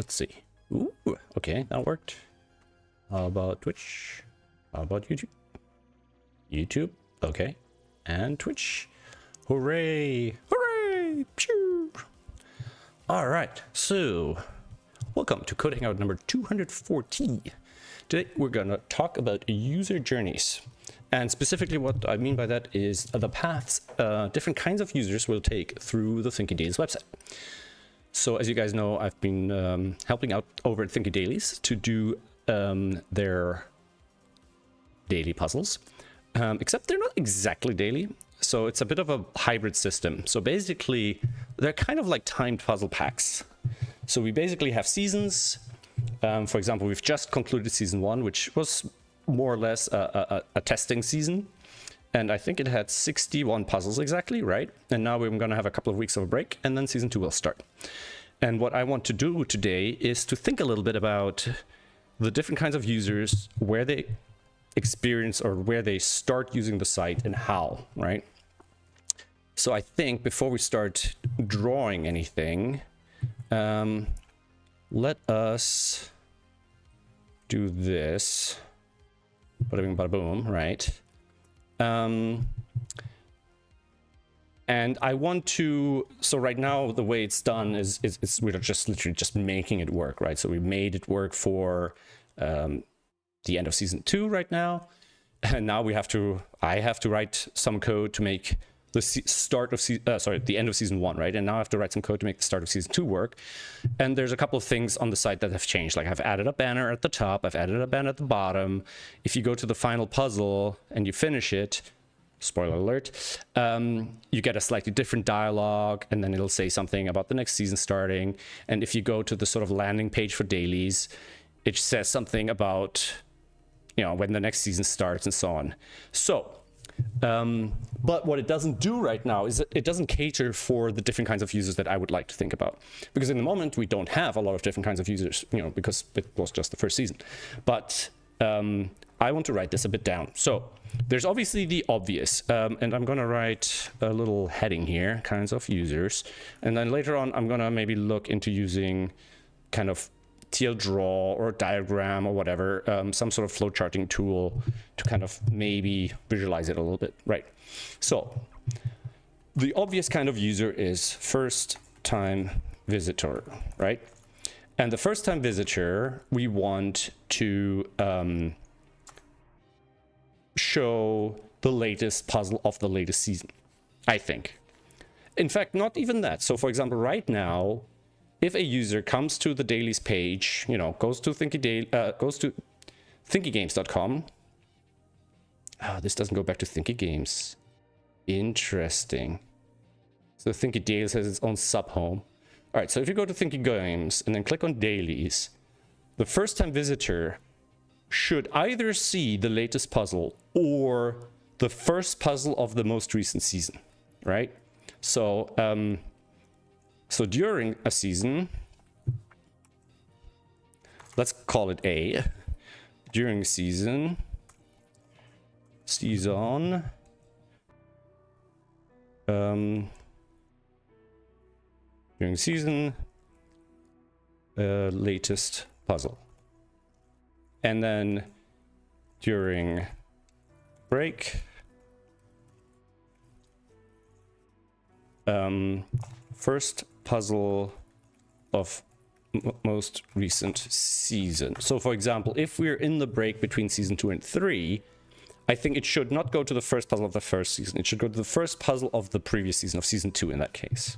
let's see. Ooh, okay, that worked. How about Twitch? How about YouTube? YouTube, okay. And Twitch. Hooray! Hooray! Pew! All right, so welcome to Code Hangout number 240. Today we're gonna talk about user journeys. And specifically what I mean by that is the paths different kinds of users will take through the Thinky Dailies website. So as you guys know, I've been helping out over at Thinky Dailies to do their daily puzzles, except they're not exactly daily. So it's a bit of a hybrid system. So basically, they're kind of like timed puzzle packs. So we basically have seasons. For example, we've just concluded season 1, which was more or less a testing season. And I think it had 61 puzzles exactly, right? And now we're going to have a couple of weeks of a break, and then season 2 will start. And what I want to do today is to think a little bit about the different kinds of users, where they experience or where they start using the site and how, right? So I think before we start drawing anything, let us do this. Bada bing, bada boom, right? And I want to, so right now the way it's done is we're just literally just making it work, right? So we made it work for the end of season 2 right now, and now I have to write some code to make the start of the end of season 1, right? And now I have to write some code to make the start of season 2 work. And there's a couple of things on the site that have changed. Like I've added a banner at the top, I've added a banner at the bottom. If you go to the final puzzle and you finish it, spoiler alert, you get a slightly different dialogue, and then it'll say something about the next season starting. And if you go to the sort of landing page for dailies, it says something about, you know, when the next season starts and so on. So, but what it doesn't do right now is it doesn't cater for the different kinds of users that I would like to think about. Because in the moment, we don't have a lot of different kinds of users, you know, because it was just the first season. But I want to write this a bit down. So there's obviously the obvious, and I'm going to write a little heading here, kinds of users. And then later on, I'm going to maybe look into using kind of TL draw or diagram or whatever, some sort of flowcharting tool to kind of maybe visualize it a little bit, right? So the obvious kind of user is first time visitor, right? And the first time visitor, we want to show the latest puzzle of the latest season, I think. In fact, not even that. So for example, right now, if a user comes to the dailies page, you know, goes to thinkygames.com. This doesn't go back to Thinky Games. Interesting. So Thinky Dailies has its own sub-home. All right, so if you go to Thinky Games and then click on dailies, the first time visitor should either see the latest puzzle or the first puzzle of the most recent season, right? So, so during a season, let's call it A. During season, during season, latest puzzle. And then during break, first puzzle of most recent season. So for example, if we're in the break between season 2 and 3, I think it should not go to the first puzzle of the first season. It should go to the first puzzle of the previous season, of season 2 in that case.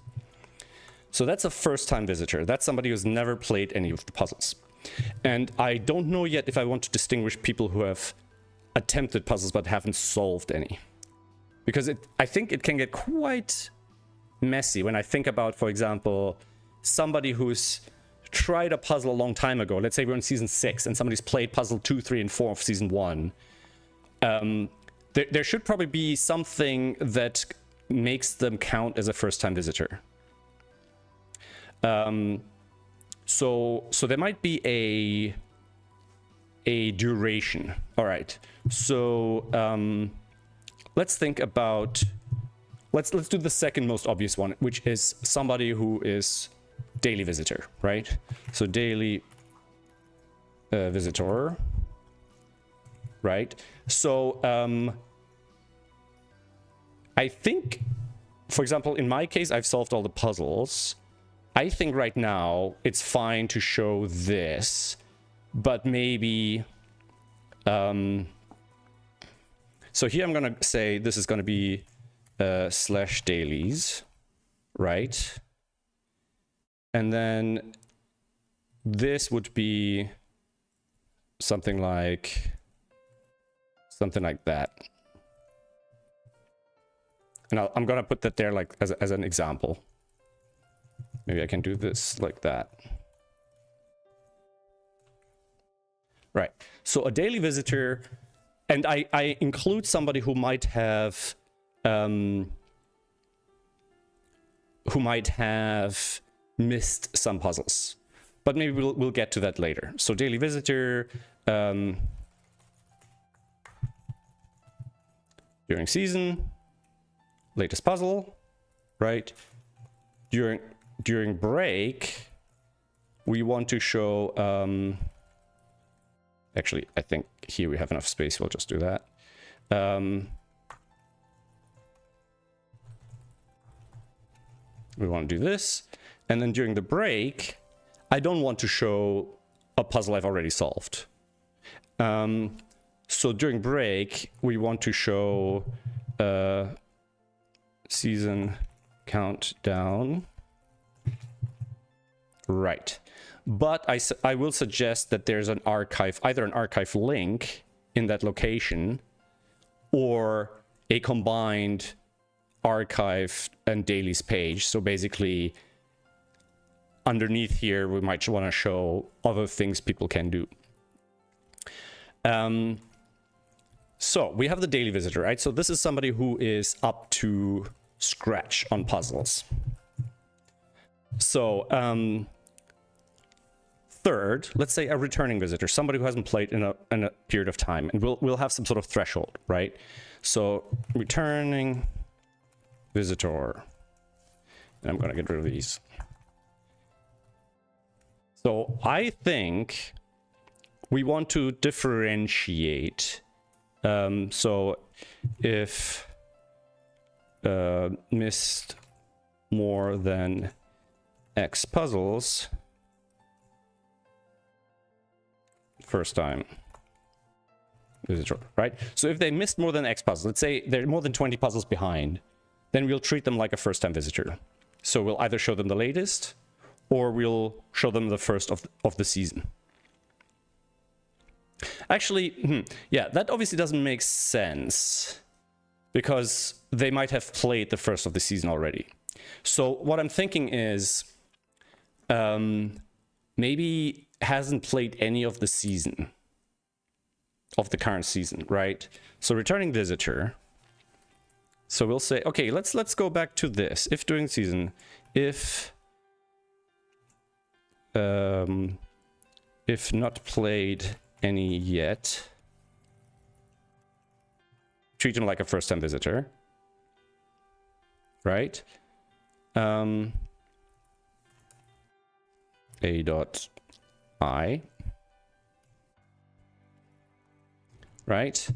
So that's a first time visitor. That's somebody who's never played any of the puzzles. And I don't know yet if I want to distinguish people who have attempted puzzles but haven't solved any. Because I think it can get quite messy when I think about, for example, somebody who's tried a puzzle a long time ago. Let's say we're in season 6 and somebody's played puzzle 2, 3, and 4 of season 1. There should probably be something that makes them count as a first-time visitor. So there might be a duration. All right. So let's think about, let's do the second most obvious one, which is somebody who is daily visitor, right? So daily visitor, right? So I think, for example, in my case, I've solved all the puzzles. I think right now it's fine to show this, but maybe... so here I'm going to say this is going to be slash dailies, right? And then this would be something like that. And I'm going to put that there like as an example. Maybe I can do this like that. Right. So a daily visitor, and I include somebody who might have missed some puzzles, but maybe we'll get to that later. So daily visitor, during season, latest puzzle, right? During break, we want to show. Actually, I think here we have enough space. We'll just do that. We want to do this. And then during the break, I don't want to show a puzzle I've already solved. So during break, we want to show season countdown. Right. But I will suggest that there's an archive, either an archive link in that location or a combined archive and dailies page. So basically, underneath here, we might want to show other things people can do. So we have the daily visitor, right? So this is somebody who is up to scratch on puzzles. So third, let's say a returning visitor, somebody who hasn't played in a period of time, and we'll have some sort of threshold, right? So returning visitor, and I'm gonna get rid of these. So I think we want to differentiate. So if missed more than X puzzles first time visitor, right? So if they missed more than X puzzles, let's say they're more than 20 puzzles behind, then we'll treat them like a first time visitor. So we'll either show them the latest or we'll show them the first of the season. Actually, yeah, that obviously doesn't make sense because they might have played the first of the season already. So what I'm thinking is maybe hasn't played any of the season, of the current season, right? So returning visitor. So we'll say, okay, let's go back to this. If during season, if not played any yet, treat him like a first-time visitor, right? A.I, right?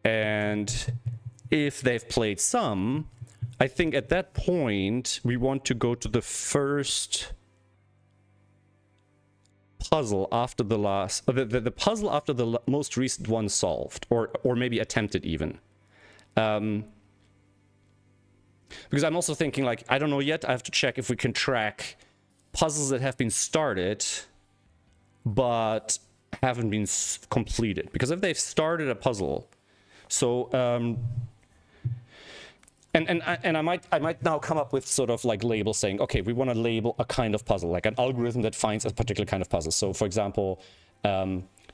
And if they've played some, I think at that point we want to go to the first puzzle after the last, the puzzle after the most recent one solved, or maybe attempted even. Because I'm also thinking, like, I don't know yet, I have to check if we can track puzzles that have been started but haven't been completed. Because if they've started a puzzle, so and I might now come up with sort of like labels saying, okay, we want to label a kind of puzzle, like an algorithm that finds a particular kind of puzzle. So for example,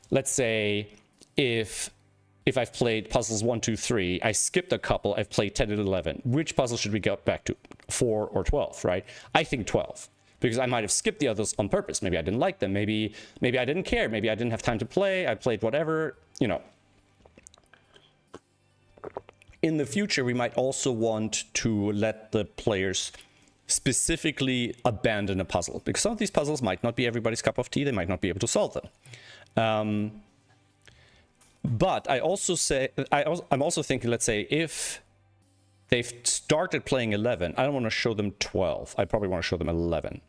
let's say if I've played puzzles 1, 2, 3, I skipped a couple, I've played 10 and 11. Which puzzle should we get back to? 4 or 12, right? I think 12, because I might have skipped the others on purpose. Maybe I didn't like them. Maybe I didn't care. Maybe I didn't have time to play. I played whatever, you know. In the future, we might also want to let the players specifically abandon a puzzle, because some of these puzzles might not be everybody's cup of tea. They might not be able to solve them. But I also say, I'm also thinking, let's say if they've started playing 11, I don't want to show them 12. I probably want to show them 11.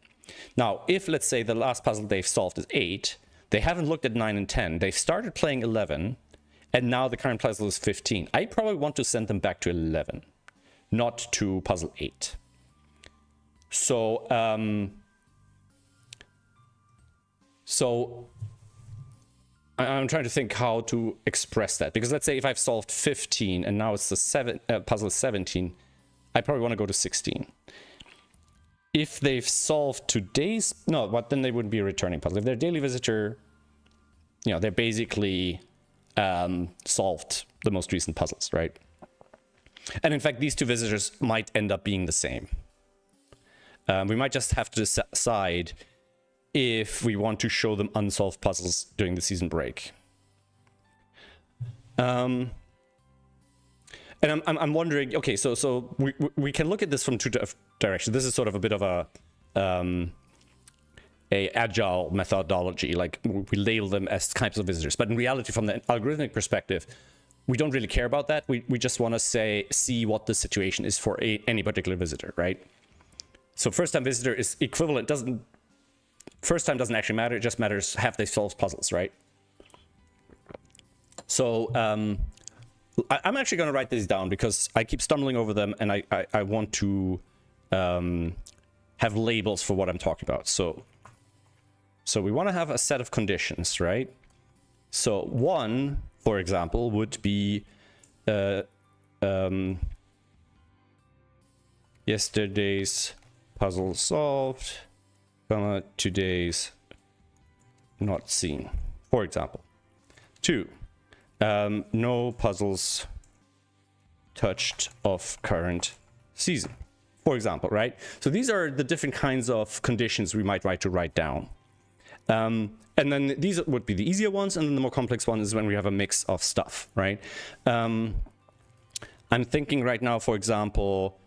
Now, if let's say the last puzzle they've solved is 8, they haven't looked at 9 and 10. They've started playing 11, and now the current puzzle is 15. I probably want to send them back to 11, not to puzzle 8. So, I'm trying to think how to express that, because let's say if I've solved 15 and now it's the puzzle 17, I probably want to go to 16. If they've solved today's, no, but then they wouldn't be a returning puzzle. If they're a daily visitor, you know, they're basically solved the most recent puzzles, right? And in fact, these two visitors might end up being the same. We might just have to decide if we want to show them unsolved puzzles during the season break. And I'm wondering, okay, so we can look at this from two directions. This is sort of a bit of a agile methodology, like we label them as types of visitors. But in reality, from the algorithmic perspective, we don't really care about that. We just want to see what the situation is for any particular visitor, right? So first-time visitor is equivalent, first time doesn't actually matter, it just matters have they solved puzzles, right? So I'm actually going to write these down because I keep stumbling over them, and I want to have labels for what I'm talking about. So we want to have a set of conditions, right? So one, for example, would be yesterday's puzzle solved, today's not seen, for example. 2, no puzzles touched of current season, for example, right? So these are the different kinds of conditions we might write down. And then these would be the easier ones, and then the more complex one is when we have a mix of stuff, right? I'm thinking right now, for example,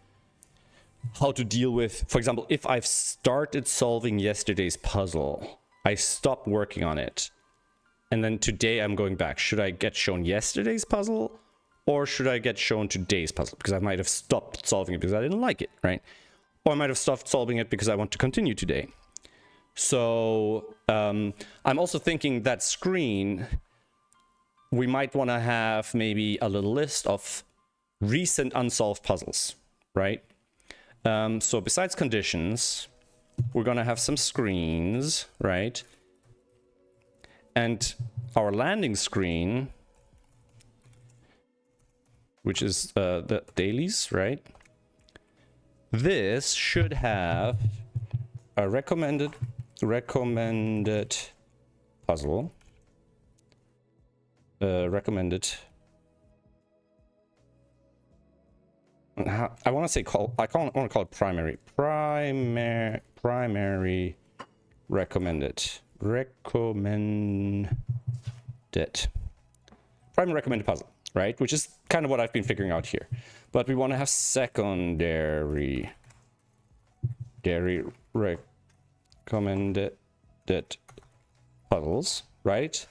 how to deal with, for example, if I've started solving yesterday's puzzle, I stopped working on it, and then today I'm going back. Should I get shown yesterday's puzzle, or should I get shown today's puzzle? Because I might have stopped solving it because I didn't like it, right? Or I might have stopped solving it because I want to continue today. So I'm also thinking that screen, we might want to have maybe a little list of recent unsolved puzzles, right? So besides conditions, we're going to have some screens, right? And our landing screen, which is the dailies, right? This should have a recommended puzzle, recommended. I want to say I want to call it primary recommended primary recommended puzzle, right? Which is kind of what I've been figuring out here. But we want to have secondary recommended puzzles, right?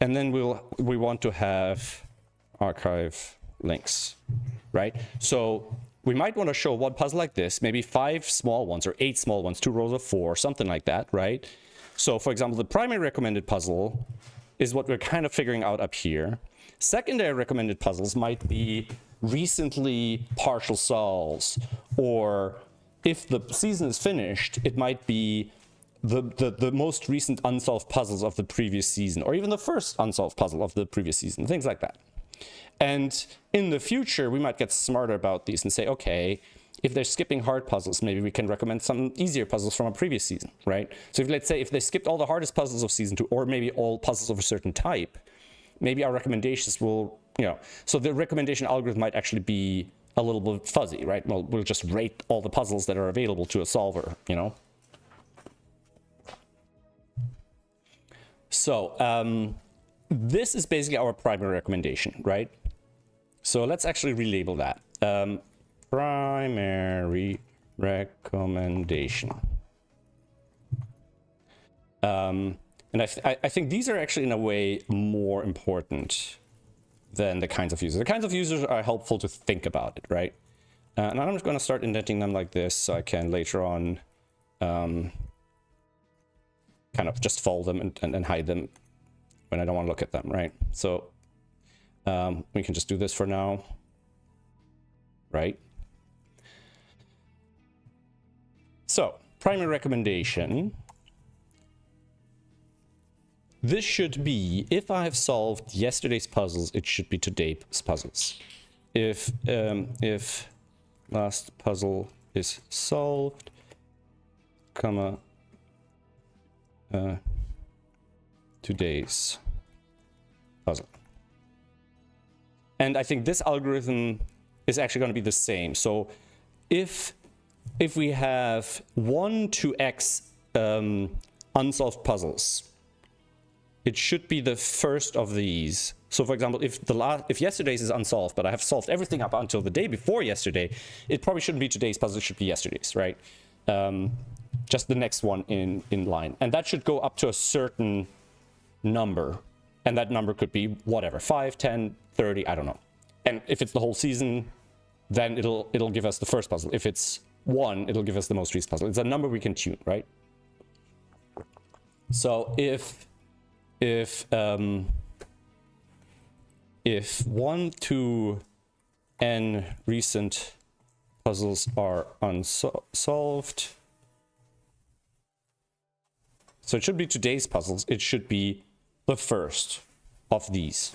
And then we want to have archive links, right? So we might want to show one puzzle like this, maybe 5 small ones or 8 small ones, 2 rows of 4, something like that, right? So for example, the primary recommended puzzle is what we're kind of figuring out up here. Secondary recommended puzzles might be recently partial solves, or if the season is finished, it might be the most recent unsolved puzzles of the previous season, or even the first unsolved puzzle of the previous season, things like that. And in the future, we might get smarter about these and say, okay, if they're skipping hard puzzles, maybe we can recommend some easier puzzles from a previous season, right? So if, let's say, if they skipped all the hardest puzzles of season 2, or maybe all puzzles of a certain type, maybe our recommendations will, so the recommendation algorithm might actually be a little bit fuzzy, right? Well, we'll just rate all the puzzles that are available to a solver, So this is basically our primary recommendation, right? So let's actually relabel that. Primary recommendation. And I think these are actually in a way more important than the kinds of users. The kinds of users are helpful to think about it, right? And I'm just going to start indenting them like this so I can later on kind of just fold them and hide them when I don't want to look at them, right? So we can just do this for now, right? So primary recommendation. This should be, if I have solved yesterday's puzzles, it should be today's puzzles. If last puzzle is solved, comma, today's puzzle. And I think this algorithm is actually going to be the same. So if we have 1 to x unsolved puzzles, it should be the first of these. So for example, if yesterday's is unsolved, but I have solved everything up until the day before yesterday, it probably shouldn't be today's puzzle, it should be yesterday's, right? Just the next one in line. And that should go up to a certain number. And that number could be whatever, 5, 10, 30, I don't know. And if it's the whole season, then it'll give us the first puzzle. If it's 1, it'll give us the most recent puzzle. It's a number we can tune, right? So if 1 to n recent puzzles are unsolved, so it should be today's puzzles, it should be the first of these.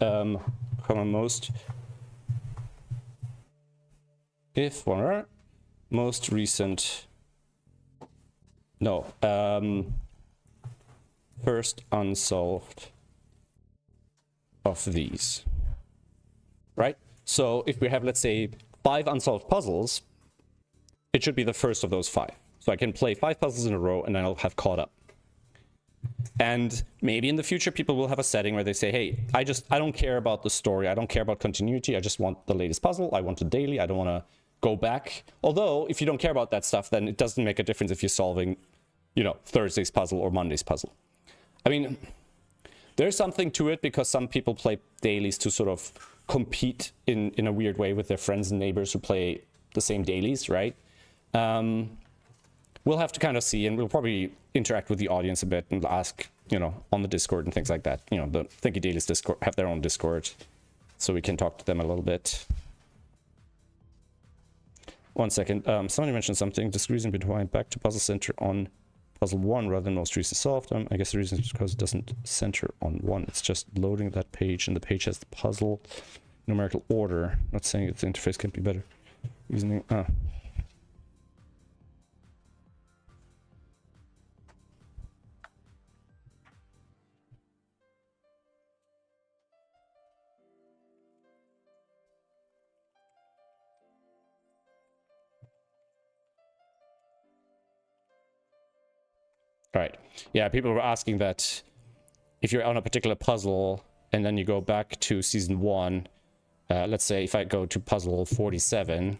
Most, if one are most recent, no, first unsolved of these, right? So if we have, let's say, 5 unsolved puzzles, it should be the first of those 5. So I can play 5 puzzles in a row and then I'll have caught up. And maybe in the future people will have a setting where they say, hey, I don't care about the story, I don't care about continuity, I just want the latest puzzle, I want it daily, I don't want to go back. Although if you don't care about that stuff, then it doesn't make a difference if you're solving, you know, Thursday's puzzle or Monday's puzzle. I mean, there's something to it because some people play dailies to sort of compete in a weird way with their friends and neighbors who play the same dailies, right? We'll have to kind of see, and we'll probably interact with the audience a bit and ask, you know, on the Discord and things like that. You know, the Thinky Dailies Discord have their own Discord, so we can talk to them a little bit. One second. Somebody mentioned something. This reason between back to Puzzle Center on Puzzle 1 rather than most recent solved. I guess the reason is because it doesn't center on 1. It's just loading that page, and the page has the puzzle numerical order. Not saying that the interface can be better. Reasoning. Right. Yeah, people were asking that if you're on a particular puzzle and then you go back to season 1, let's say if I go to puzzle 47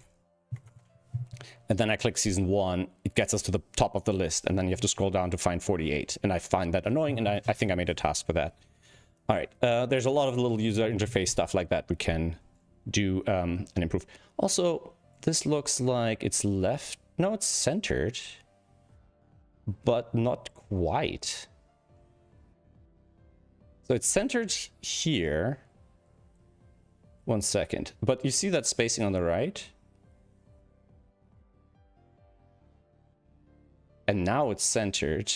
and then I click season 1, it gets us to the top of the list and then you have to scroll down to find 48. And I find that annoying, and I think I made a task for that. All right. There's a lot of little user interface stuff like that we can do and improve. Also, this looks like it's left. No, it's centered, but not quite. So it's centered here. One second. But you see that spacing on the right? And now it's centered.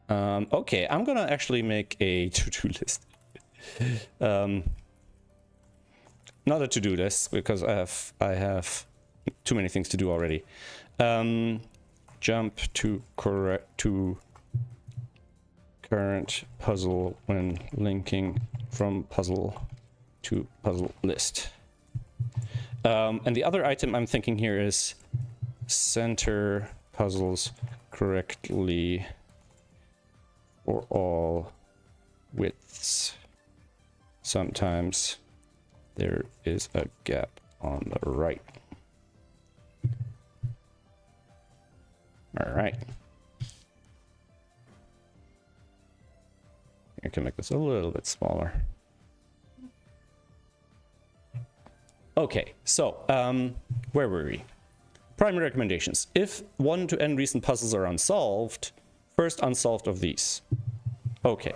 Okay, I'm gonna actually make a to-do list. Not a to-do list, because I have too many things to do already. Jump to current puzzle when linking from puzzle to puzzle list. And the other item I'm thinking here is center puzzles correctly for all widths. Sometimes there is a gap on the right. All right. I can make this a little bit smaller. Okay, so where were we? Primary recommendations. If 1 to n recent puzzles are unsolved, first unsolved of these. Okay.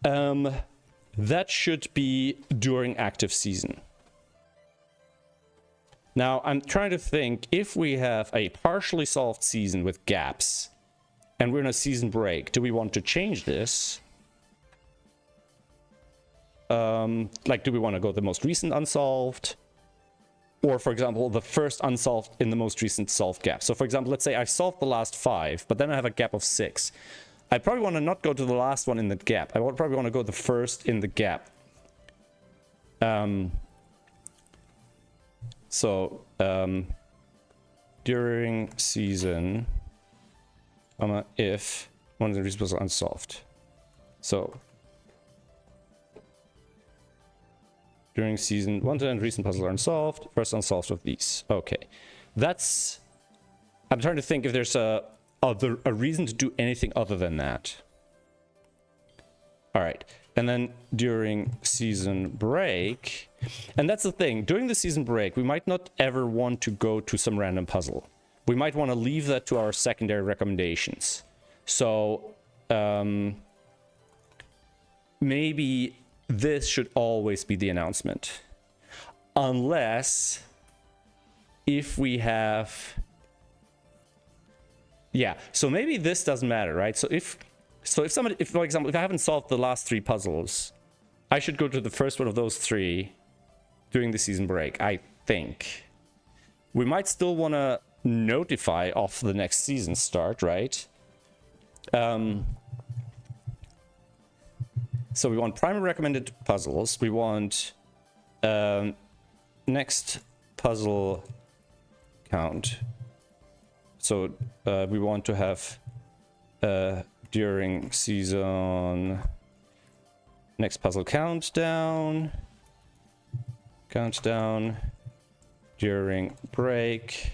That should be during active season. Now, I'm trying to think, if we have a partially solved season with gaps, and we're in a season break, do we want to change this? Like, do we want to go the most recent unsolved? Or, for example, the first unsolved in the most recent solved gap. So, for example, let's say I solved the last 5, but then I have a gap of 6. I probably want to not go to the last one in the gap. I would probably want to go the first in the gap. During season, if one of the results are unsolved. So, during season, 1 to n recent puzzles are unsolved. First unsolved of these. Okay, that's. I'm trying to think if there's a reason to do anything other than that. All right, and then during season break, and that's the thing. During the season break, we might not ever want to go to some random puzzle. We might want to leave that to our secondary recommendations. So maybe this should always be the announcement, unless if we have, yeah. So maybe this doesn't matter, right? So if somebody, if for example, if I haven't solved the last 3 puzzles, I should go to the first one of those 3 during the season break. I think we might still want to notify off the next season start, right? So we want primary recommended puzzles. We want next puzzle count. So we want to have during season next puzzle countdown during break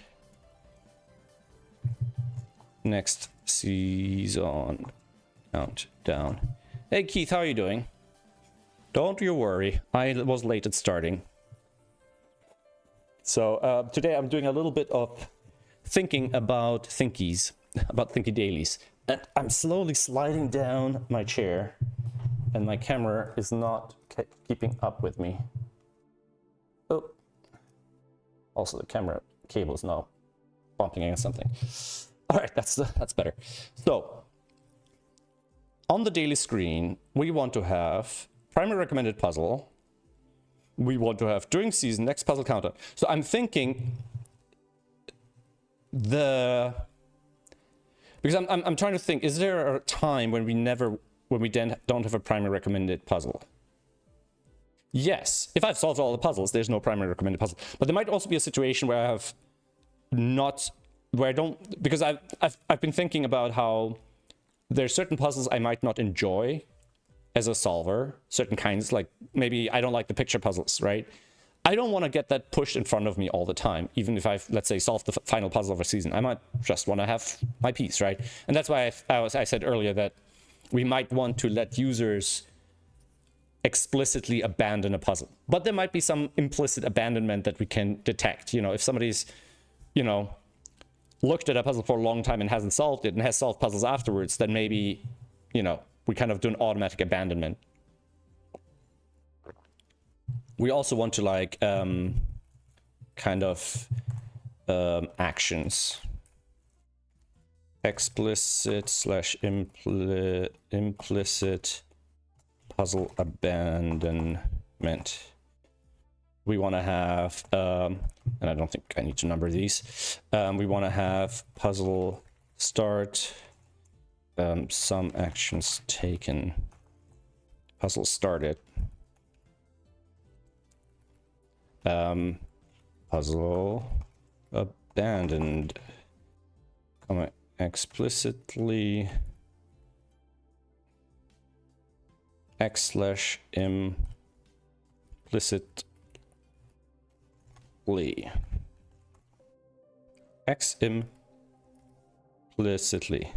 next season countdown. Hey Keith, how are you doing? Don't you worry, I was late at starting. So today I'm doing a little bit of thinking about thinkies, about thinky dailies. And I'm slowly sliding down my chair and my camera is not keeping up with me. Oh, also the camera cable is now bumping against something. All right, that's better. So on the daily screen, we want to have primary recommended puzzle. We want to have during season next puzzle counter. So I'm thinking because I'm trying to think, is there a time when we then don't have a primary recommended puzzle? Yes, if I've solved all the puzzles, there's no primary recommended puzzle. But there might also be a situation where I have because I've been thinking about how there's certain puzzles I might not enjoy as a solver, certain kinds, like maybe I don't like the picture puzzles, right? I don't want to get that pushed in front of me all the time, even if I've, let's say, solved the final puzzle of a season. I might just want to have my piece, right? And that's why I said earlier that we might want to let users explicitly abandon a puzzle. But there might be some implicit abandonment that we can detect. You know, if somebody's, looked at a puzzle for a long time and hasn't solved it and has solved puzzles afterwards, then maybe, we kind of do an automatic abandonment. We also want to actions. Explicit/implicit puzzle abandonment. We want to have, and I don't think I need to number these. We want to have puzzle start, some actions taken, puzzle started, puzzle abandoned, explicitly x/im implicitly. X implicitly.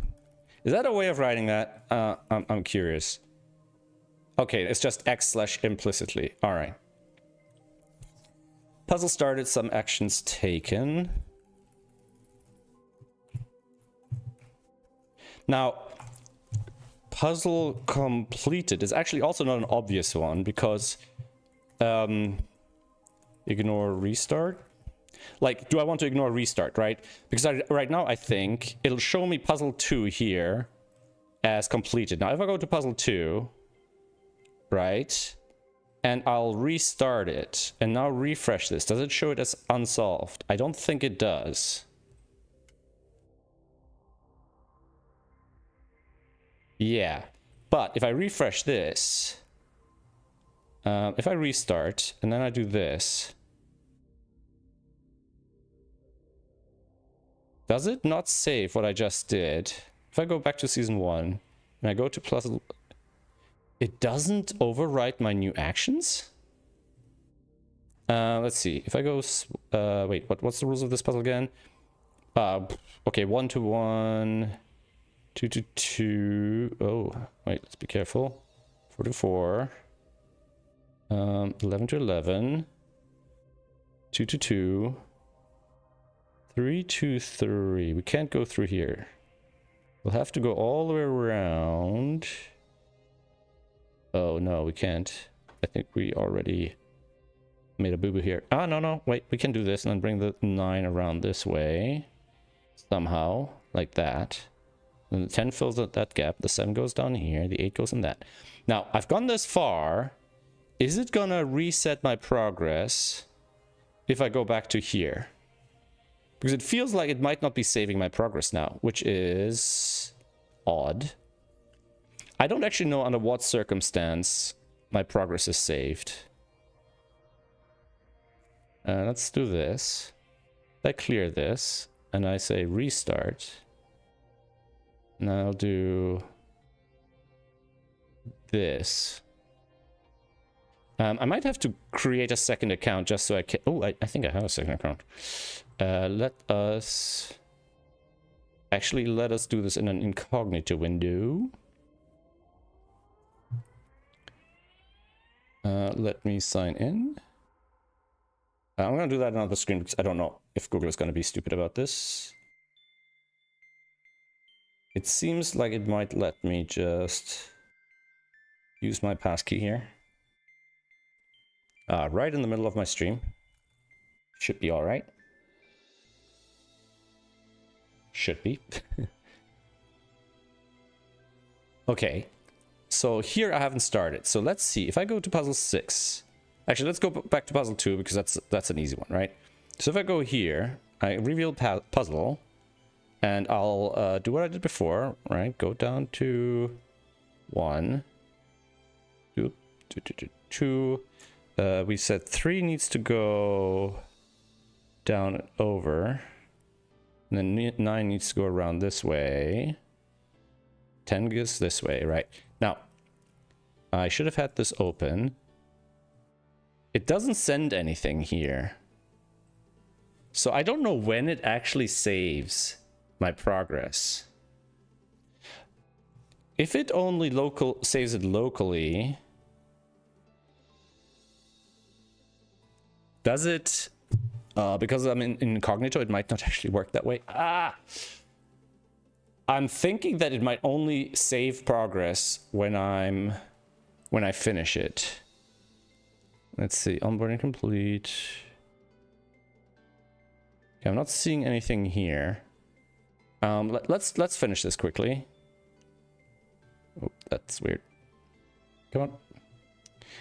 Is that a way of writing that? I'm curious. Okay, it's just x/implicitly. All right. Puzzle started, some actions taken. Now, puzzle completed is actually also not an obvious one because ignore restart. Like, do I want to ignore restart, right? Because right now I think it'll show me puzzle 2 here as completed. Now, if I go to puzzle 2, right, and I'll restart it and now refresh this, does it show it as unsolved? I don't think it does. Yeah, but if I refresh this, if I restart and then I do this, does it not save what I just did? If I go back to season 1 and I go to puzzle, it doesn't overwrite my new actions? Let's see. If I go, wait, what's the rules of this puzzle again? Okay, 1 to 1, 2 to 2. Oh, wait, let's be careful. 4 to 4. 11 to 11. 2 to 2. 3 to 3. We can't go through here. We'll have to go all the way around. Oh, no, we can't. I think we already made a boo-boo here. Ah, no, wait. We can do this and then bring the 9 around this way. Somehow, like that. And the 10 fills that gap. The 7 goes down here. The 8 goes in that. Now, I've gone this far. Is it gonna reset my progress if I go back to here? Because it feels like it might not be saving my progress now, which is odd. I don't actually know under what circumstance my progress is saved. Let's do this. I clear this, and I say restart. And I'll do this. I might have to create a second account just so I can... Oh, I think I have a second account. Let us do this in an incognito window. Let me sign in. I'm going to do that on the screen because I don't know if Google is going to be stupid about this. It seems like it might let me just use my passkey here. Right in the middle of my stream. Should be all right. Should be. Okay. So here I haven't started. So let's see. If I go to puzzle 6. Actually, let's go back to puzzle 2 because that's an easy one, right? So if I go here, I reveal puzzle. And I'll do what I did before, right? Go down to 1. 2, 2. We said 3 needs to go down and over. And then 9 needs to go around this way. 10 goes this way, right? Now, I should have had this open. It doesn't send anything here. So I don't know when it actually saves my progress. If it only saves it locally, does it, because I'm in incognito, it might not actually work that way. I'm thinking that it might only save progress when I finish it. Let's see, onboarding complete. Okay, I'm not seeing anything here. Let's finish this quickly. Oh, that's weird. Come on.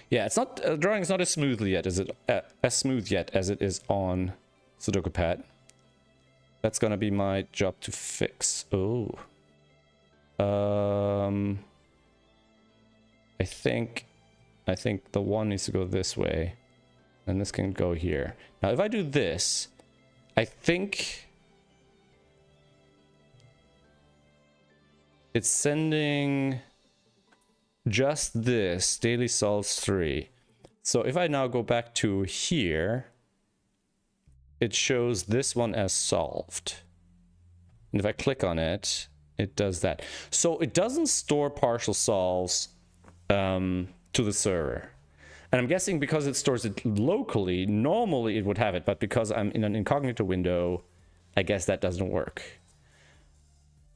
Yeah, it's not drawing is not as smoothly yet as it is on Sudoku Pad. That's gonna be my job to fix. Oh. I think the 1 needs to go this way, and this can go here. Now, if I do this, I think it's sending just this, Daily Solves 3. So if I now go back to here, it shows this one as solved. And if I click on it, it does that. So it doesn't store partial solves to the server. And I'm guessing because it stores it locally, normally it would have it, but because I'm in an incognito window, I guess that doesn't work.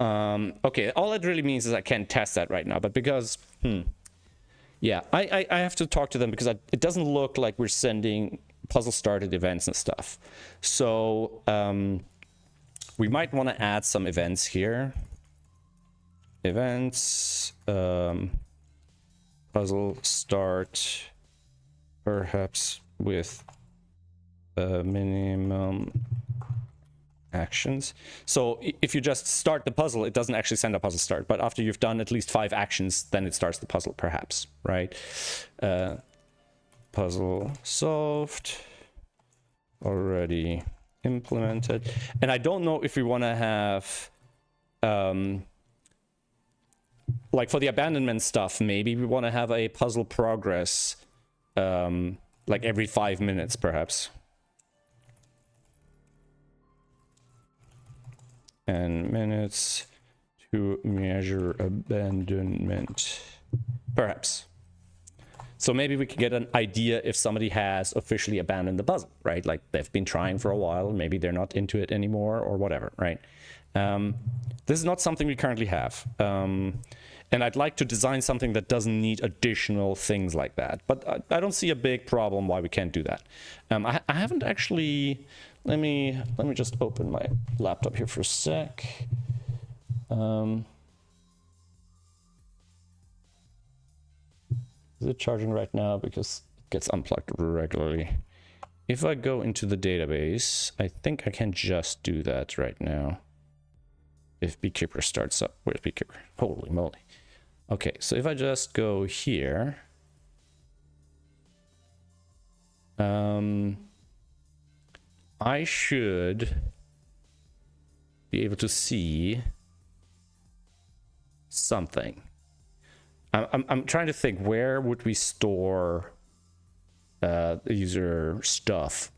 Okay, all it really means is I can't test that right now, but because, yeah, I have to talk to them because it doesn't look like we're sending puzzle started events and stuff. So we might want to add some events here. Events, puzzle start, perhaps with minimum actions. So if you just start the puzzle, it doesn't actually send a puzzle start, but after you've done at least 5 actions, then it starts the puzzle, perhaps, right? Puzzle solved, already implemented. And I don't know if we want to have like for the abandonment stuff, maybe we want to have a puzzle progress like every 5 minutes, perhaps. And minutes to measure abandonment, perhaps. So maybe we could get an idea if somebody has officially abandoned the puzzle, right? Like they've been trying for a while, maybe they're not into it anymore or whatever, right? This is not something we currently have. And I'd like to design something that doesn't need additional things like that. But I don't see a big problem why we can't do that. I haven't actually... Let me just open my laptop here for a sec. Is it charging right now? Because it gets unplugged regularly. If I go into the database, I think I can just do that right now. If Beekeeper starts up. Where's Beekeeper? Holy moly. Okay, so if I just go here. I should be able to see something. I'm trying to think, where would we store the user stuff?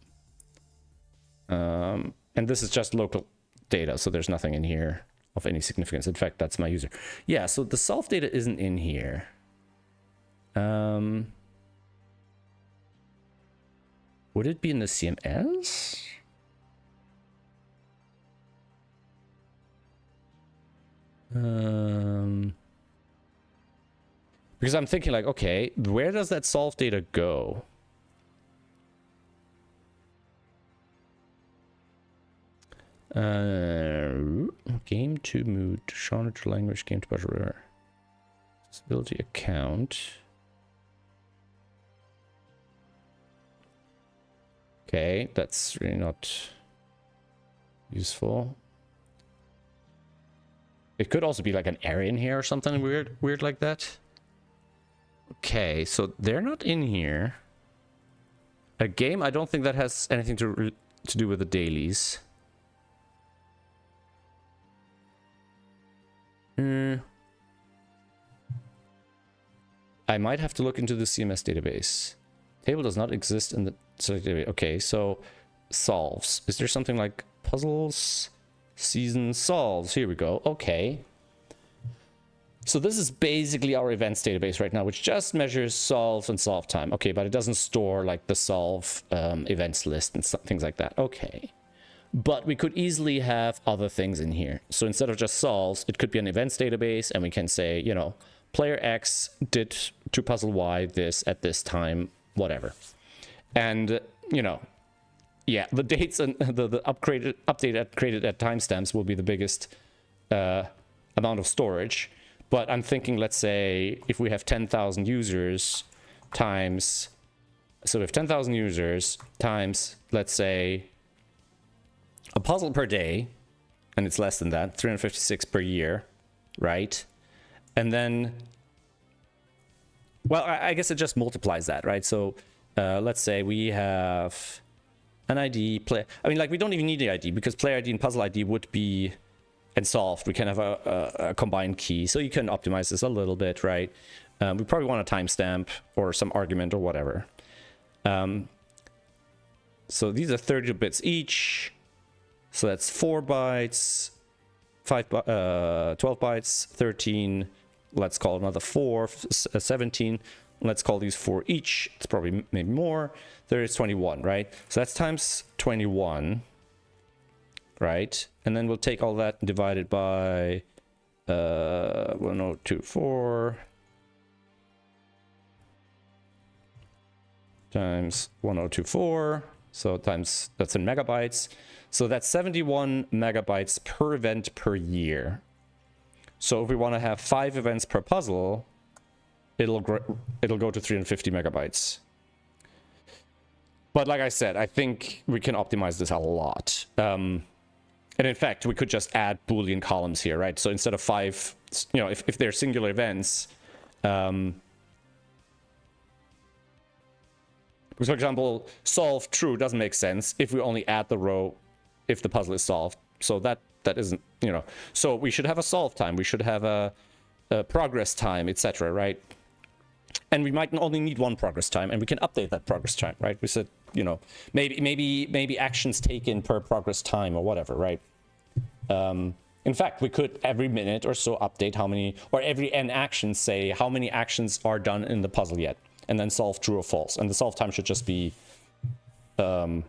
And this is just local data, so there's nothing in here of any significance. In fact, that's my user. Yeah, so the solve data isn't in here. Would it be in the CMS? Because I'm thinking like, okay, where does that solve data go? Game to mood, genre to language, game to budget, disability account. Okay, that's really not useful. It could also be like an area in here or something weird like that. Okay, so they're not in here. A game, I don't think that has anything to do with the dailies. I might have to look into the CMS database. Table does not exist in the database. Okay, so solves. Is there something like puzzles? Season solves. Here we go. Okay. So this is basically our events database right now, which just measures solve and solve time. Okay, but it doesn't store like the solve events list and things like that. Okay. But we could easily have other things in here. So instead of just solves, it could be an events database, and we can say, you know, player X did to puzzle Y this at this time, whatever. And, you know, yeah, the dates and the updated created at timestamps will be the biggest amount of storage. But I'm thinking, let's say, if we have 10,000 users times... So if 10,000 users times, let's say, a puzzle per day, and it's less than that, 356 per year, right? And then... Well, I guess it just multiplies that, right? So let's say we have an ID, I mean, like, we don't even need the ID, because player ID and puzzle ID would be... and solved. We can have a combined key, so you can optimize this a little bit, right? We probably want a timestamp or some argument or whatever. So these are 32 bits each. So that's 4 bytes, 12 bytes, 13. Let's call another 4, 17. Let's call these 4 each. It's probably maybe more. There is 21, right? So that's times 21, right? And then we'll take all that and divide it by 1024 times 1024. So times, that's in megabytes. So that's 71 megabytes per event per year. So if we want to have 5 events per puzzle, it'll go to 350 megabytes. But like I said, I think we can optimize this a lot. And in fact, we could just add Boolean columns here, right? So instead of 5, you know, if they're singular events, for example, solve true doesn't make sense if we only add the row if the puzzle is solved. So that isn't, you know. So we should have a solve time. We should have a progress time, etc., right? And we might only need 1 progress time, and we can update that progress time, right? We said, you know, maybe actions taken per progress time or whatever, right? In fact, we could every minute or so update how many, or every n actions say how many actions are done in the puzzle yet, and then solve true or false. And the solve time should just be, well,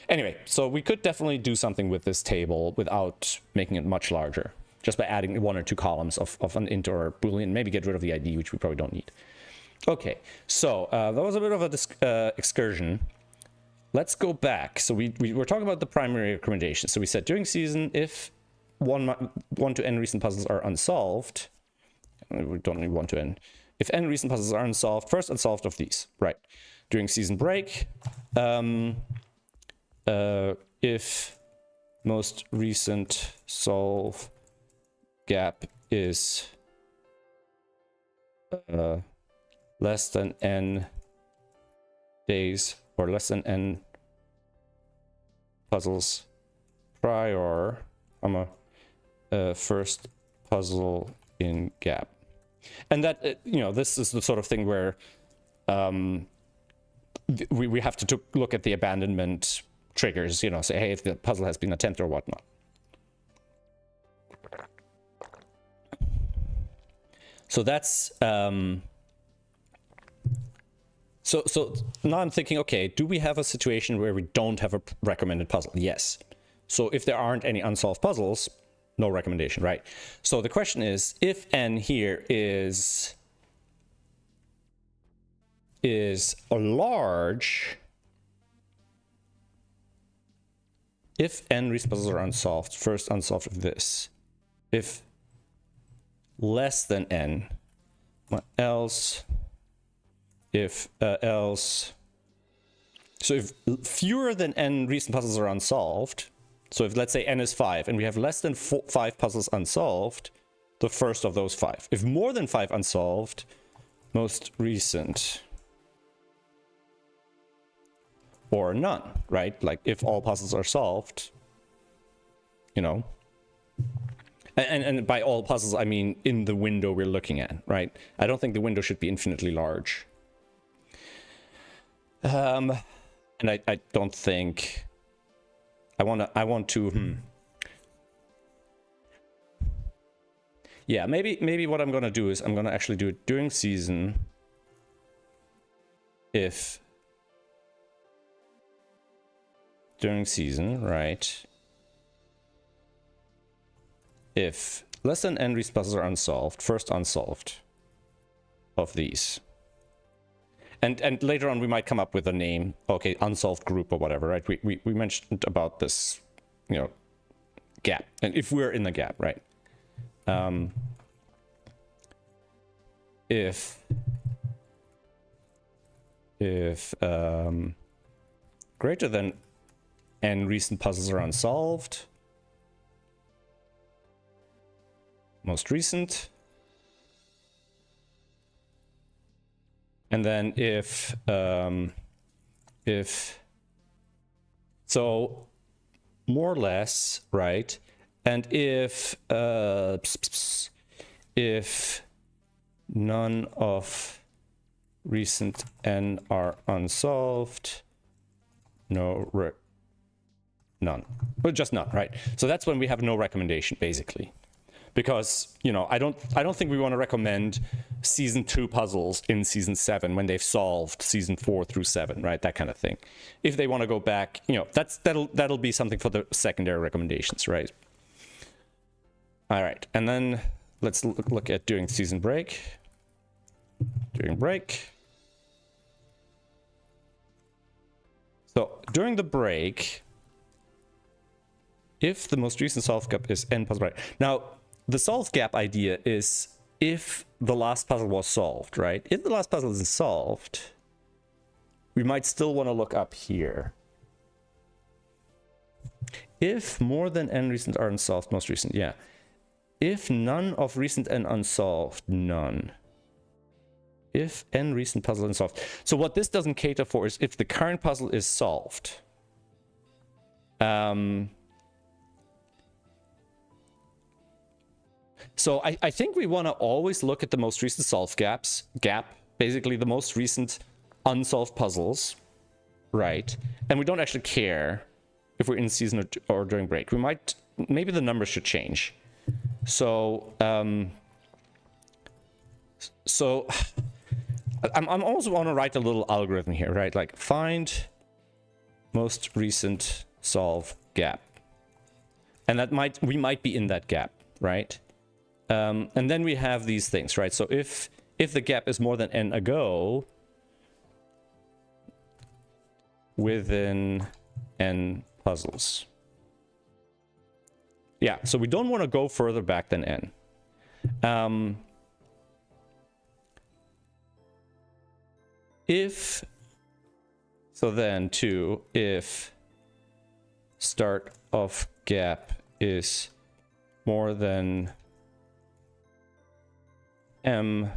anyway, so we could definitely do something with this table without making it much larger, just by adding 1 or 2 columns of an int or Boolean, maybe get rid of the ID, which we probably don't need. Okay, so that was a bit of a excursion. Let's go back. So we were talking about the primary recommendation. So we said during season, if 1 to n recent puzzles are unsolved, we don't need 1 to n. If n recent puzzles are unsolved, first unsolved of these, right? During season break, if most recent solve gap is less than n days or less than n puzzles prior, first puzzle in gap. And that, you know, this is the sort of thing where we have to look at the abandonment triggers, you know, say, hey, if the puzzle has been attempted or whatnot. So that's so now I'm thinking, okay, do we have a situation where we don't have a recommended puzzle? Yes. So if there aren't any unsolved puzzles, no recommendation, right? So the question is, if n here is a large, if n recent puzzles are unsolved, first unsolved of this, if less than n, else, if else, so if fewer than n recent puzzles are unsolved, so if let's say n is 5 and we have less than 5 puzzles unsolved, the first of those 5. If more than 5 unsolved, most recent, or none, right? Like if all puzzles are solved, you know. And by all puzzles, I mean in the window we're looking at, right? I don't think the window should be infinitely large. And I don't think I want to yeah, maybe what I'm gonna do is I'm gonna actually do it during season if during season, right? If less than n recent puzzles are unsolved, first unsolved of these. And later on we might come up with a name, okay, unsolved group or whatever, right? We mentioned about this, you know, gap. And if we're in the gap, right? If greater than n recent puzzles are unsolved, most recent, and then if so more or less, right? And if none of recent n are unsolved, none. But just none, right? So that's when we have no recommendation, basically. Because, you know, I don't think we want to recommend season 2 puzzles in season 7 when they've solved season 4 through 7, right? That kind of thing. If they want to go back, you know, that'll be something for the secondary recommendations, right? All right, and then let's look at during season break. During break. So during the break, if the most recent solved gap is n puzzle, right? Now, the solved gap idea is if the last puzzle was solved, right? If the last puzzle isn't solved, we might still want to look up here. If more than n recent are unsolved, most recent, yeah. If none of recent n unsolved, none. If n recent puzzle unsolved. So what this doesn't cater for is if the current puzzle is solved. So I think we want to always look at the most recent solved gap, basically the most recent unsolved puzzles, right? And we don't actually care if we're in season or during break. We might, maybe the numbers should change. So, I'm also want to write a little algorithm here, right? Like find most recent solve gap. And that we might be in that gap, right? And then we have these things, right? So if the gap is more than n ago, within n puzzles. Yeah, so we don't want to go further back than n. If start of gap is more than m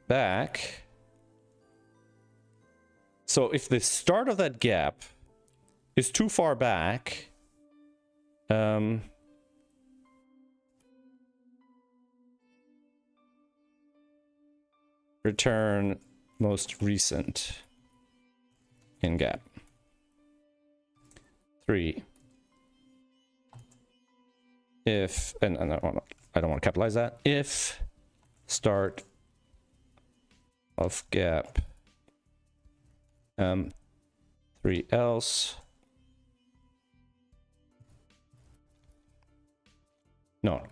back. So if the start of that gap is too far back, return most recent in gap. 3. If, and I don't want to capitalize that. If start of gap 3 else. No.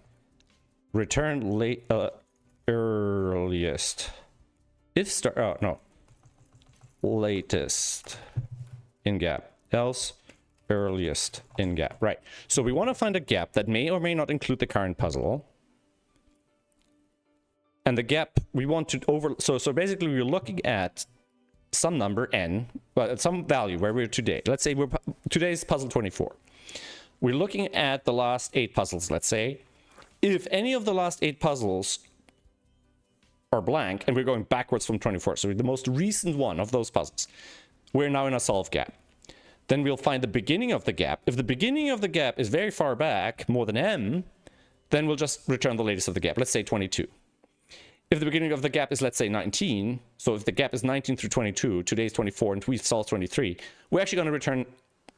Return late earliest. If start, oh no. Latest in gap. Else earliest in gap. Right. So we want to find a gap that may or may not include the current puzzle. And the gap we want to so basically we're looking at some number n, but at some value where we're today. Let's say today's puzzle 24. We're looking at the last 8 puzzles, let's say. If any of the last 8 puzzles are blank, and we're going backwards from 24, so the most recent one of those puzzles, we're now in a solve gap. Then we'll find the beginning of the gap. If the beginning of the gap is very far back, more than m, then we'll just return the latest of the gap. Let's say 22. If the beginning of the gap is, let's say, 19, so if the gap is 19 through 22, today's 24, and we've solved 23, we're actually going to return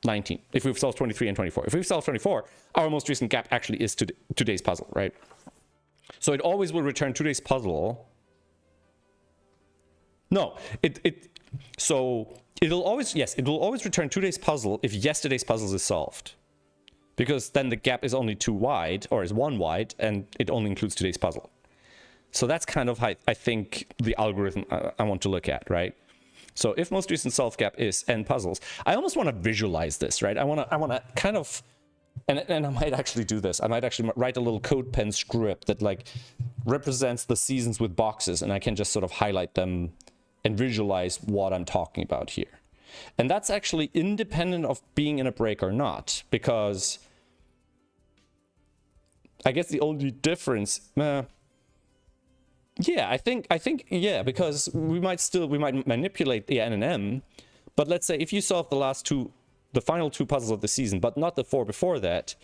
19, if we've solved 23 and 24. If we've solved 24, our most recent gap actually is today's puzzle, right? So it always will return today's puzzle. No, so it'll always, yes, it will always return today's puzzle if yesterday's puzzle is solved. Because then the gap is only 2 wide, or is 1 wide, and it only includes today's puzzle. So that's kind of how I think the algorithm I want to look at, right? So if most recent solve gap is n puzzles, I almost want to visualize this, right? I want to kind of, and I might actually do this. I might actually write a little CodePen script that like represents the seasons with boxes, and I can just sort of highlight them and visualize what I'm talking about here. And that's actually independent of being in a break or not, because I guess the only difference, yeah, I think, yeah, because we might manipulate the n and m, but let's say if you solve the final 2 puzzles of the season, but not the 4 before that,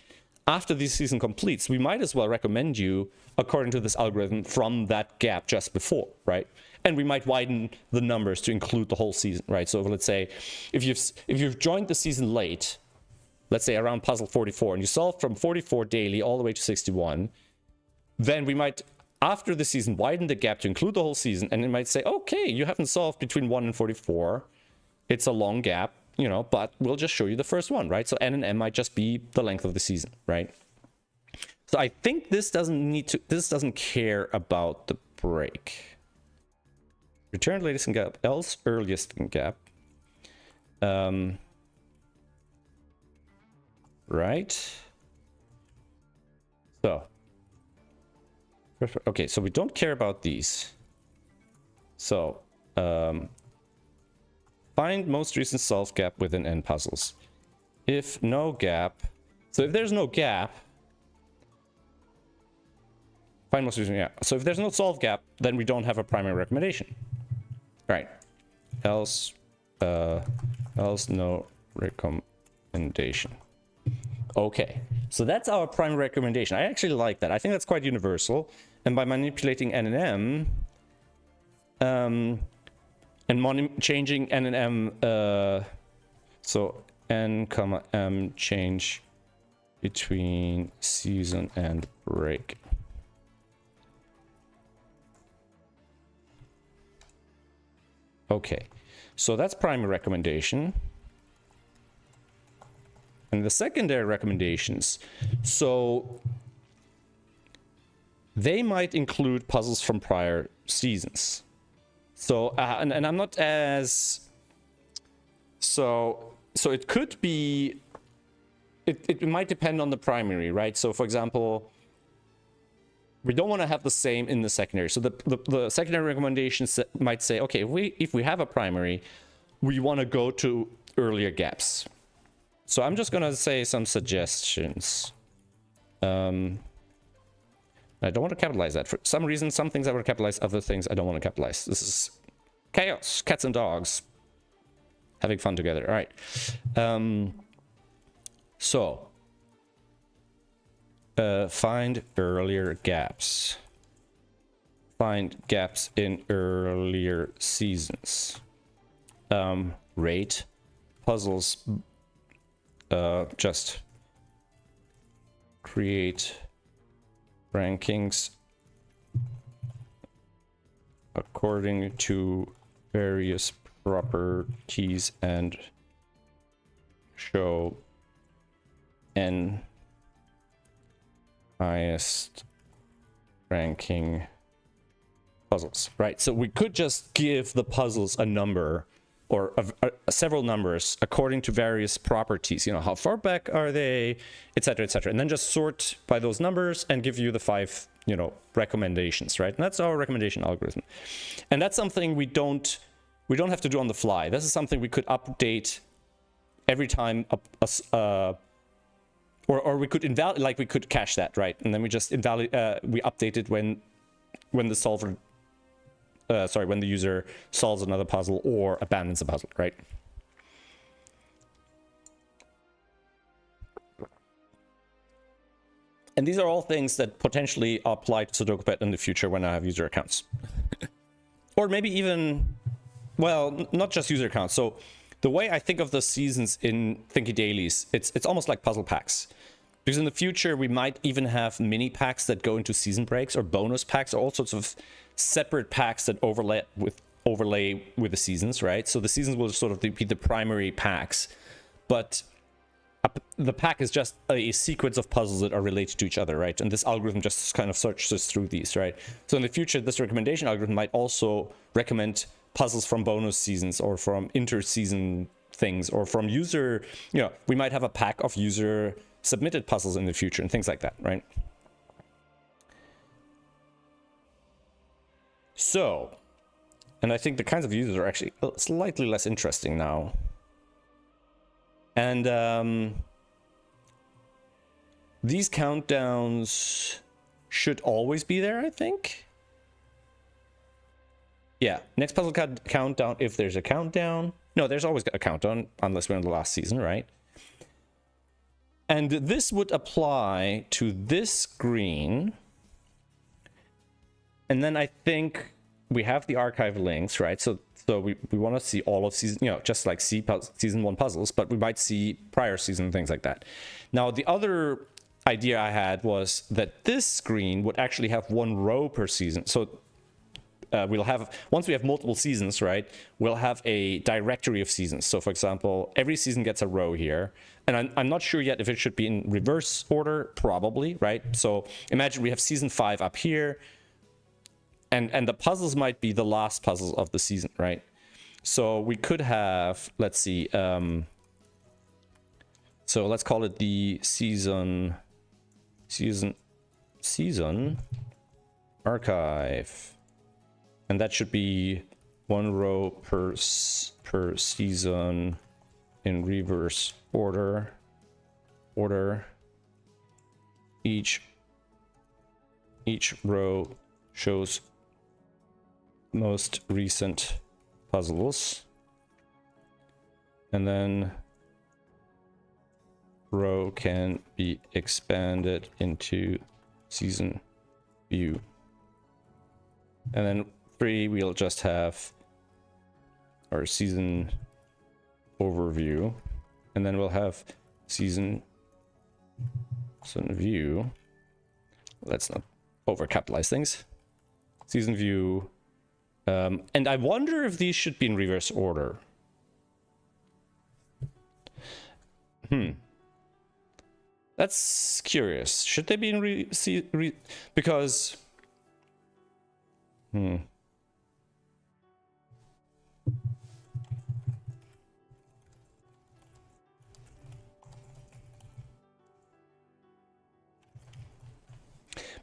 after the season completes, we might as well recommend you according to this algorithm from that gap just before, right? And we might widen the numbers to include the whole season, right? So let's say if you've joined the season late, let's say around puzzle 44, and you solve from 44 daily all the way to 61, then we might, after the season, widen the gap to include the whole season, and it might say, okay, you haven't solved between 1 and 44. It's a long gap, you know, but we'll just show you the first one, right? So N and M might just be the length of the season, right? So I think this doesn't care about the break. Return latest in gap, else earliest in gap. Right. So. Okay, so we don't care about these. So, find most recent solved gap within N puzzles. If no gap, so if there's no gap, find most recent gap. So if there's no solved gap, then we don't have a primary recommendation. Right. Else no recommendation. Okay, so that's our primary recommendation. I actually like that. I think that's quite universal. And by manipulating N and M, and changing N and M, so N, M change between season and break. Okay, so that's primary recommendation. And the secondary recommendations, so they might include puzzles from prior seasons. So, and I'm not as, so it could be, it might depend on the primary, right? So for example, we don't want to have the same in the secondary. So the secondary recommendations might say, okay, if we have a primary, we want to go to earlier gaps. So I'm just gonna say some suggestions. I don't want to capitalize that. For some reason, some things I want to capitalize, other things I don't want to capitalize. This is chaos, cats and dogs. Having fun together, all right. Find earlier gaps. Find gaps in earlier seasons. Rate puzzles. Just create rankings according to various properties and show N highest ranking puzzles, right? So we could just give the puzzles a number or several numbers according to various properties, you know, how far back are they, etc., and then just sort by those numbers and give you the 5, you know, recommendations, right? And that's our recommendation algorithm. And that's something we don't have to do on the fly. This is something we could update every time or we could invalidate, like we could cache that, right? And then we just we update it when the solver when the user solves another puzzle or abandons a puzzle, right? And these are all things that potentially apply to SudokuPet in the future when I have user accounts. Or maybe even, well, not just user accounts. So the way I think of the seasons in Thinky Dailies, it's almost like puzzle packs. Because in the future, we might even have mini packs that go into season breaks or bonus packs or all sorts of separate packs that overlay with the seasons, right? So the seasons will sort of be the primary packs, but the pack is just a sequence of puzzles that are related to each other, right? And this algorithm just kind of searches through these, right? So in the future, this recommendation algorithm might also recommend puzzles from bonus seasons or from inter-season things or from user, you know, we might have a pack of user submitted puzzles in the future and things like that, right? So, and I think the kinds of users are actually slightly less interesting now. And these countdowns should always be there, I think. Yeah, next puzzle countdown if there's a countdown. No, there's always a countdown unless we're in the last season, right? And this would apply to this green. And then I think we have the archive links, right? So we want to see all of season, you know, just like see season 1 puzzles, but we might see prior season things like that. Now, the other idea I had was that this screen would actually have 1 row per season. So we'll have, once we have multiple seasons, right, we'll have a directory of seasons. So for example, every season gets a row here, and I'm not sure yet if it should be in reverse order, probably, right? So imagine we have season 5 up here, and the puzzles might be the last puzzles of the season, right? So we could have, let's see, so let's call it the season archive. And that should be 1 row per season in reverse order. Each row shows most recent puzzles. And then row can be expanded into season view. And then 3, we'll just have our season overview, and then we'll have season view. Let's not overcapitalize things. Season view, and I wonder if these should be in reverse order. That's curious. Should they be in because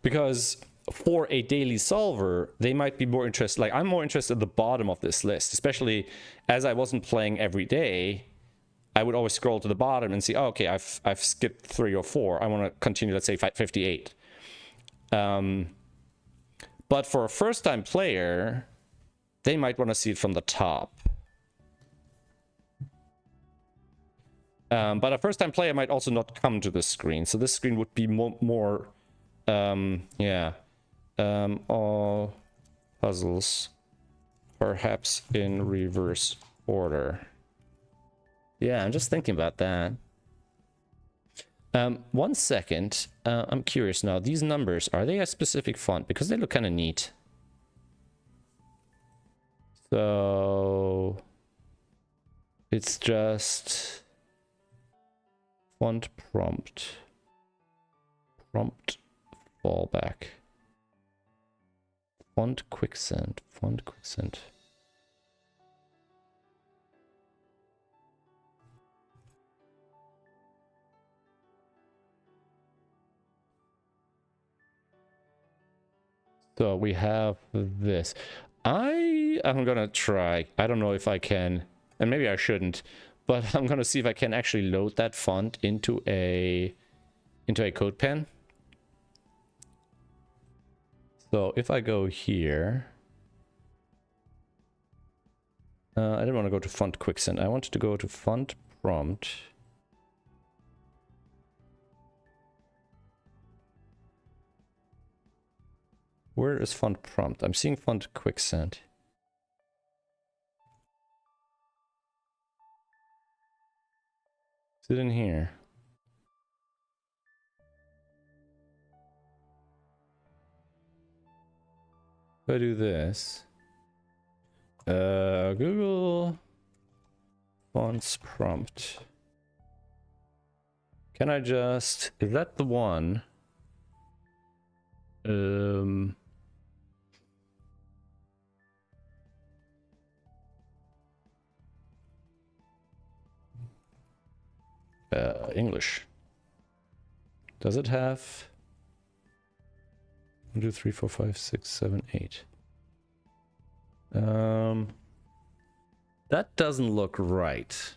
Because for a daily solver, they might be more interested. Like, I'm more interested at the bottom of this list, especially as I wasn't playing every day. I would always scroll to the bottom and see, oh, okay, I've skipped 3 or 4. I want to continue, let's say 58. But for a first-time player, they might want to see it from the top. But a first-time player might also not come to this screen. So this screen would be more all puzzles, perhaps in reverse order. Yeah, I'm just thinking about that. 1 second. I'm curious now. These numbers, are they a specific font? Because they look kind of neat. So it's just font prompt fallback, font quicksand. So we have this. I am gonna try. I don't know if I can, and maybe I shouldn't, but I'm gonna see if I can actually load that font into a code pen. So if I go here, I didn't want to go to font quicksand. I wanted to go to font prompt. Where is font prompt? I'm seeing font quicksand. Is it in here? If I do this, Google fonts prompt. Can I just, is that the one? English. Does it have 1, 2, 3, 4, 5, 6, 7, 8? That doesn't look right.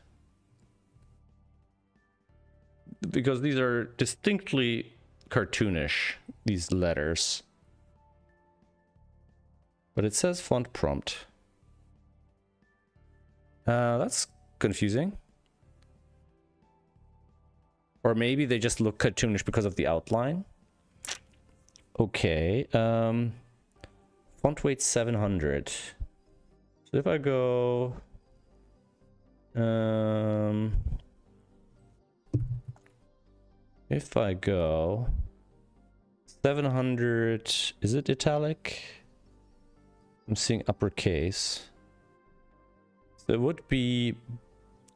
Because these are distinctly cartoonish, these letters. But it says font prompt. That's confusing. Or maybe they just look cartoonish because of the outline. Okay. Font font weight 700. So if I go, if I go 700, is it italic? I'm seeing uppercase. So it would be,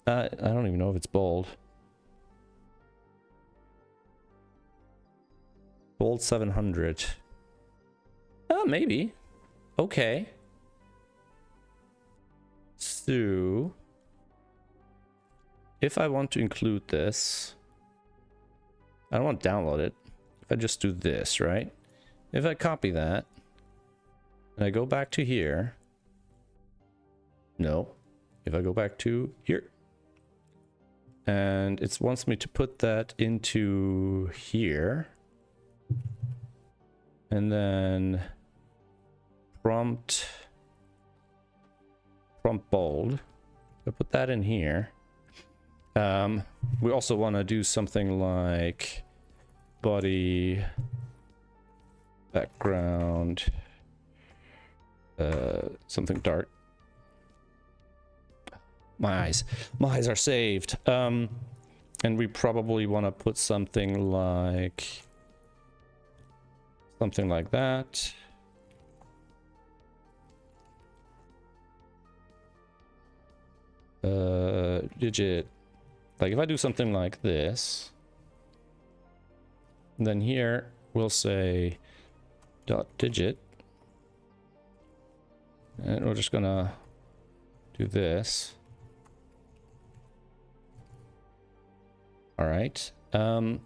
I don't even know if it's bold. Bold 700. Oh, maybe. Okay. So, if I want to include this, I don't want to download it. If I just do this, right? If I copy that, and I go back to here. No. If I go back to here. And it wants me to put that into here. And then prompt bold. I put that in here. We also want to do something like body background, something dark. My eyes are saved. And we probably want to put something like that. Digit. Like if I do something like this, then here we'll say dot digit, and we're just gonna do this. All right. And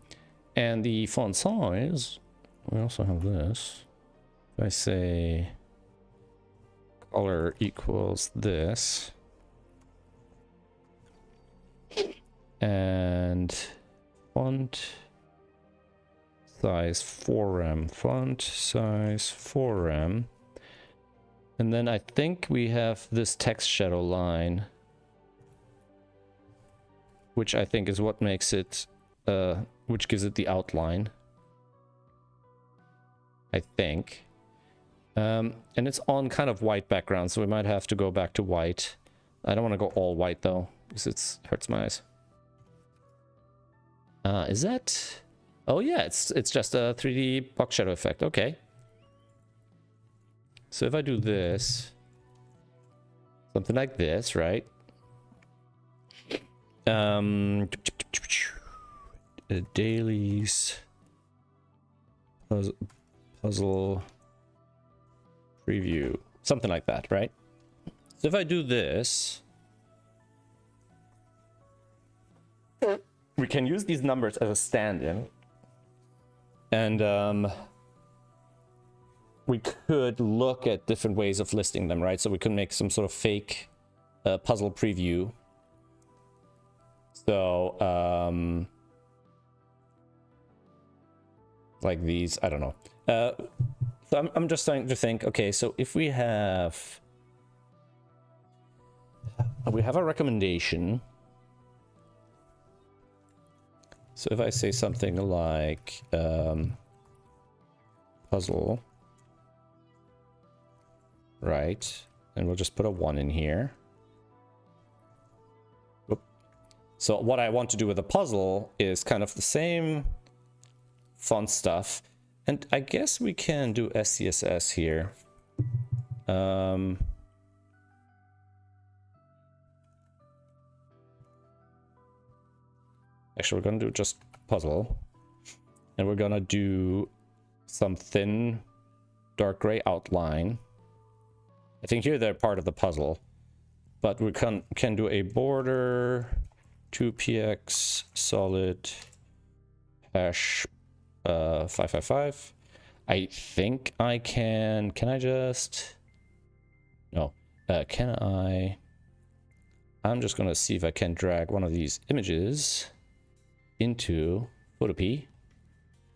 the font size, we also have this. If I say color equals this, and font size 4em, font size 4em, and then I think we have this text shadow line, which I think is what makes it, which gives it the outline, I think. And it's on kind of white background, so we might have to go back to white. I don't want to go all white though, because it hurts my eyes. Is that? Oh yeah, it's just a 3D box shadow effect. Okay. So if I do this, something like this, right? Dailies puzzle preview, something like that, right? So if I do this, we can use these numbers as a stand-in, and we could look at different ways of listing them, right? So we could make some sort of fake puzzle preview. So like these, I don't know. So I'm just starting to think, okay, so if we have a recommendation. So if I say something like puzzle, right, and we'll just put a 1 in here. Whoop. So what I want to do with a puzzle is kind of the same font stuff, and I guess we can do SCSS here. Actually, we're gonna do just puzzle, and we're gonna do some thin dark gray outline. I think here they're part of the puzzle, but we can do a border 2px solid hash 555. I think I can I just, no, can I'm just gonna see if I can drag one of these images into Photopea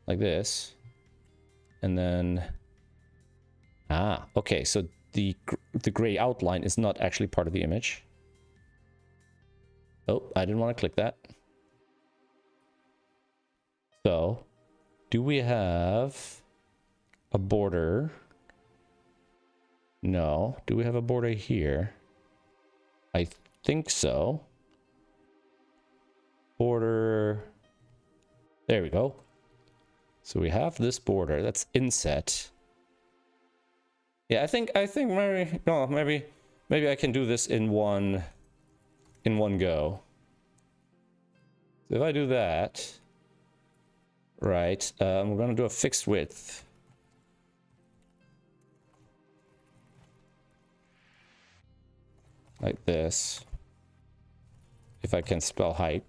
like this, and then okay, so the gray outline is not actually part of the image. Oh, I didn't want to click that. So do we have a border No. Do we have a border here? I think so. Border. There we go. So we have this border. That's inset. Yeah, I think maybe no, maybe I can do this in one go. So if I do that, right, we're gonna do a fixed width. Like this. If I can spell height.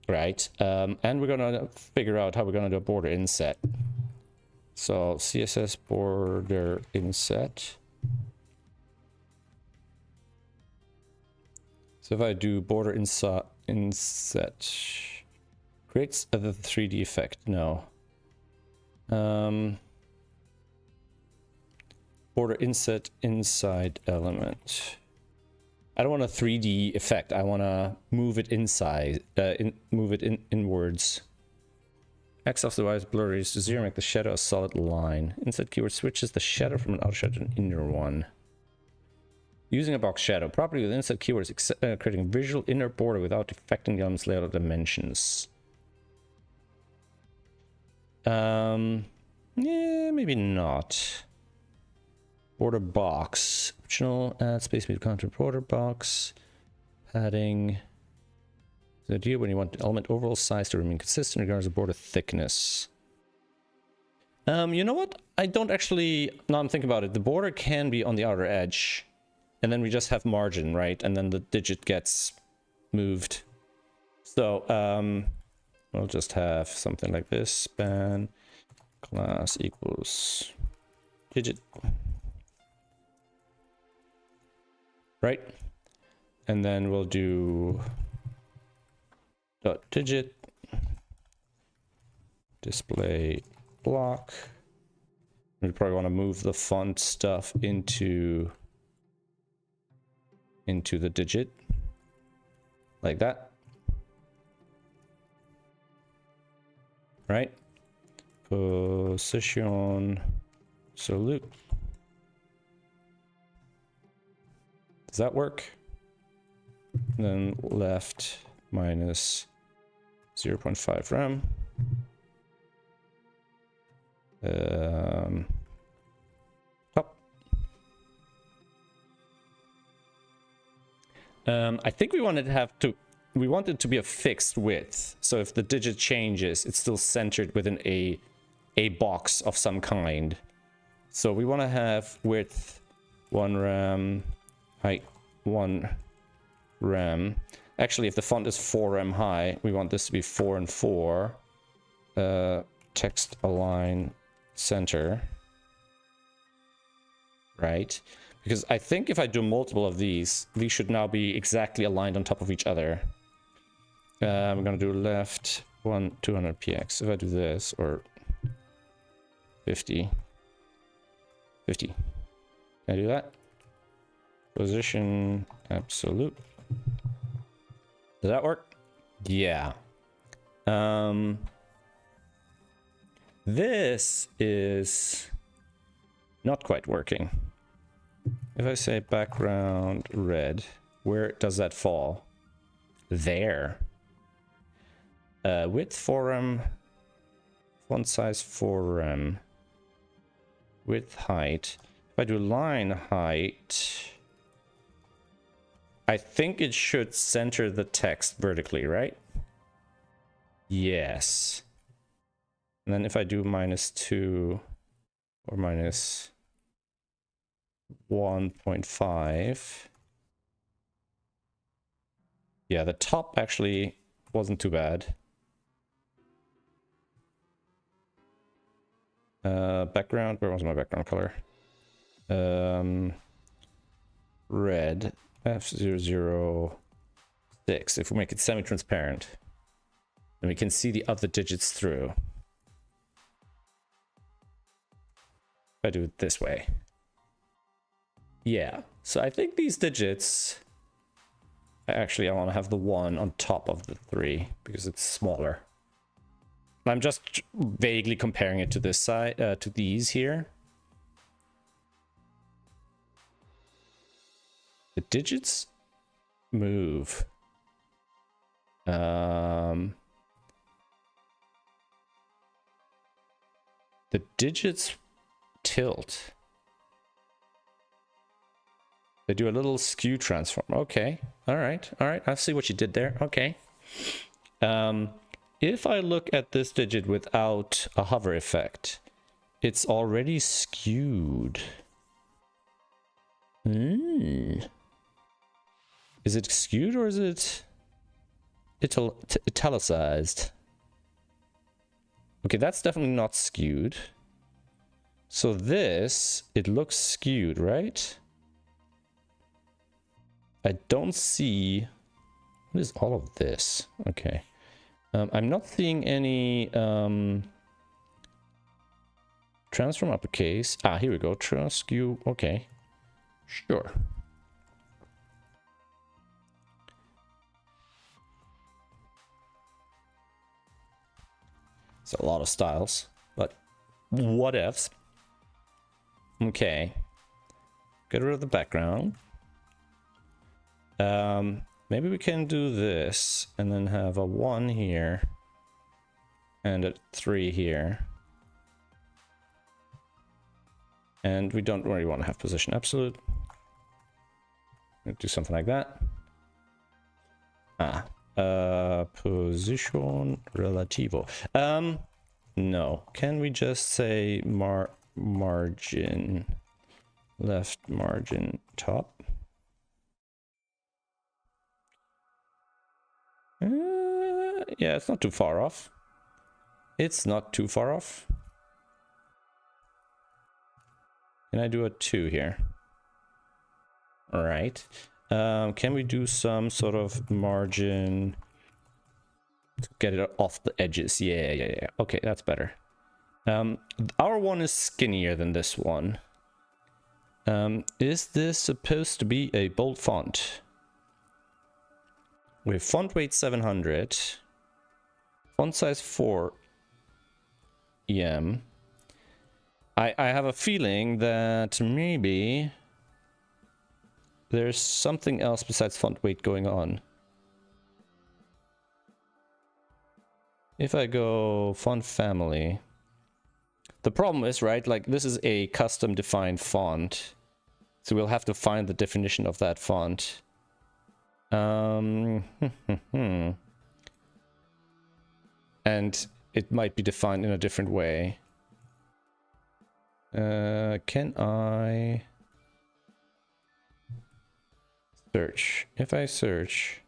Right, and we're gonna figure out how we're gonna do a border inset. So CSS border inset. So if I do border inset, creates the 3D effect. No. Border inset inside element. I don't want a 3D effect. I want to move it inside, move it inwards. X of the Y is blurry is to 0, make the shadow a solid line. Inset keyword switches the shadow from an outer shadow to an inner one. Using a box shadow. Property with inset keyword is creating a visual inner border without affecting the element's layout or dimensions. Yeah, maybe not. Border box. Optional, add space between content border box. Padding. The idea when you want the element overall size to remain consistent regardless of border thickness. You know what? I don't actually, now I'm thinking about it. The border can be on the outer edge. And then we just have margin, right? And then the digit gets moved. So, we'll just have something like this. Span class equals digit. Right? And then we'll do dot digit display block. We probably want to move the font stuff into the digit like that. Right? Position salute. Does that work? And then left minus 0.5 rem. Top. I think we wanted it to be a fixed width. So if the digit changes, it's still centered within a box of some kind. So we want to have width 1 rem, height 1 rem. Actually, if the font is 4 rem high, we want this to be 4 and 4. Text align center. Right? Because I think if I do multiple of these should now be exactly aligned on top of each other. I'm gonna do left 200 px. If I do this, or 50. Can I do that? Position absolute. Does that work? Yeah. This is not quite working. If I say background red, where does that fall? There. Width 4 rem, font size 4 rem, width height. If I do line height, I think it should center the text vertically, right? Yes. And then if I do -2 or minus 1.5. Yeah, the top actually wasn't too bad. Background, where was my background color? Red, F006. If we make it semi-transparent, then we can see the other digits through. If I do it this way. Yeah, so I think these digits, I want to have the 1 on top of the 3 because it's smaller. I'm just vaguely comparing it to this side, to these here. The digits move. The digits tilt. They do a little skew transform. Okay. All right. All right. I see what you did there. Okay. If I look at this digit without a hover effect, it's already skewed. Is it skewed or is it italicized? Okay, that's definitely not skewed. So this, it looks skewed, right? I don't see... What is all of this? Okay. I'm not seeing any transform uppercase. Ah, here we go. Skew. Okay. Sure. It's a lot of styles, but what ifs? Okay. Get rid of the background. Maybe we can do this and then have a 1 here and a 3 here. And we don't really want to have position absolute. Do something like that. Position relativo. No. Can we just say margin left, margin top? Yeah, it's not too far off. It's not too far off. Can I do a 2 here? All right. Can we do some sort of margin to get it off the edges? Yeah. Okay, that's better. Our one is skinnier than this one. Is this supposed to be a bold font? We have font weight 700. Font size 4 EM. I have a feeling that maybe there's something else besides font weight going on. If I go font family, the problem is, right, like this is a custom defined font, so we'll have to find the definition of that font. And it might be defined in a different way. Can I search? If I search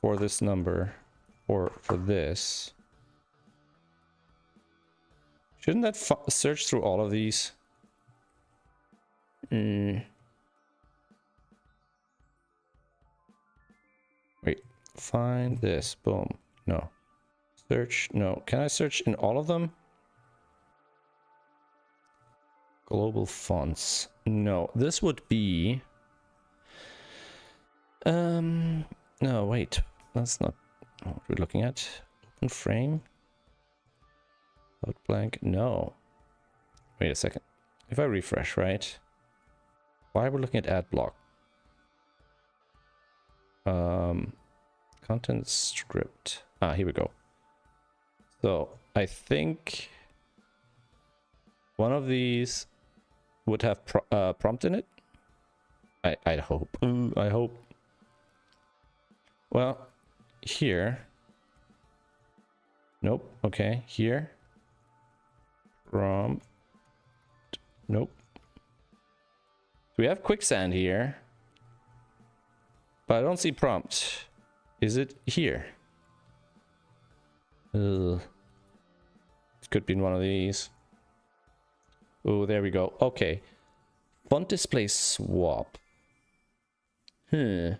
for this number or for this, shouldn't that search through all of these? Wait, find this. Boom. No. Search. No. Can I search in all of them? Global fonts. No. This would be... No, wait. That's not what we're looking at. Open frame. Load blank. No. Wait a second. If I refresh, right? Why are we looking at ad block? Content script. Ah, here we go. So I think one of these would have prompt in it. I hope. I hope. Well, here. Nope. Okay, here. Prompt. Nope. We have quicksand here, but I don't see prompt. Is it here? It could be in one of these. Oh, there we go. Okay. Font display swap. Font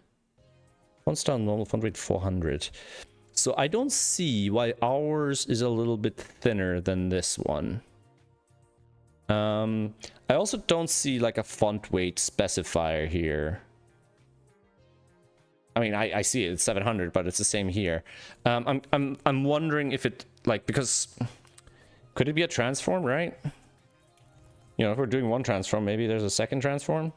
style normal, font weight 400. So I don't see why ours is a little bit thinner than this one. I also don't see like a font weight specifier here. I mean, I see it, it's 700, but it's the same here. I'm wondering if it, like, because could it be a transform, right? You know, if we're doing one transform, maybe there's a second transform.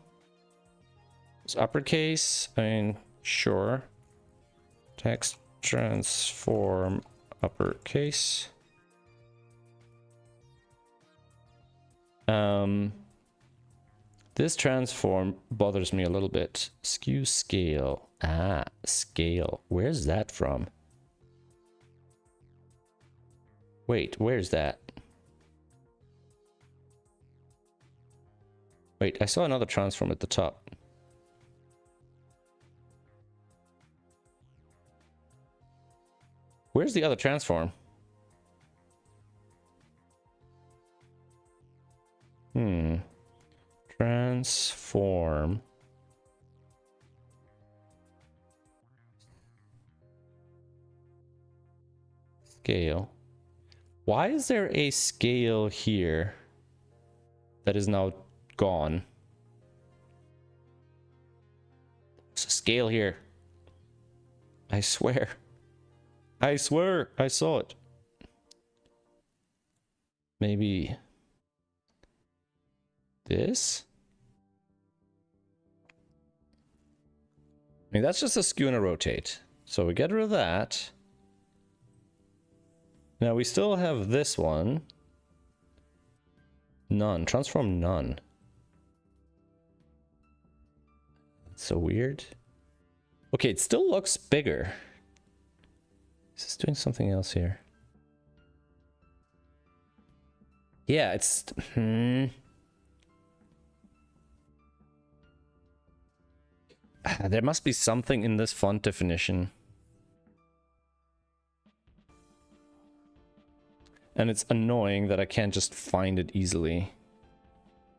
It's uppercase. I mean, sure. Text transform uppercase. This transform bothers me a little bit. Skew scale. Ah, scale. Where's that from? Wait, where's that? Wait, I saw another transform at the top. Where's the other transform? Transform. Scale. Why is there a scale here that is now gone? There's a scale here. I swear. I swear I saw it. Maybe this? I mean, that's just a skew and a rotate. So we get rid of that. Now we still have this one. None. Transform none. That's so weird. Okay, it still looks bigger. Is this doing something else here? Yeah, it's... There must be something in this font definition. And it's annoying that I can't just find it easily.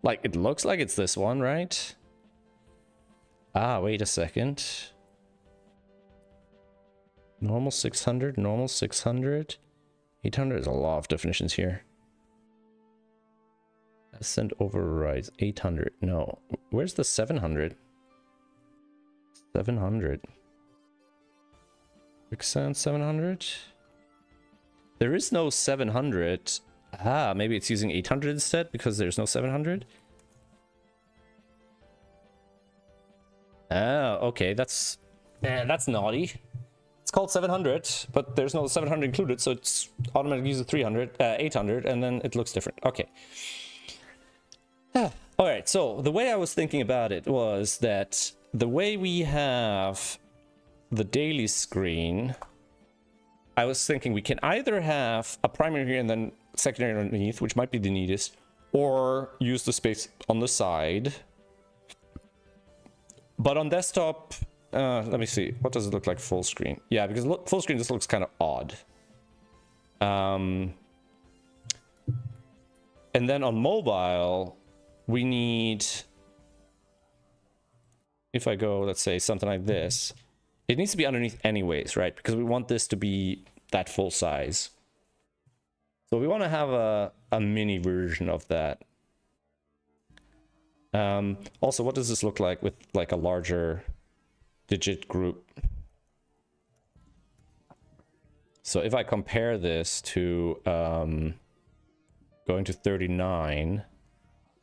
Like, it looks like it's this one, right? Ah, wait a second. Normal 600, normal 600. 800 is a lot of definitions here. Ascent overrides 800. No. Where's the 700? 700. Quicksand 700? There is no 700. Ah, maybe it's using 800 instead because there's no 700? Oh, okay, that's naughty. It's called 700, but there's no 700 included, so it's automatically using 800, and then it looks different. Okay. All right, so the way I was thinking about it was that the way we have the daily screen, I was thinking we can either have a primary here and then secondary underneath, which might be the neatest, or use the space on the side. But on desktop, let me see. What does it look like full screen? Yeah, because full screen just looks kind of odd. And then on mobile, we need... If I go, let's say, something like this, it needs to be underneath anyways, right? Because we want this to be that full size. So we want to have a mini version of that. Also, what does this look like with like a larger digit group? So if I compare this to going to 39,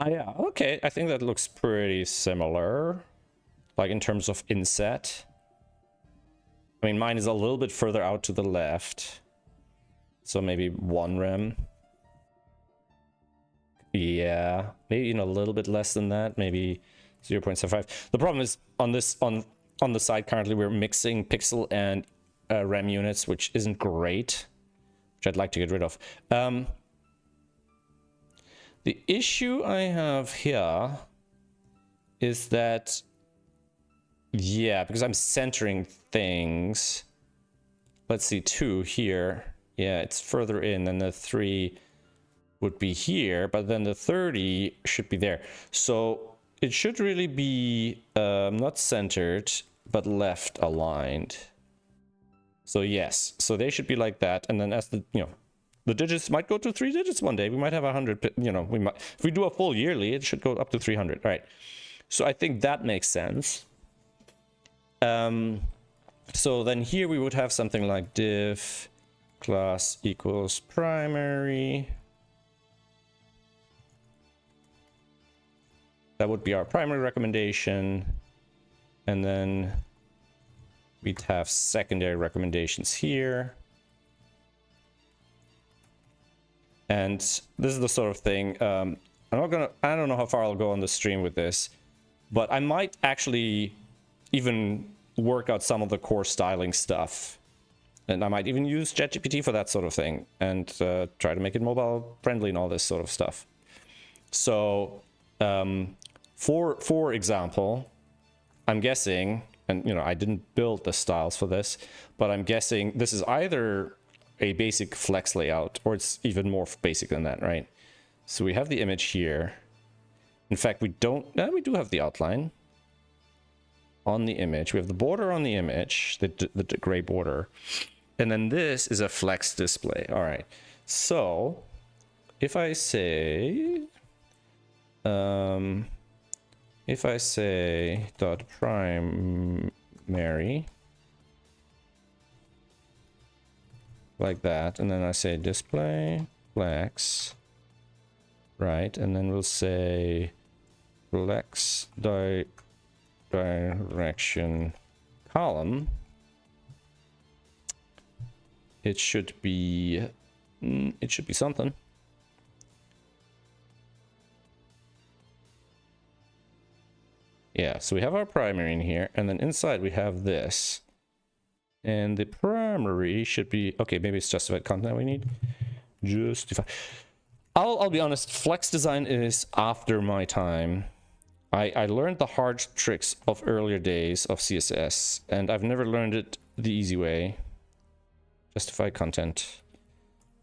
yeah, okay, I think that looks pretty similar, like in terms of inset. I mean, mine is a little bit further out to the left, so maybe 1 rem. Yeah, maybe a little bit less than that, maybe 0.75. The problem is on this on the side currently we're mixing pixel and RAM units, which isn't great, which I'd like to get rid of. The issue I have here is that, yeah, because I'm centering things. Let's see, 2 here. Yeah, it's further in than the 3 would be here, but then the 30 should be there. So it should really be not centered, but left aligned. So yes, so they should be like that. And then as the, the digits might go to 3 digits one day. We might have 100, we might, if we do a full yearly, it should go up to 300. All right. So I think that makes sense. So then here we would have something like div class equals primary. That would be our primary recommendation. And then we'd have secondary recommendations here. And this is the sort of thing, I don't know how far I'll go on the stream with this, but I might actually even work out some of the core styling stuff. And I might even use ChatGPT for that sort of thing and try to make it mobile friendly and all this sort of stuff. So for example, I'm guessing, and you know, I didn't build the styles for this, but I'm guessing this is either a basic flex layout or it's even more basic than that, right? So we have the image here. In fact, we do have the outline on the image. We have the border on the image, the gray border. And then this is a flex display. All right. So if I say dot primary like that, and then I say display flex, right? And then we'll say flex direction column. It should be something. Yeah, so we have our primary in here, and then inside we have this. And the primary should be, okay, maybe it's justified content we need. Justify. I'll be honest, flex design is after my time. I learned the hard tricks of earlier days of CSS, and I've never learned it the easy way. Justify content.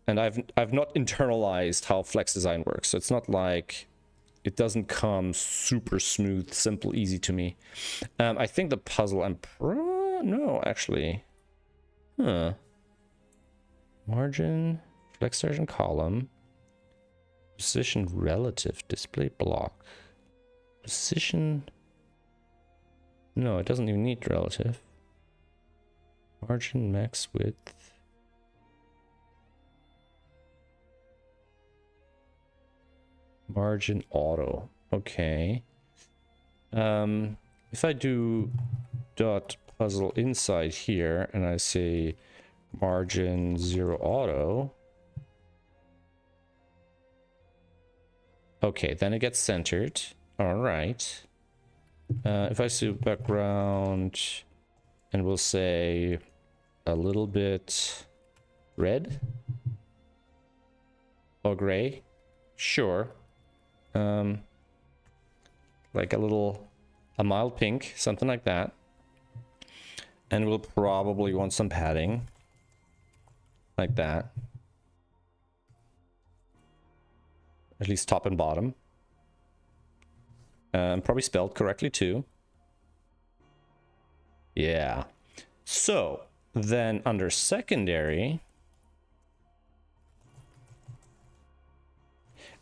And I've not internalized how flex design works. So it's not like it doesn't come super smooth, simple, easy to me. I think the puzzle no, actually. Margin, flex direction column, position relative, display block, position. No, it doesn't even need relative. Margin, max width. Margin auto. Okay. If I do dot puzzle inside here and I say margin 0 auto. Okay, then it gets centered. All right. If I do background and we'll say a little bit red or gray, sure. Like a mild pink, something like that. And we'll probably want some padding like that. At least top and bottom. Probably spelled correctly too. Yeah. So then under secondary,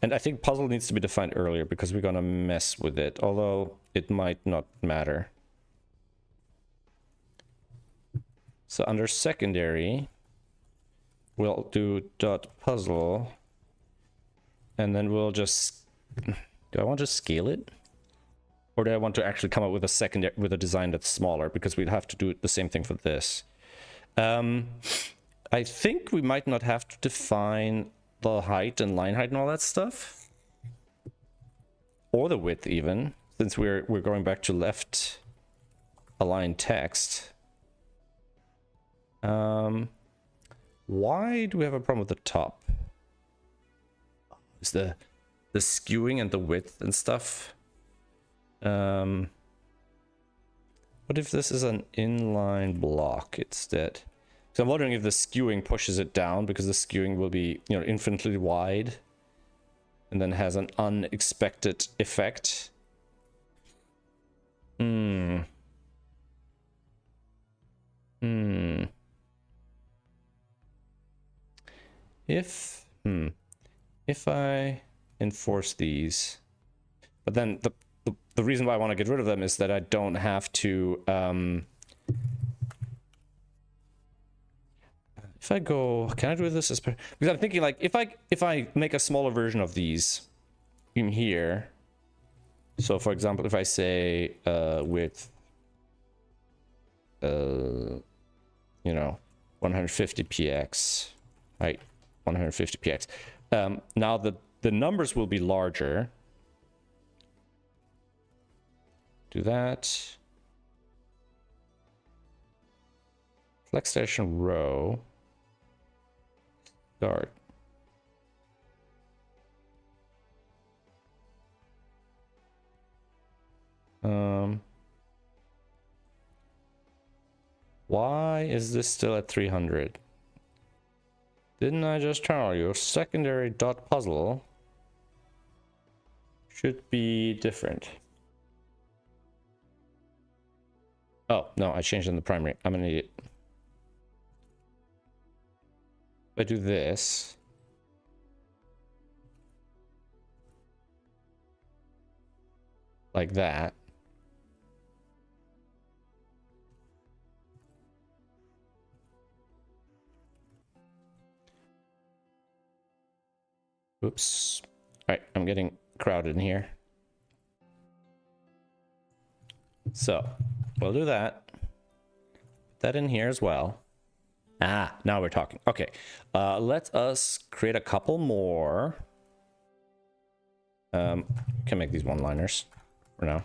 and I think puzzle needs to be defined earlier because we're gonna mess with it, although it might not matter. So under secondary, we'll do dot puzzle, and then we'll just, do I want to scale it? Or do I want to actually come up with a secondary, with a design that's smaller, because we'd have to do the same thing for this. I think we might not have to define the height and line height and all that stuff, or the width even, since we're going back to left aligned text. Why do we have a problem with the top? Is the skewing and the width and stuff? What if this is an inline block instead? So I'm wondering if the skewing pushes it down, because the skewing will be, you know, infinitely wide and then has an unexpected effect. If I enforce these, but then the reason why I want to get rid of them is that I don't have to, if I go, can I do this as because I'm thinking, like, if I make a smaller version of these in here, so for example, if I say width you know, 150px, right? 150px. Now the numbers will be larger. Do that. Flex station row. Start. Why is this still at 300? Didn't I just tell you secondary dot puzzle should be different? Oh, no, I changed in the primary. I'm an idiot. If I do this. Like that. Oops. All right, I'm getting crowded in here. So, we'll do that. Put that in here as well. Ah, now we're talking. Okay, let us create a couple more. Can make these one-liners for now.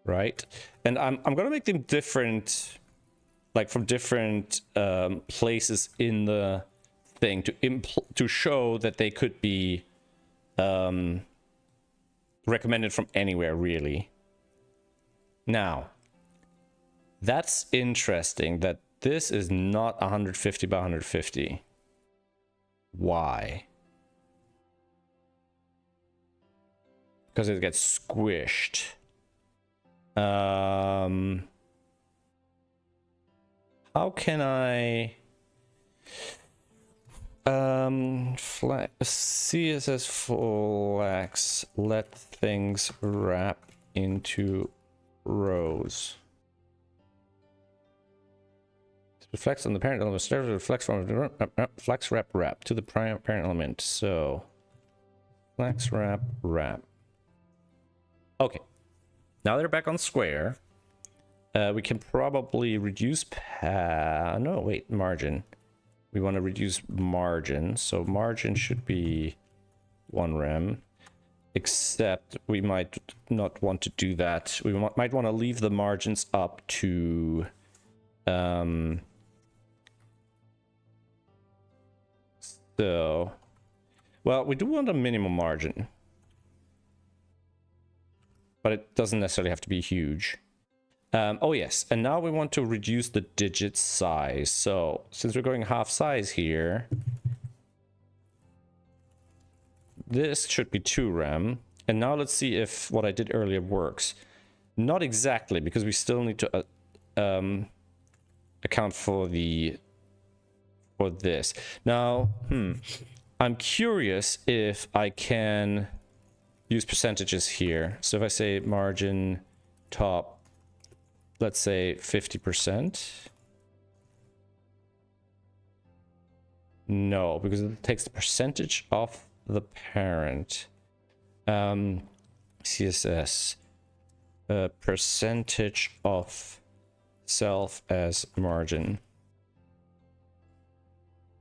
Right, and I'm gonna make them different, like from different places in the thing to show that they could be recommended from anywhere, really. Now, that's interesting that this is not 150 by 150. Why? Because it gets squished. How can I CSS flex let things wrap into rows? It reflects on the parent element. It reflects from flex wrap to the parent element. So flex wrap. Okay. Now they're back on square. We can probably reduce margin. We want to reduce margin, so margin should be 1 rem. Except we might not want to do that. We might want to leave the margins up to so well, we do want a minimum margin, but it doesn't necessarily have to be huge. Oh yes, and now we want to reduce the digit size. So since we're going half size here, this should be 2 rem. And now let's see if what I did earlier works. Not exactly, because we still need to account for this. Now, I'm curious if I can use percentages here. So if I say margin top, let's say 50%. No, because it takes the percentage of the parent. CSS percentage of self as margin.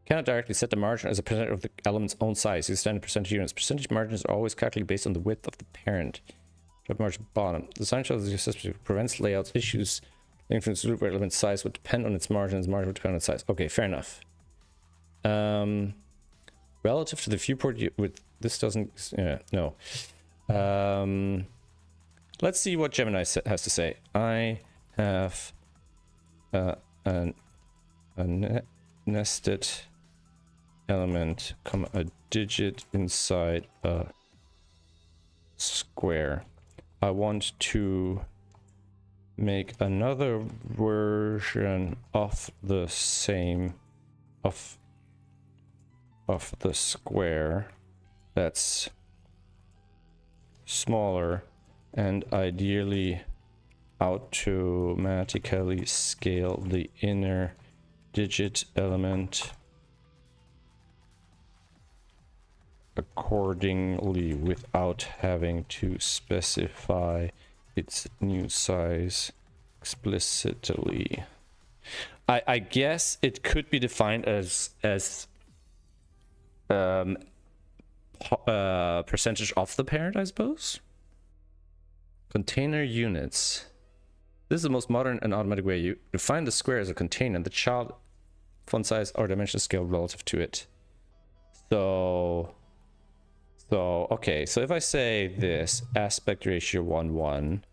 Cannot directly set the margin as a percentage of the element's own size. Use standard percentage units. Percentage margins are always calculated based on the width of the parent. Drop margin bottom. The design shows the system prevents layouts issues. The influence loop where element size would depend on its margins. Margin would depend on its size. Okay, fair enough. Relative to the viewport, with this doesn't. No. Let's see what Gemini has to say. I have a nested element, a digit inside a square. I want to make another version of the same of the square that's smaller and ideally automatically scale the inner digit element accordingly without having to specify its new size explicitly. I guess it could be defined as percentage of the parent, I suppose. Container units. This is the most modern and automatic way. You define the square as a container and the child font size or dimension scale relative to it. So okay, so if I say this aspect ratio 1:1,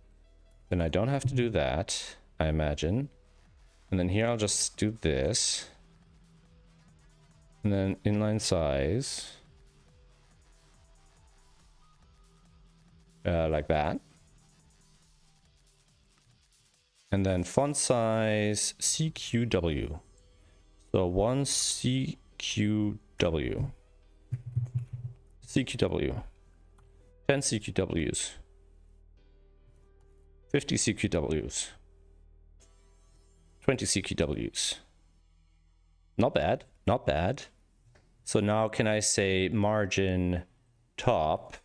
then I don't have to do that, I imagine. And then here I'll just do this. And then inline size. Like that. And then font size CQW. So 1 CQW. CQW. 10 CQWs. 50 CQWs. 20 CQWs. Not bad. Not bad. So now can I say margin top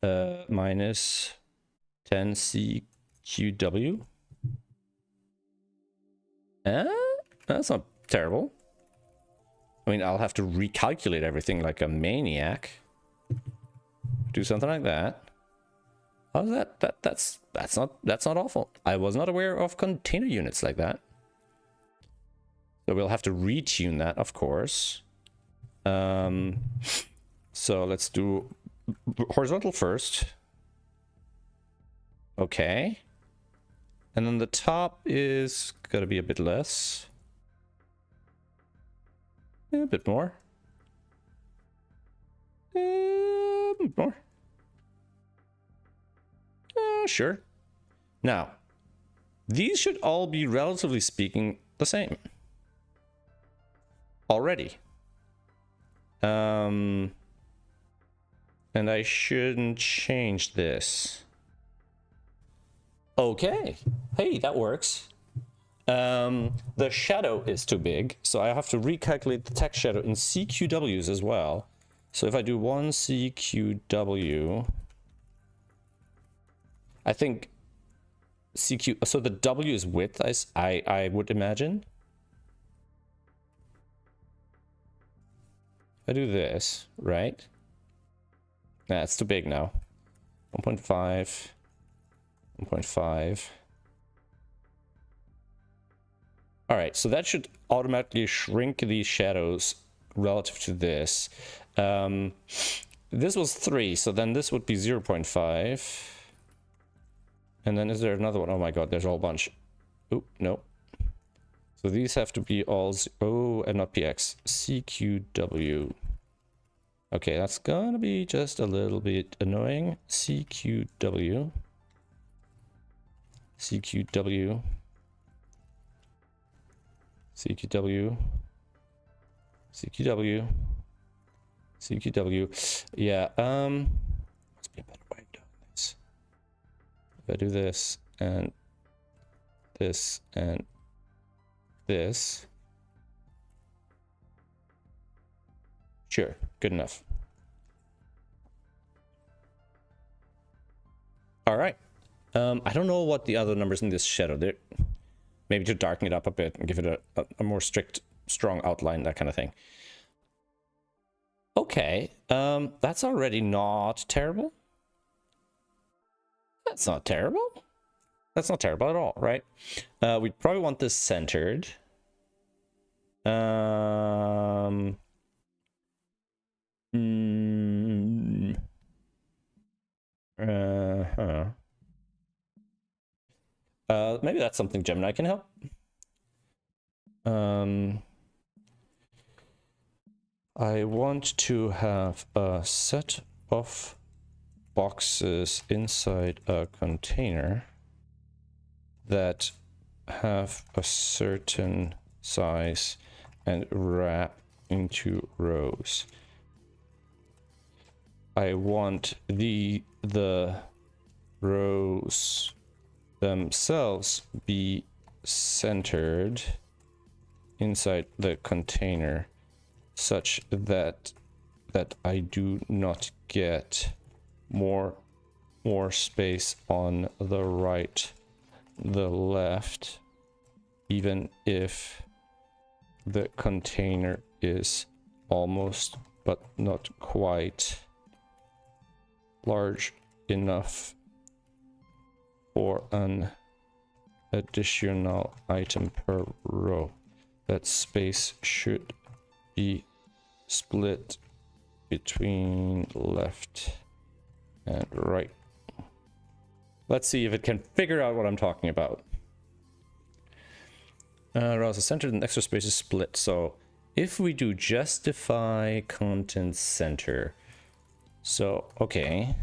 minus 10 CQW? That's not terrible. I mean, I'll have to recalculate everything like a maniac. Do something like that. How's that? That's not awful. I was not aware of container units like that. So we'll have to retune that, of course. So let's do horizontal first. Okay. And then the top is gotta be a bit less. Yeah, a bit more. A bit more. Sure. Now, these should all be, relatively speaking, the same. Already. And I shouldn't change this. Okay. Hey, that works. The shadow is too big, so I have to recalculate the text shadow in CQWs as well. So if I do 1 CQW, I think CQ, so the W is width, I would imagine. I do this, right? Nah, it's too big now. 1.5, 1.5. All right, so that should automatically shrink these shadows relative to this. This was 3, so then this would be 0.5. And then is there another one? Oh my god, there's a whole bunch. Oh, no. So these have to be all... Oh, and not PX. CQW. Okay, that's gonna be just a little bit annoying. CQW. CQW. CQW. CQW. CQW. Yeah, must be a better way of doing this. If I do this and this and this. Sure, good enough. All right. I don't know what the other numbers in this shadow. They're maybe to darken it up a bit and give it a more strict, strong outline, that kind of thing. Okay, that's already not terrible. That's not terrible. That's not terrible at all, right? We'd probably want this centered. Maybe that's something Gemini can help. I want to have a set of boxes inside a container that have a certain size and wrap into rows. I want the rows themselves be centered inside the container such that that I do not get more space on the right, the left, even if the container is almost but not quite large enough for an additional item per row. That space should be split between left and right. Let's see if it can figure out what I'm talking about. Rows are centered and extra space is split. So if we do justify content center, so okay,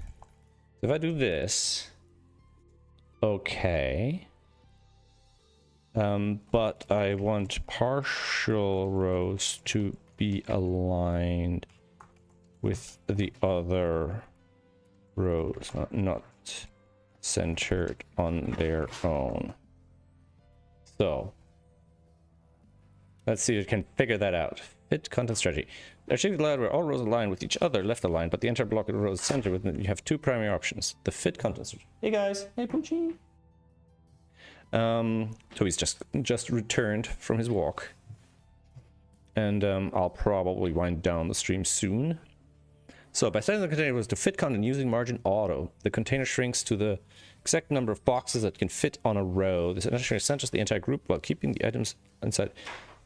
if I do this, okay, but I want partial rows to be aligned with the other rows, not centered on their own. So let's see if it can figure that out. Fit content strategy. Achieve layout where all rows align with each other, left aligned, but the entire block of the row is centered within. You have two primary options. The fit content strategy. Hey guys, hey Poochie. Toby's just returned from his walk, and I'll probably wind down the stream soon. So by setting the container was to fit content using margin auto, the container shrinks to the exact number of boxes that can fit on a row. This essentially centers the entire group while keeping the items inside.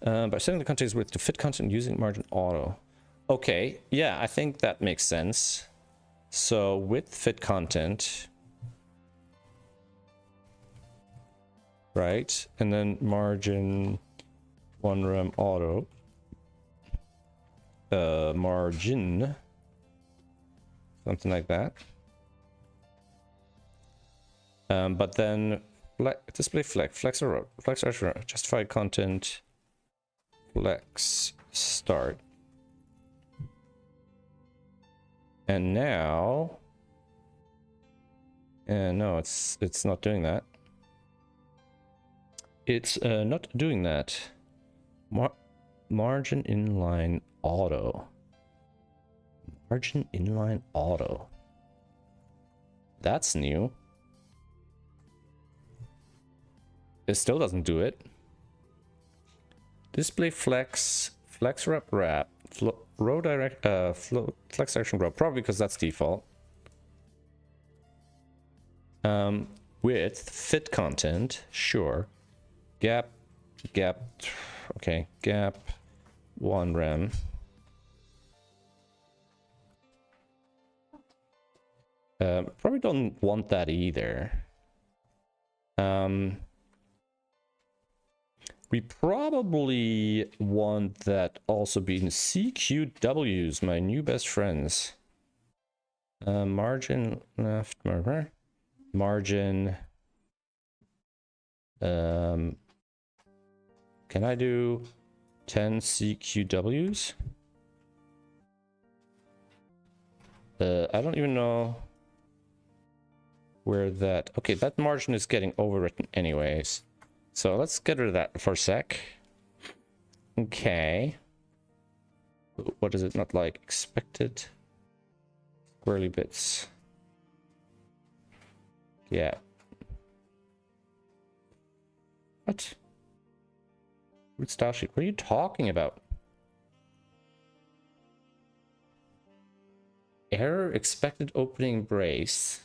By setting the container width to fit content using margin auto. Okay, yeah, I think that makes sense. So width fit content, right? And then margin 1 rem auto. Margin. Something like that. But then display flex or justify content flex start. And now, no, it's not doing that. It's not doing that. Margin inline auto. Margin inline auto. That's new. It still doesn't do it. Display flex wrap, row direct, flex direction row, probably because that's default. Width, fit content, sure. Gap, okay, gap 1 rem. Probably don't want that either. We probably want that also being CQWs, my new best friends. Margin left, margin. Can I do 10 CQWs? I don't even know where that. Okay, that margin is getting overwritten anyways. So let's get rid of that for a sec. Okay. What is it not like? Expected squirrely bits. Yeah. What? Root style sheet. What are you talking about? Error expected opening brace.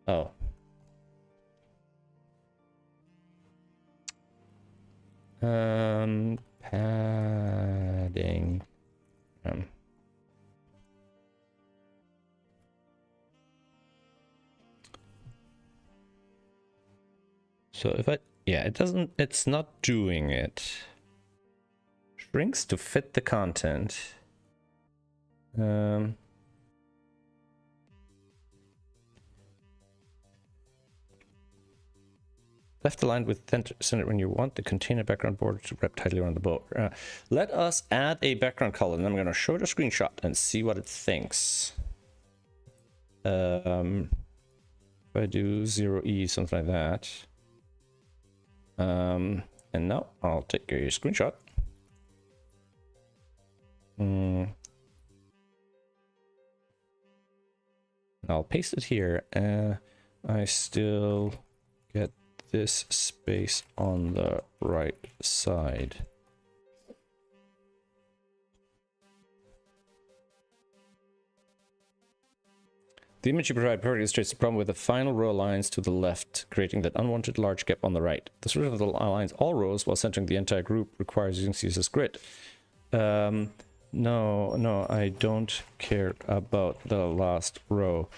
Oh. Padding. So if I, yeah, it doesn't, it's not doing it. Shrinks to fit the content. Left aligned with center when you want the container background border to wrap tightly around the border. Let us add a background color, and I'm going to show it a screenshot and see what it thinks. If I do 0E, something like that. And now I'll take a screenshot. I'll paste it here. I still get this space on the right side. The image you provide perfectly illustrates the problem with the final row aligns to the left, creating that unwanted large gap on the right. The solution that aligns all rows while centering the entire group requires using CSS grid. No, I don't care about the last row.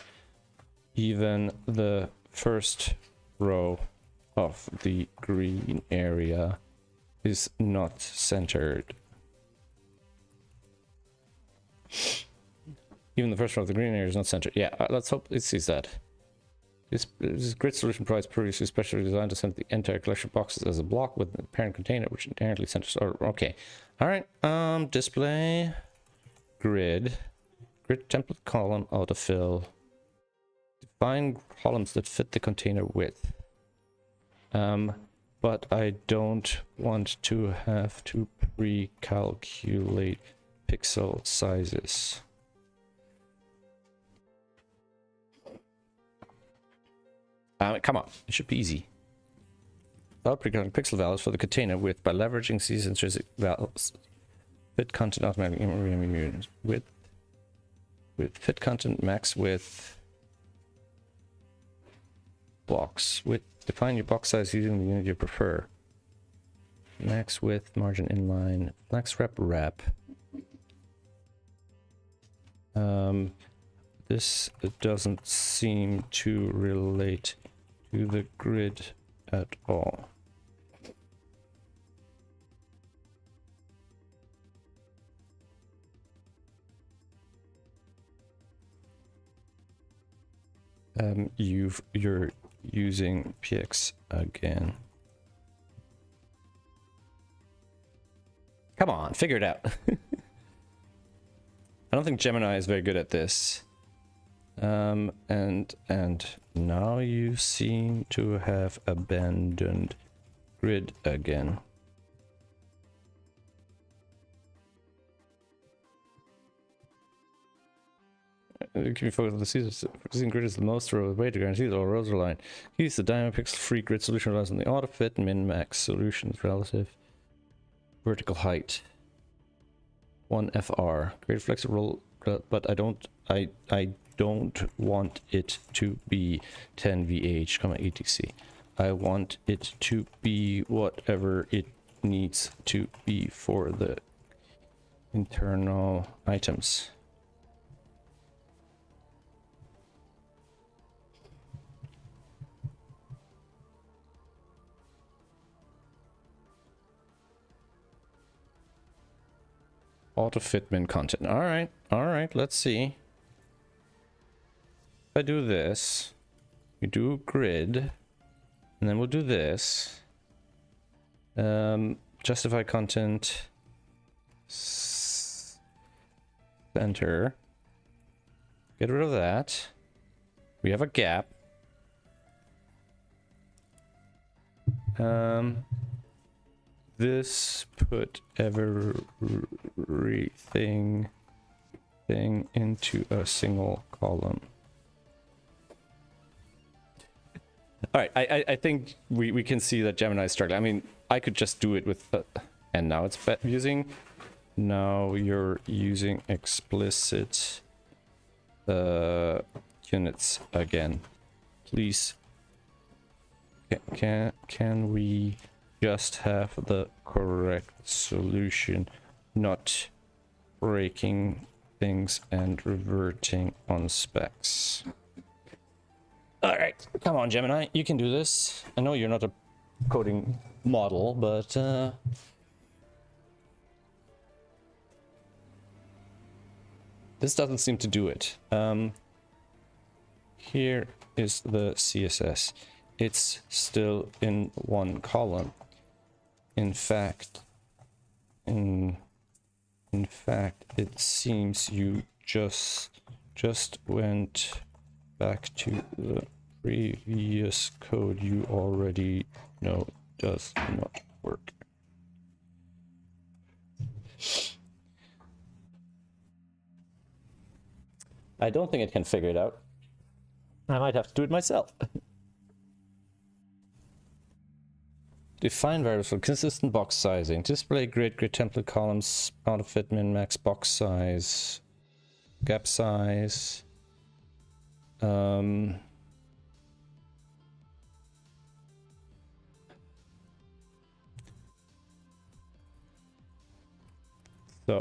Even the first row of the green area is not centered. Even the first row of the green area is not centered. Yeah, let's hope it sees that. This grid solution provides previously specially designed to center the entire collection of boxes as a block with a parent container, which inherently centers. Okay, all right. Display grid template column autofill. Define columns that fit the container width. But I don't want to have to pre-calculate pixel sizes. Come on, it should be easy. I'll pre-calculate pixel values for the container width by leveraging these intrinsic values. Fit content automatically width fit content max width box width. Define your box size using the unit you prefer. Max width margin inline flex wrap. This doesn't seem to relate to the grid at all. You're using PX again. Come on, figure it out. I don't think Gemini is very good at this. And now you seem to have abandoned grid again. Can you focus on the season grid is the most row way to guarantee that all rows are aligned. Use the diamond pixel free grid solution relies on the auto fit min max solutions relative vertical height 1 FR. Great flexible, but I don't want it to be 10 VH, etc. I want it to be whatever it needs to be for the internal items. Auto fitment content. All right, let's see. If I do this, we do grid, and then we'll do this. Justify content center. Get rid of that. We have a gap. This put everything into a single column. All right, I think we can see that Gemini is struggling. I mean, I could just do it with, and now it's using. Now you're using explicit units again. Please, can we just have the correct solution, not breaking things and reverting on specs? All right, come on, Gemini, you can do this. I know you're not a coding model, but this doesn't seem to do it. Here is the CSS. It's still in one column. In fact, it seems you just went back to the previous code you already know does not work. I don't think it can figure it out. I might have to do it myself. Define variables for consistent box sizing. Display grid template columns, auto fit min max box size, gap size. So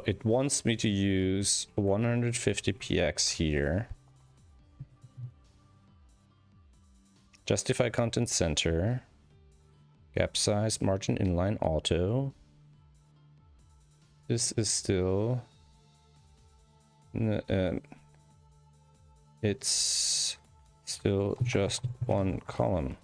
it wants me to use 150 px here. Justify content center. Gap size, margin inline auto. This is still... it's still just one column.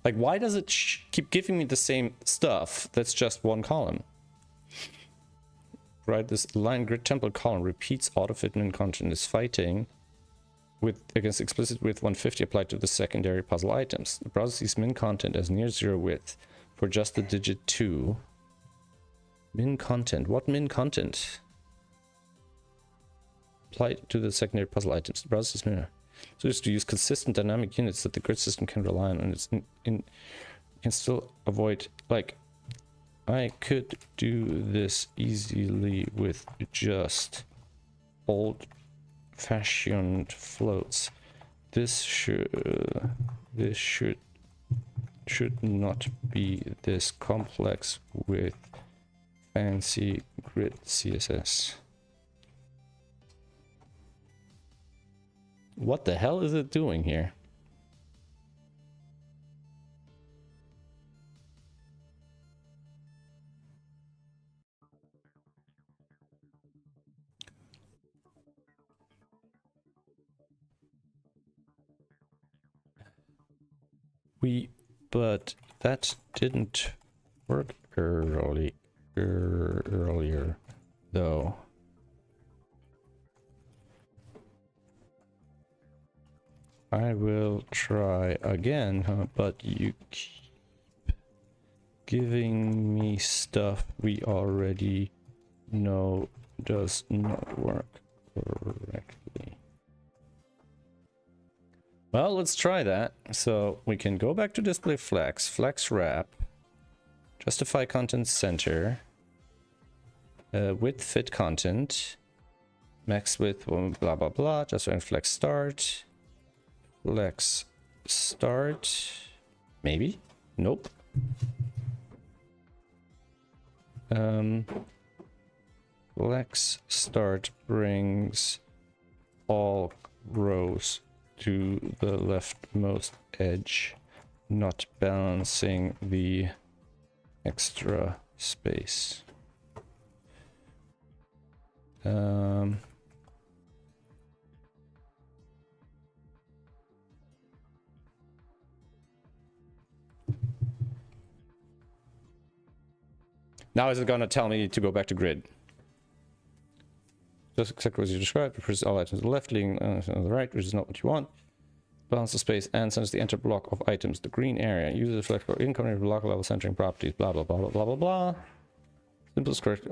Like, why does it keep giving me the same stuff that's just one column? Right, this line grid template column repeats auto fit min content is fighting with against explicit width 150 applied to the secondary puzzle items. The browser sees min content as near zero width for just the digit 2. Min content? What min content? Applied to the secondary puzzle items. The browser sees min. So just to use consistent dynamic units that the grid system can rely on, and it's can still avoid, like, I could do this easily with just old-fashioned floats. This should not be this complex with fancy grid CSS. What the hell is it doing here? But that didn't work earlier though. I will try again, but you keep giving me stuff we already know does not work correctly. Well, let's try that. So we can go back to display flex, flex wrap, justify content center, width fit content, max width, blah blah blah, justify flex start. Flex start, maybe? Nope. Flex start brings all rows to the leftmost edge, not balancing the extra space. Now is it going to tell me to go back to grid? Just exactly as you described, it pushes all items to the left, leaving on the right, which is not what you want. Balance the space and sends the enter block of items, the green area. Use the flex incoming block level centering properties, blah blah blah blah blah blah blah. Simple script,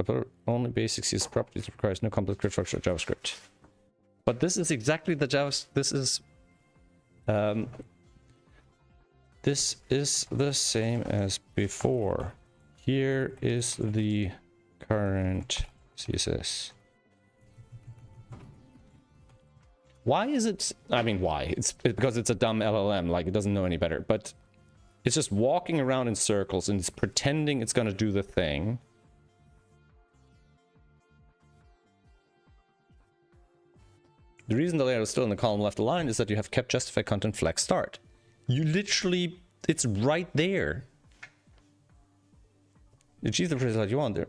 only basic CSS properties, requires no complex grid structure JavaScript. But this is exactly the JavaScript. This is the same as before. Here is the current CSS. Why is it? I mean, why? It's because it's a dumb LLM, like it doesn't know any better. But it's just walking around in circles and it's pretending it's going to do the thing. The reason the layout is still in the column left aligned is that you have kept justify content flex start. You literally, it's right there. Achieve the result you want there.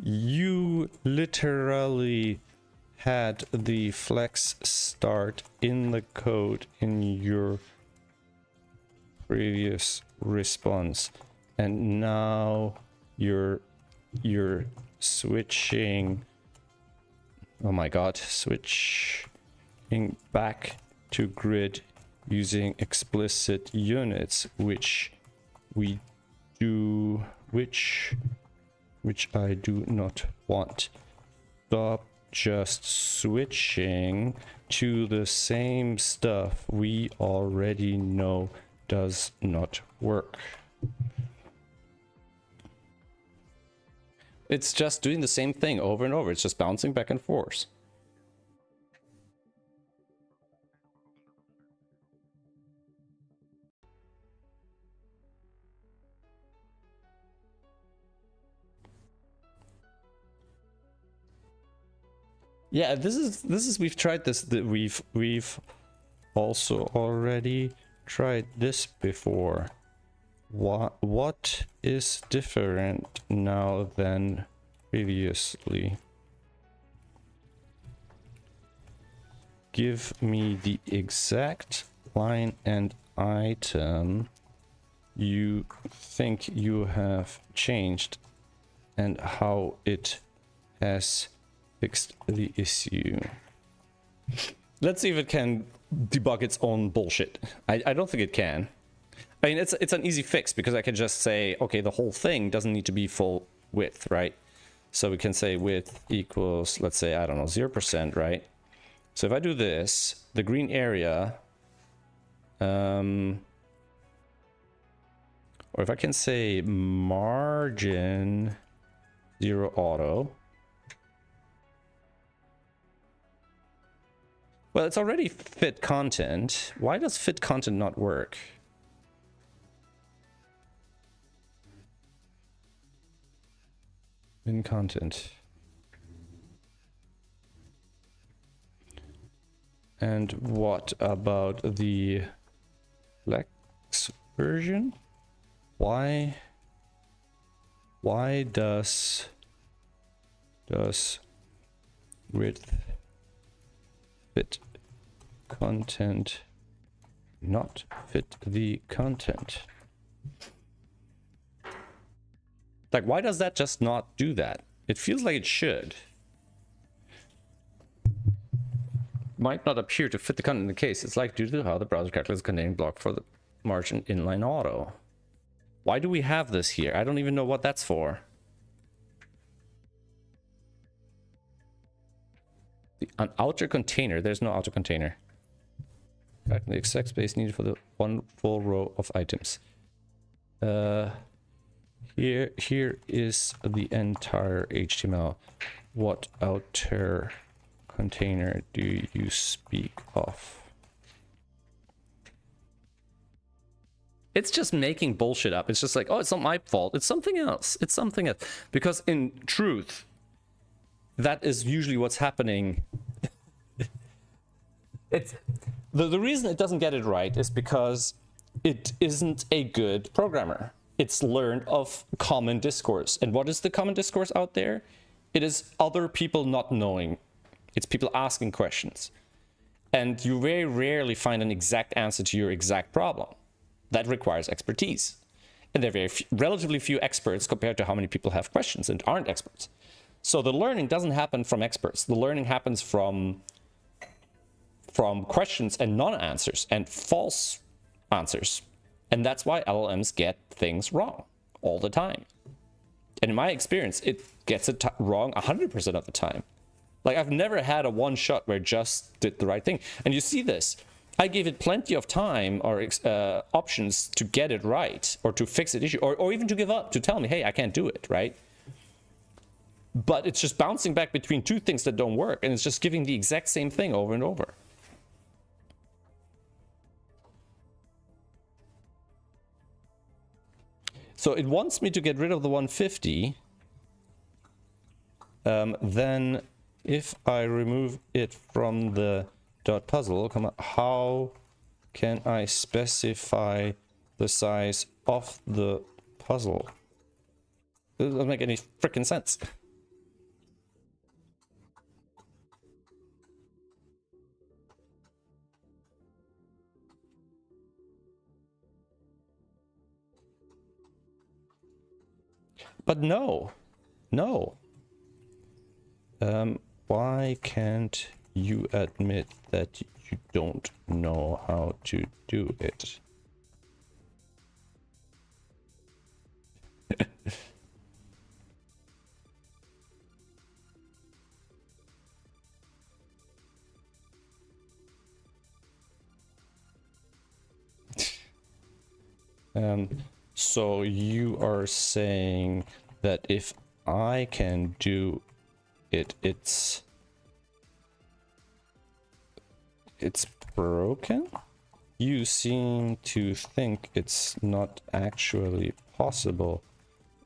You literally had the flex start in the code in your previous response, and now you're switching. Oh my god, switching back to grid using explicit units, which we do, which I do not want. Stop just switching to the same stuff we already know does not work. It's just doing the same thing over and over. It's just bouncing back and forth. Yeah, this is we've tried this. We've also already tried this before. What is different now than previously? Give me the exact line and item you think you have changed and how it has fixed the issue. Let's see if it can debug its own bullshit. I don't think it can. I mean, it's an easy fix because I can just say, okay, the whole thing doesn't need to be full width, right? So we can say width equals, let's say, I don't know, 0%, right? So if I do this, the green area, or if I can say margin 0 auto. Well, it's already fit content. Why does fit content not work? In content. And what about the Flex version? Why does width fit content not fit the content? Like, why does that just not do that? It feels like it should. Might not appear to fit the content in the case. It's like due to how the browser calculates containing block for the margin inline auto. Why do we have this here? I don't even know what that's for. An outer container. There's no outer container. The exact space needed for the one full row of items. Here is the entire HTML. What outer container do you speak of? It's just making bullshit up. It's just like, oh, it's not my fault. It's something else. It's something else. Because in truth, that is usually what's happening. It's the reason it doesn't get it right is because it isn't a good programmer. It's learned of common discourse. And what is the common discourse out there? It is other people not knowing. It's people asking questions. And you very rarely find an exact answer to your exact problem. That requires expertise. And there are relatively few experts compared to how many people have questions and aren't experts. So the learning doesn't happen from experts. The learning happens from questions and non-answers and false answers. And that's why LLMs get things wrong all the time. And in my experience, it gets it wrong 100% of the time. Like, I've never had a one shot where it just did the right thing. And you see this. I gave it plenty of time or options to get it right or to fix an issue or even to give up, to tell me, hey, I can't do it, right? But it's just bouncing back between two things that don't work. And it's just giving the exact same thing over and over. So it wants me to get rid of the 150. Then if I remove it from the dot puzzle, how can I specify the size of the puzzle? It doesn't make any freaking sense. But no. Why can't you admit that you don't know how to do it? So you are saying that if I can do it, it's broken? You seem to think it's not actually possible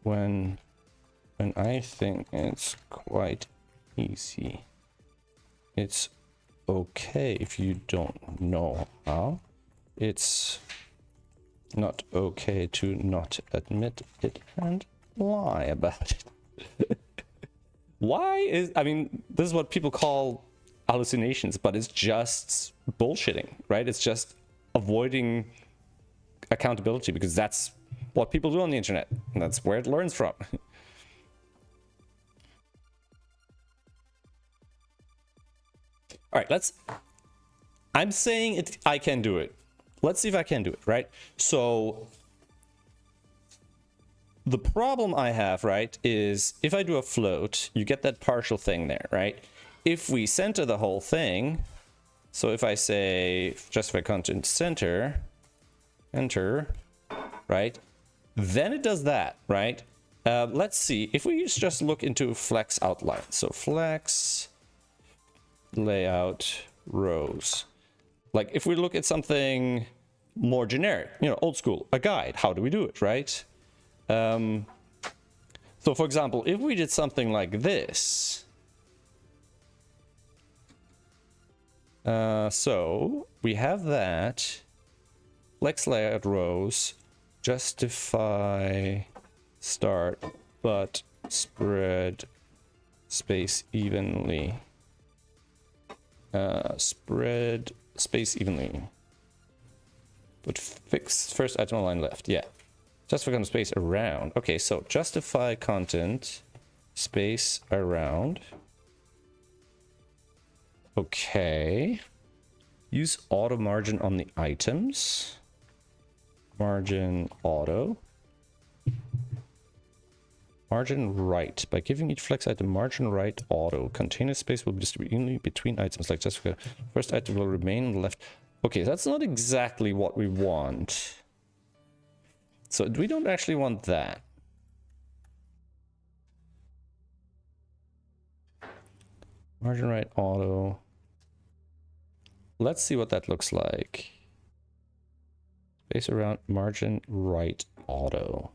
when I think it's quite easy. It's okay if you don't know how. It's not okay to not admit it and lie about it. Why is, I mean, this is what people call hallucinations, but it's just bullshitting, right? It's just avoiding accountability, because that's what people do on the internet, and that's where it learns from. All right, I'm saying it, I can do it. Let's see if I can do it, right? So the problem I have, right, is if I do a float, you get that partial thing there, right? If we center the whole thing, so if I say justify content center, enter, right, then it does that, right? Let's see, if we just look into flex outline. So flex layout rows. Like if we look at something more generic, you know, old school, a guide, how do we do it, right? So for example, if we did something like this, so we have that, flex layout rows, justify start, but spread space evenly. Spread space evenly. But fix first item line left, yeah. Justify content space around. Okay, so justify content space around. Okay. Use auto margin on the items. Margin auto. Margin right. By giving each flex item margin right auto, container space will be distributed evenly between items. Like justify. First item will remain on the left. Okay, that's not exactly what we want. So we don't actually want that. Margin right auto. Let's see what that looks like. Space around margin right auto.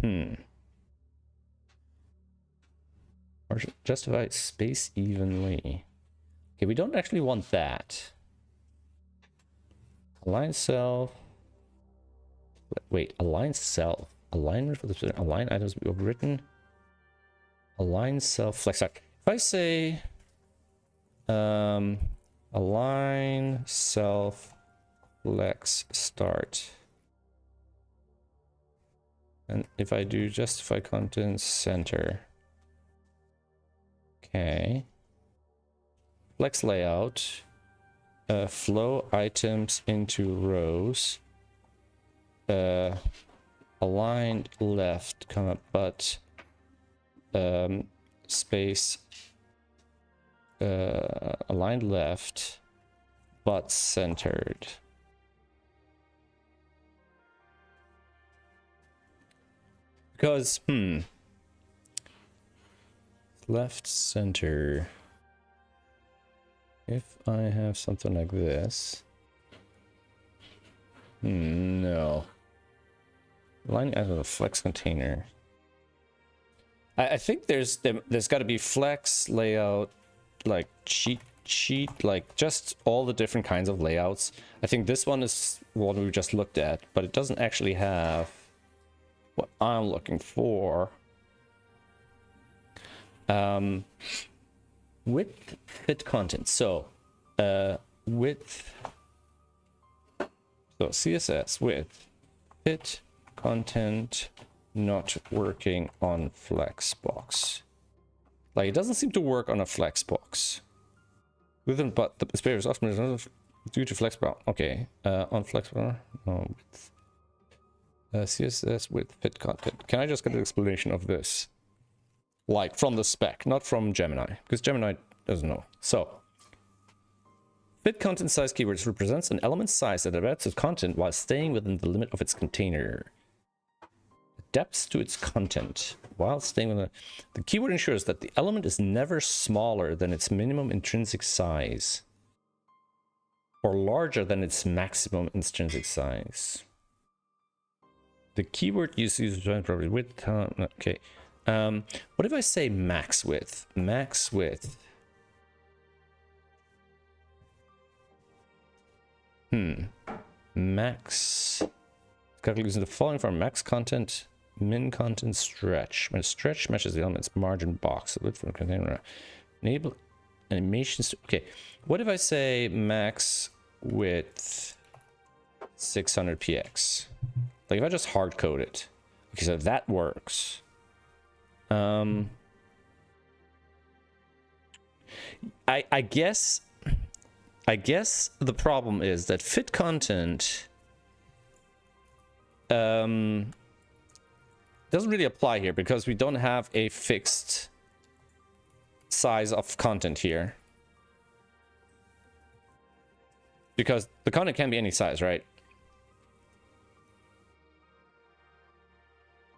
Margin, justify space evenly. Okay, we don't actually want that. Align self. Wait, align self. Alignment for the align items be overwritten. Align self flex. If I say align self flex start, and if I do justify content center, okay, flex layout, flow items into rows, aligned left, comma, but space aligned left, but centered. Because left center. If I have something like this, no. Line out of a flex container. I think there's got to be flex layout, like cheat sheet, like just all the different kinds of layouts. I think this one is what we just looked at, but it doesn't actually have what I'm looking for. Width fit content. So width, so CSS width fit content not working on Flexbox. Like it doesn't seem to work on a Flexbox. Within, but the space is often due to Flexbox. Okay, on Flexbox, no width. CSS with fit content. Can I just get an explanation of this? Like from the spec, not from Gemini, because Gemini doesn't know. So, fit content size keywords represents an element size that adapts its content while staying within the limit of its container. Adapts to its content while staying within the keyword ensures that the element is never smaller than its minimum intrinsic size or larger than its maximum intrinsic size. The keyword uses property width. Okay. What if I say max width? Max width. Max. Got using the following for max content, min content, stretch. When stretch matches the element's margin box, the width from container. Enable animations. Okay. What if I say max width 600 px? Like if I just hard code it. Okay, so that works. I guess the problem is that fit content doesn't really apply here because we don't have a fixed size of content here. Because the content can be any size, right?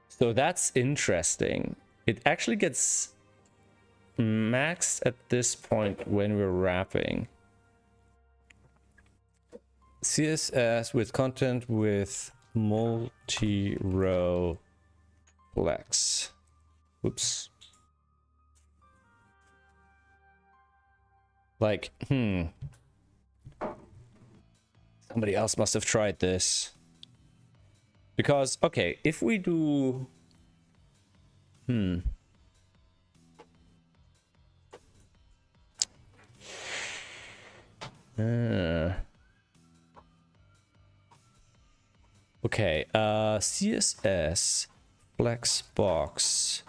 So that's interesting. It actually gets maxed at this point when we're wrapping. CSS with content with multi-row flex. Oops. Like, somebody else must have tried this. Because, okay, if we do... Okay, CSS flex box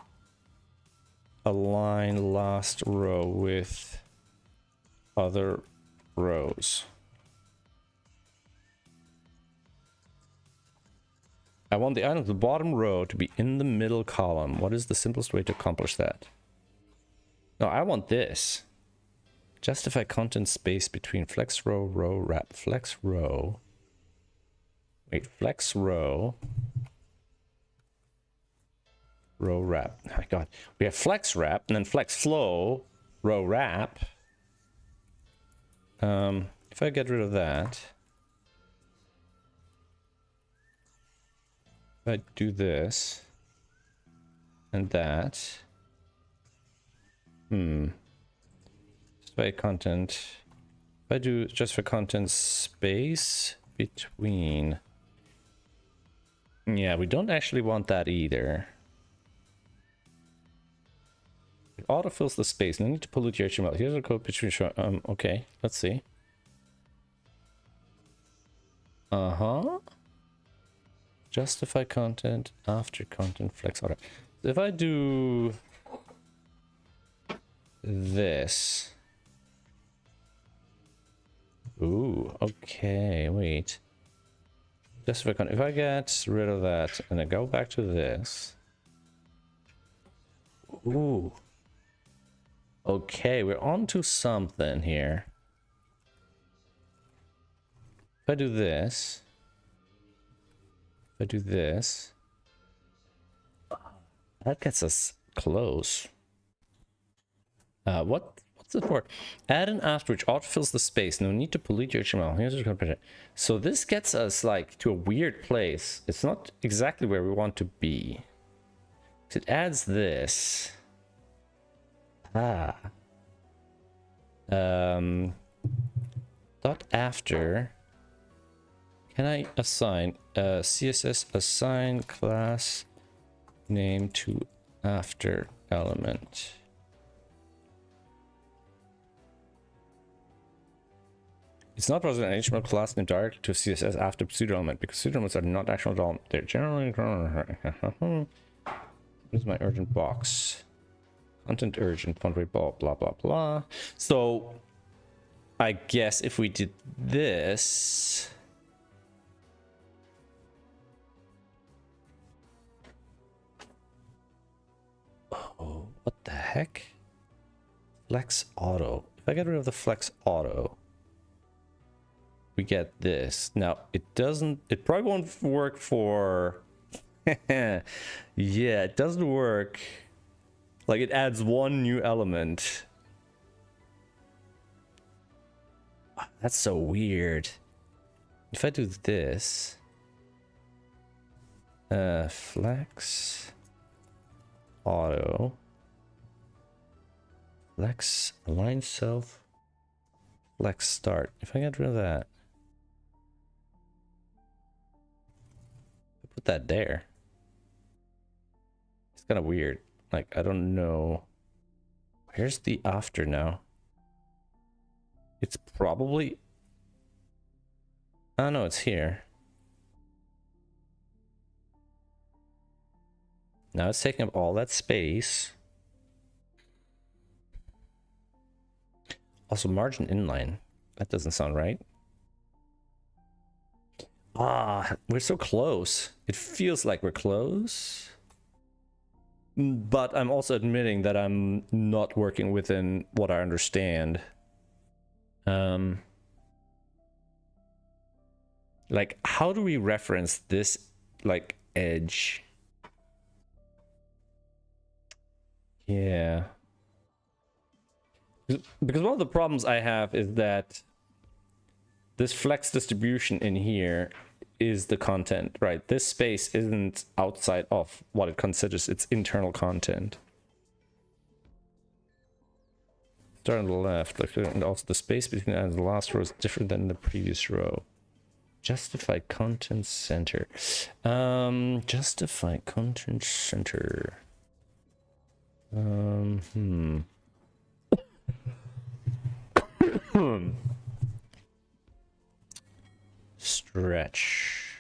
align last row with other rows. I want the item of the bottom row to be in the middle column. What is the simplest way to accomplish that? No, I want this. Justify content space between flex row, row wrap, flex row. Wait, flex row. Row wrap. Oh my god. We have flex wrap and then flex flow, row wrap. If I get rid of that. If I do this and that. Display content. If I do just for content space between. Yeah, we don't actually want that either. It autofills the space. No need to pollute your HTML. Here's a code between. Okay, let's see. Justify content after content flex. Alright. So if I do this. Ooh, okay, wait. Justify content. If I get rid of that and I go back to this. Ooh. Okay, we're on to something here. If I do this. If I do this. That gets us close. What's it for? Add an after which autofills the space. No need to pollute your HTML. Here's the code. So this gets us like to a weird place. It's not exactly where we want to be. It adds this. Dot after. Can I assign CSS assign class name to after element? It's not possible an HTML class name directly to CSS after pseudo element because pseudo elements are not actual element. They're generally. This is my urgent box. Content urgent font weight blah blah blah blah. So I guess if we did this. What the heck? Flex auto. If I get rid of the flex auto, we get this. Now it doesn't, it probably won't work for yeah, it doesn't work. Like it adds one new element. That's so weird. If I do this, flex auto, flex align self, flex start. If I get rid of that, put that there. It's kind of weird. Like, I don't know. Where's the after now? It's probably... Oh no, it's here. Now it's taking up all that space. Also, margin inline. That doesn't sound right. Ah, we're so close. It feels like we're close. But I'm also admitting that I'm not working within what I understand. Like, how do we reference this, like, edge? Yeah. Because one of the problems I have is that this flex distribution in here is the content, right? This space isn't outside of what it considers its internal content. Start on the left, like, and also the space between the last row is different than the previous row. Justify content center. Justify content center. Stretch.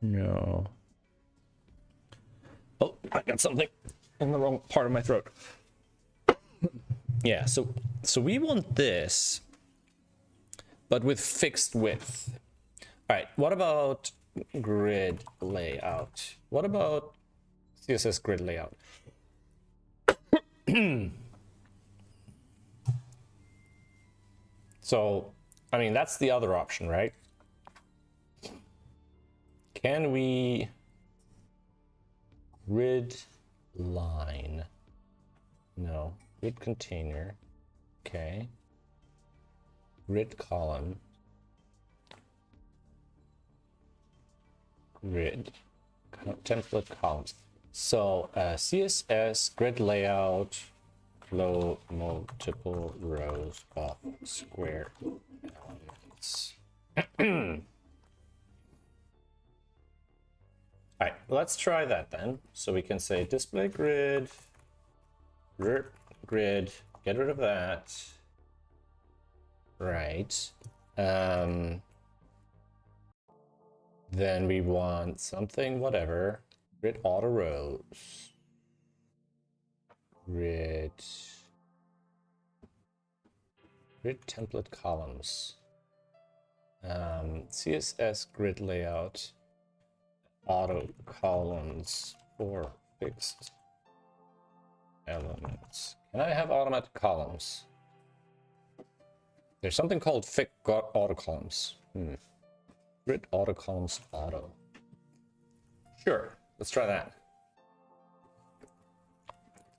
No. Oh, I got something in the wrong part of my throat. Yeah, so we want this, but with fixed width. All right, what about grid layout? What about CSS grid layout? So, I mean, that's the other option, right? Can we grid line? No. Grid container. Okay. Grid column. Grid. Template columns. So CSS grid layout, flow multiple rows of square elements. All right, let's try that then. So we can say display grid, grid, get rid of that. Right. Then we want something, whatever. Grid auto rows. Grid template columns. CSS grid layout. Auto columns for fixed elements. Can I have automatic columns? There's something called fixed auto columns. Grid auto columns auto. Sure, let's try that.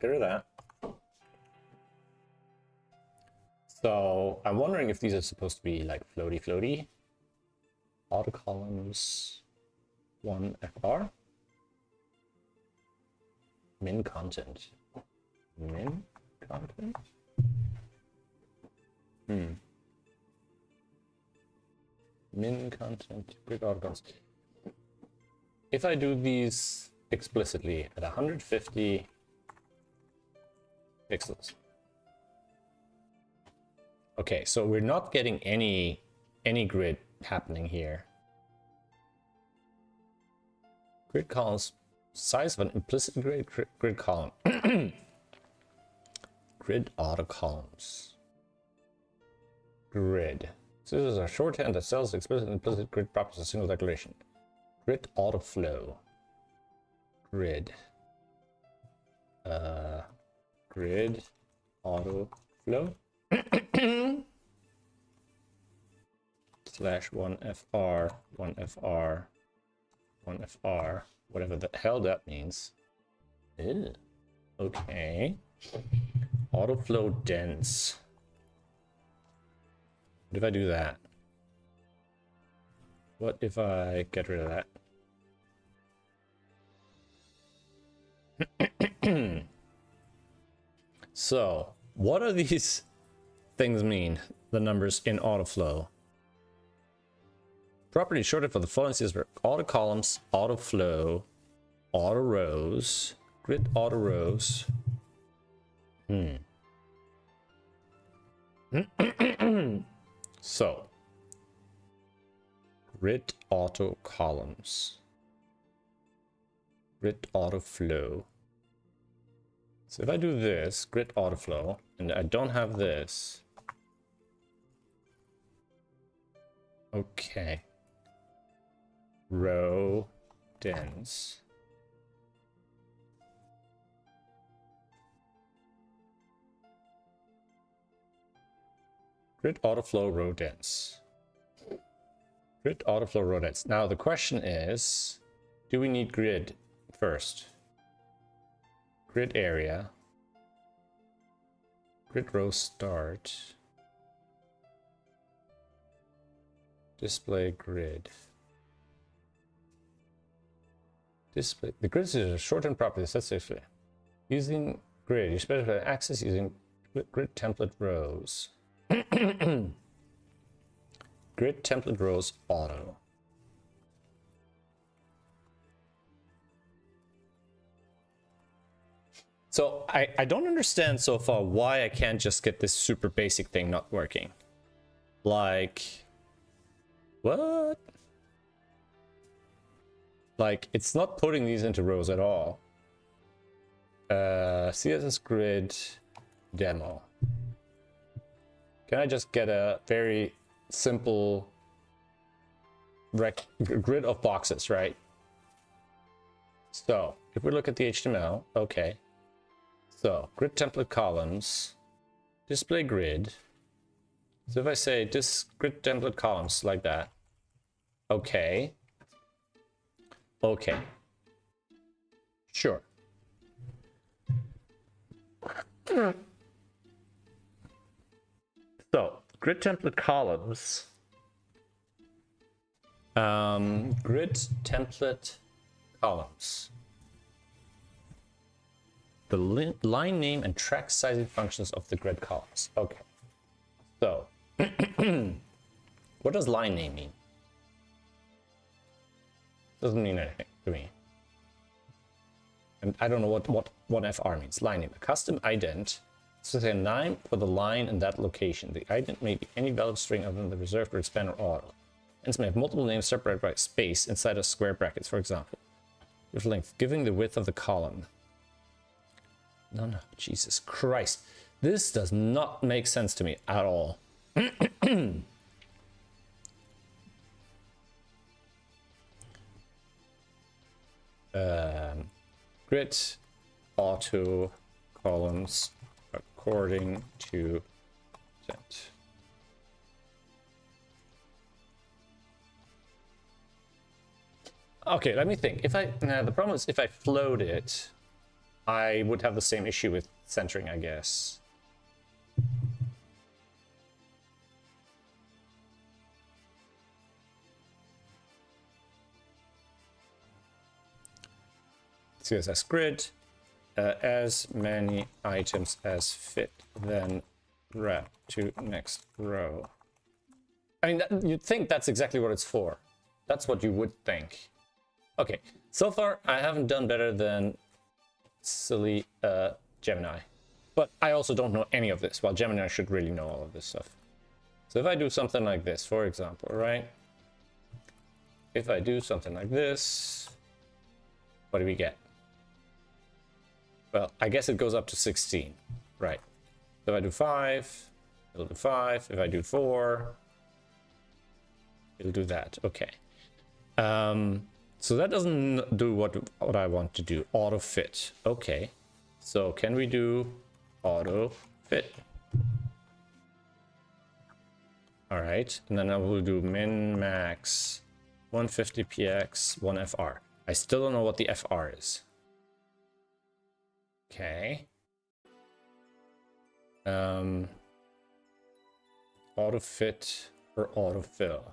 Get rid of that. So I'm wondering if these are supposed to be like floaty. Auto columns 1 FR. Min content. Min content? Min content, grid articles. If I do these explicitly at 150 pixels. Okay, so we're not getting any grid happening here. Grid columns, size of an implicit grid column. Grid auto columns. Grid. So this is a shorthand that sells explicit and implicit grid properties as a single declaration. Grid auto flow. Grid. grid auto flow slash 1fr 1fr 1fr, whatever the hell that means. Ew. Okay. Auto flow dense. What if I do that? What if I get rid of that? So, what do these things mean? The numbers in autoflow. Property shorted for the following is for auto columns, auto flow, auto rows, grid auto rows. So, grid auto columns, grid auto flow. So if I do this, grid auto flow, and I don't have this. Okay. Row dense. Grid autoflow row dense. Grid autoflow row dense. Now the question is, do we need grid first? Grid area. Grid row start. Display grid. Display. The grid is a short-term property. That's actually using grid. You specify access using grid template rows. Grid template rows auto. So I don't understand so far why I can't just get this super basic thing not working. Like, what? Like, it's not putting these into rows at all. CSS grid demo. Can I just get a very simple grid of boxes, right? So if we look at the HTML, okay. So grid template columns, display grid. So if I say this grid template columns like that, okay. Okay. Sure. So grid template columns. Grid template columns. The line name and track sizing functions of the grid columns. Okay. So, what does line name mean? Doesn't mean anything to me. And I don't know what 1FR means. Line name. A custom ident. So say a name for the line in that location. The ident may be any valid string other than the reserved or span or auto. Hence may have multiple names separated by space inside of square brackets, for example. With length, giving the width of the column. No, Jesus Christ. This does not make sense to me at all. Grid auto columns according to that. Okay, let me think. If I the problem is if I float it, I would have the same issue with centering, I guess. CSS grid, as many items as fit, then wrap to next row. I mean, you'd think that's exactly what it's for. That's what you would think. Okay, so far I haven't done better than silly Gemini, but I also don't know any of this, while Gemini should really know all of this stuff. So if I do something like this, for example, right? If I do something like this, what do we get? Well, I guess it goes up to 16, right? So if I do 5, it'll do 5. If I do 4, it'll do that. Okay. So that doesn't do what I want to do. Auto fit. Okay. So can we do auto fit. All right, and then I will do min max 150 px 1 fr. I still don't know what the fr is. Okay. Auto fit or auto fill.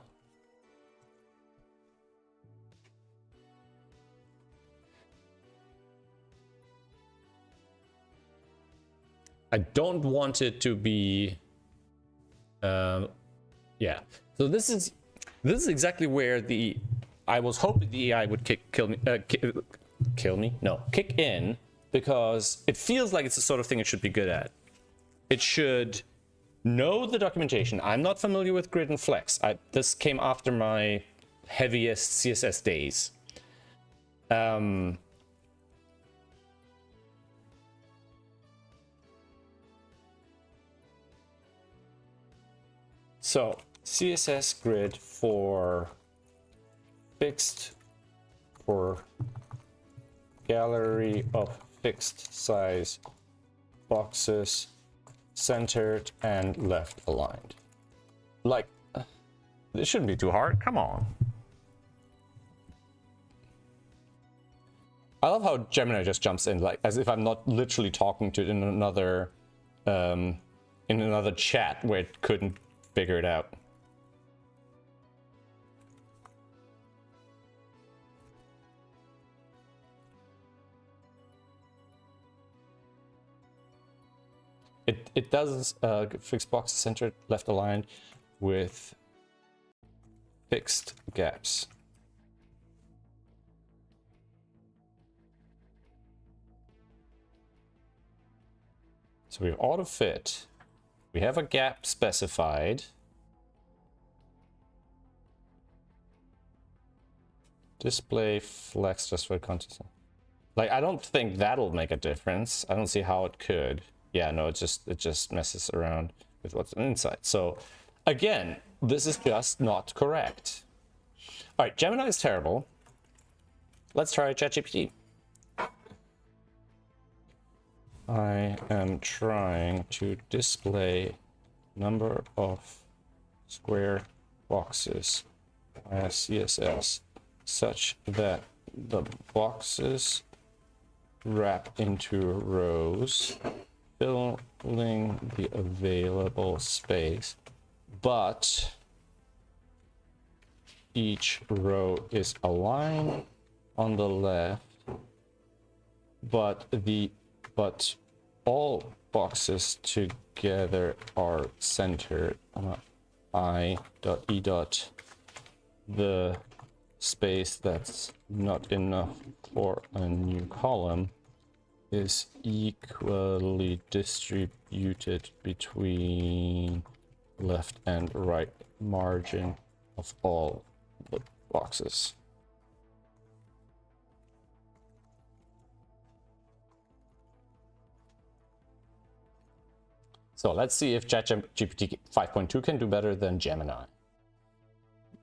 I don't want it to be yeah, so this is exactly where I was hoping the AI would kick in, because it feels like it's the sort of thing it should be good at. It should know the documentation. I'm not familiar with grid and flex. This came after my heaviest CSS days. So CSS grid for fixed, for gallery of fixed size boxes, centered and left aligned. Like, this shouldn't be too hard. Come on. I love how Gemini just jumps in, like as if I'm not literally talking to it in another chat where it couldn't figure it out. It does fixed boxes centered left aligned with fixed gaps. So we have auto fit. We have a gap specified. Display flex just for content. Like, I don't think that'll make a difference. I don't see how it could. Yeah, no, it just messes around with what's inside. So again, this is just not correct. All right, Gemini is terrible. Let's try ChatGPT. I am trying to display number of square boxes as CSS such that the boxes wrap into rows, filling the available space, but each row is aligned on the left, but all boxes together are centered. I.E. The space that's not enough for a new column is equally distributed between left and right margin of all the boxes. So let's see if ChatGPT 5.2 can do better than Gemini.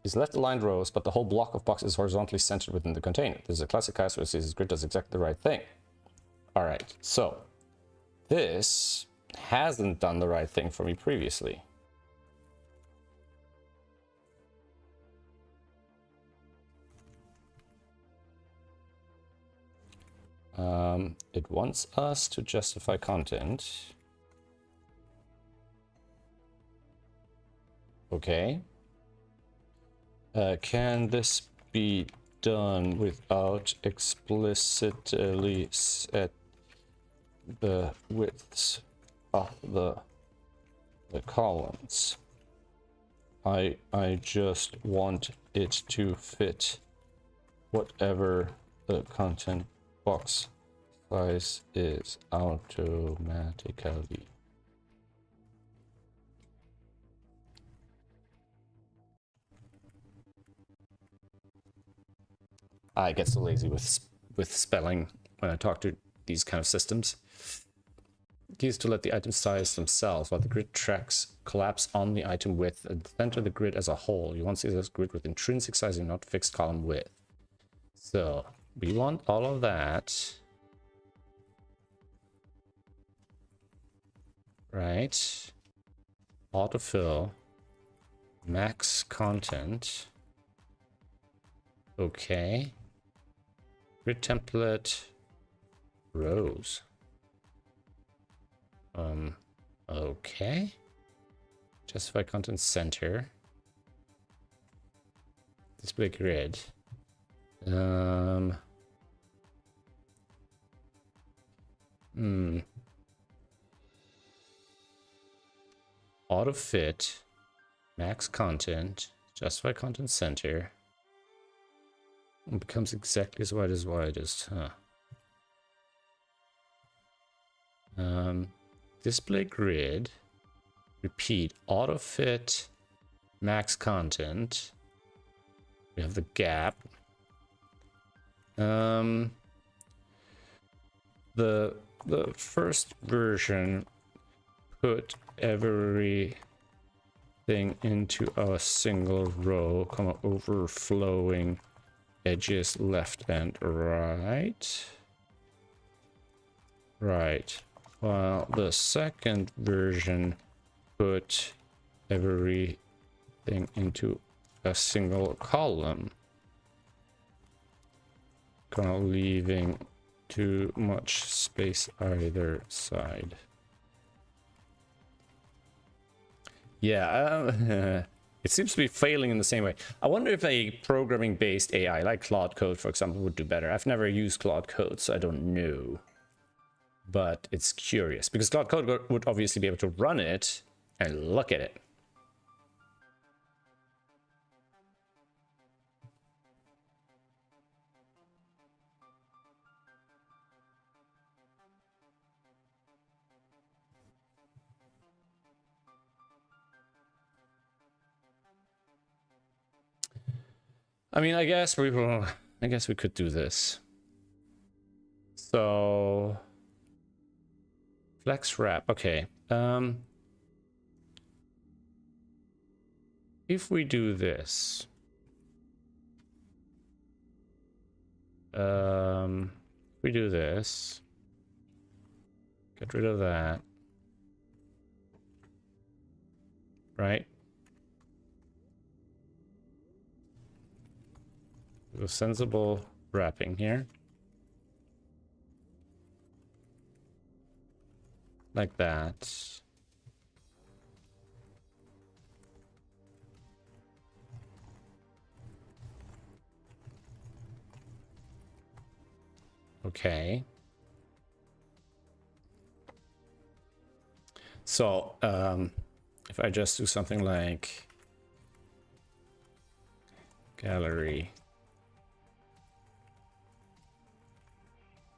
Is left aligned rows, but the whole block of boxes is horizontally centered within the container. This is a classic case where CSS grid does exactly the right thing. All right, so this hasn't done the right thing for me previously. It wants us to justify content. Okay. Can this be done without explicitly set the widths of the columns? I just want it to fit whatever the content box size is automatically. I get so lazy with spelling when I talk to these kind of systems. Keys to let the item size themselves while the grid tracks collapse on the item width and center the grid as a whole. You want CSS grid with intrinsic sizing, not fixed column width. So we want all of that. Right. Autofill. Max content. Okay. Grid template. Rows. Okay. Justify content center. Display grid. Auto fit. Max content. Justify content center. It becomes exactly as widest, huh? Display grid. Repeat. Auto fit. Max content. We have the gap. The first version put everything into a single row, overflowing edges left and right. Right. While the second version put everything into a single column, kind of leaving too much space either side. Yeah, it seems to be failing in the same way. I wonder if a programming-based AI like Claude Code, for example, would do better. I've never used Claude Code, so I don't know. But it's curious, because Claude Code would obviously be able to run it and look at it. I mean, I guess we could do this. So flex wrap. Okay. If we do this, get rid of that, right? A sensible wrapping here, like that. Okay. So if I just do something like gallery,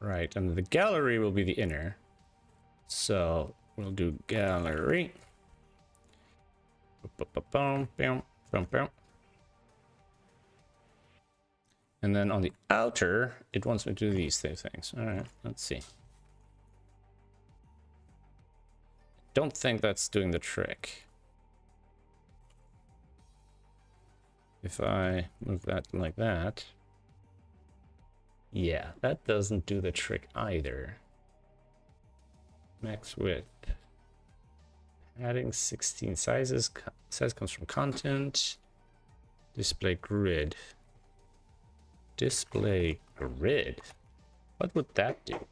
right, and the gallery will be the inner. So we'll do gallery. And then on the outer, it wants me to do these two things. All right, let's see. Don't think that's doing the trick. If I move that like that, yeah, that doesn't do the trick either. Max width. Adding 16 sizes. Size comes from content. Display grid. Display grid. What would that do?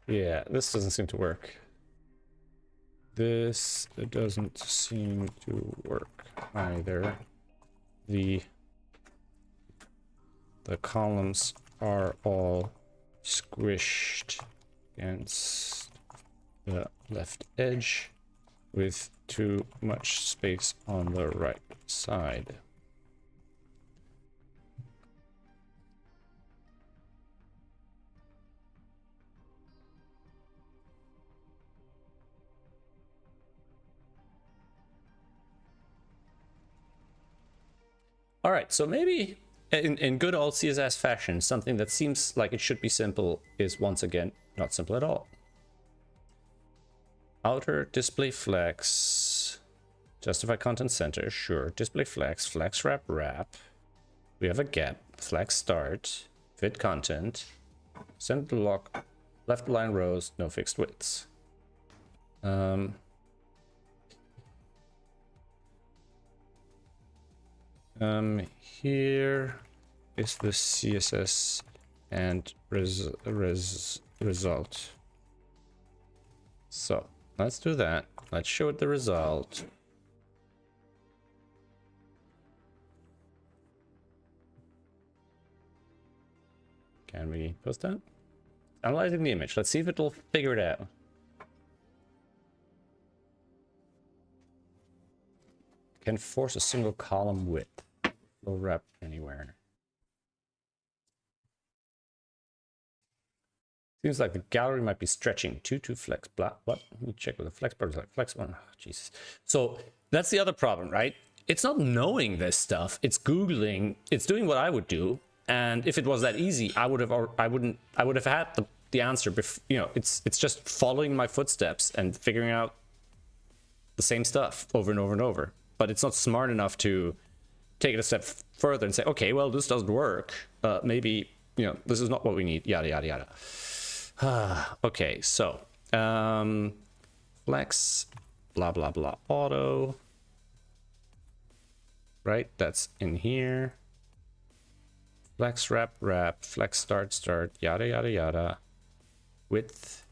Yeah, this doesn't seem to work. This doesn't seem to work either. The columns are all squished against the left edge with too much space on the right side. All right, so maybe in good old CSS fashion, something that seems like it should be simple is once again not simple at all. Outer display flex, justify content center, sure. Display flex, flex wrap wrap. We have a gap, flex start, fit content, Center lock, left line rows, no fixed widths. Here is the CSS and result. So let's do that. Let's show it the result. Can we post that? Analyzing the image. Let's see if it'll figure it out. Can force a single column width. Flow wrap anywhere. Seems like the gallery might be stretching to flex. Blah, what? Let me check with the flex part. Like flex one. Oh, Jesus. So that's the other problem, right? It's not knowing this stuff. It's Googling. It's doing what I would do. And if it was that easy, I would have had the answer. You know, it's just following my footsteps and figuring out the same stuff over and over and over. But it's not smart enough to take it a step further and say, okay, well, this doesn't work. Maybe, you know, this is not what we need. Yada yada yada. Okay, so flex, blah blah blah, auto. Right, that's in here. Flex wrap, flex start, yada yada yada. Width,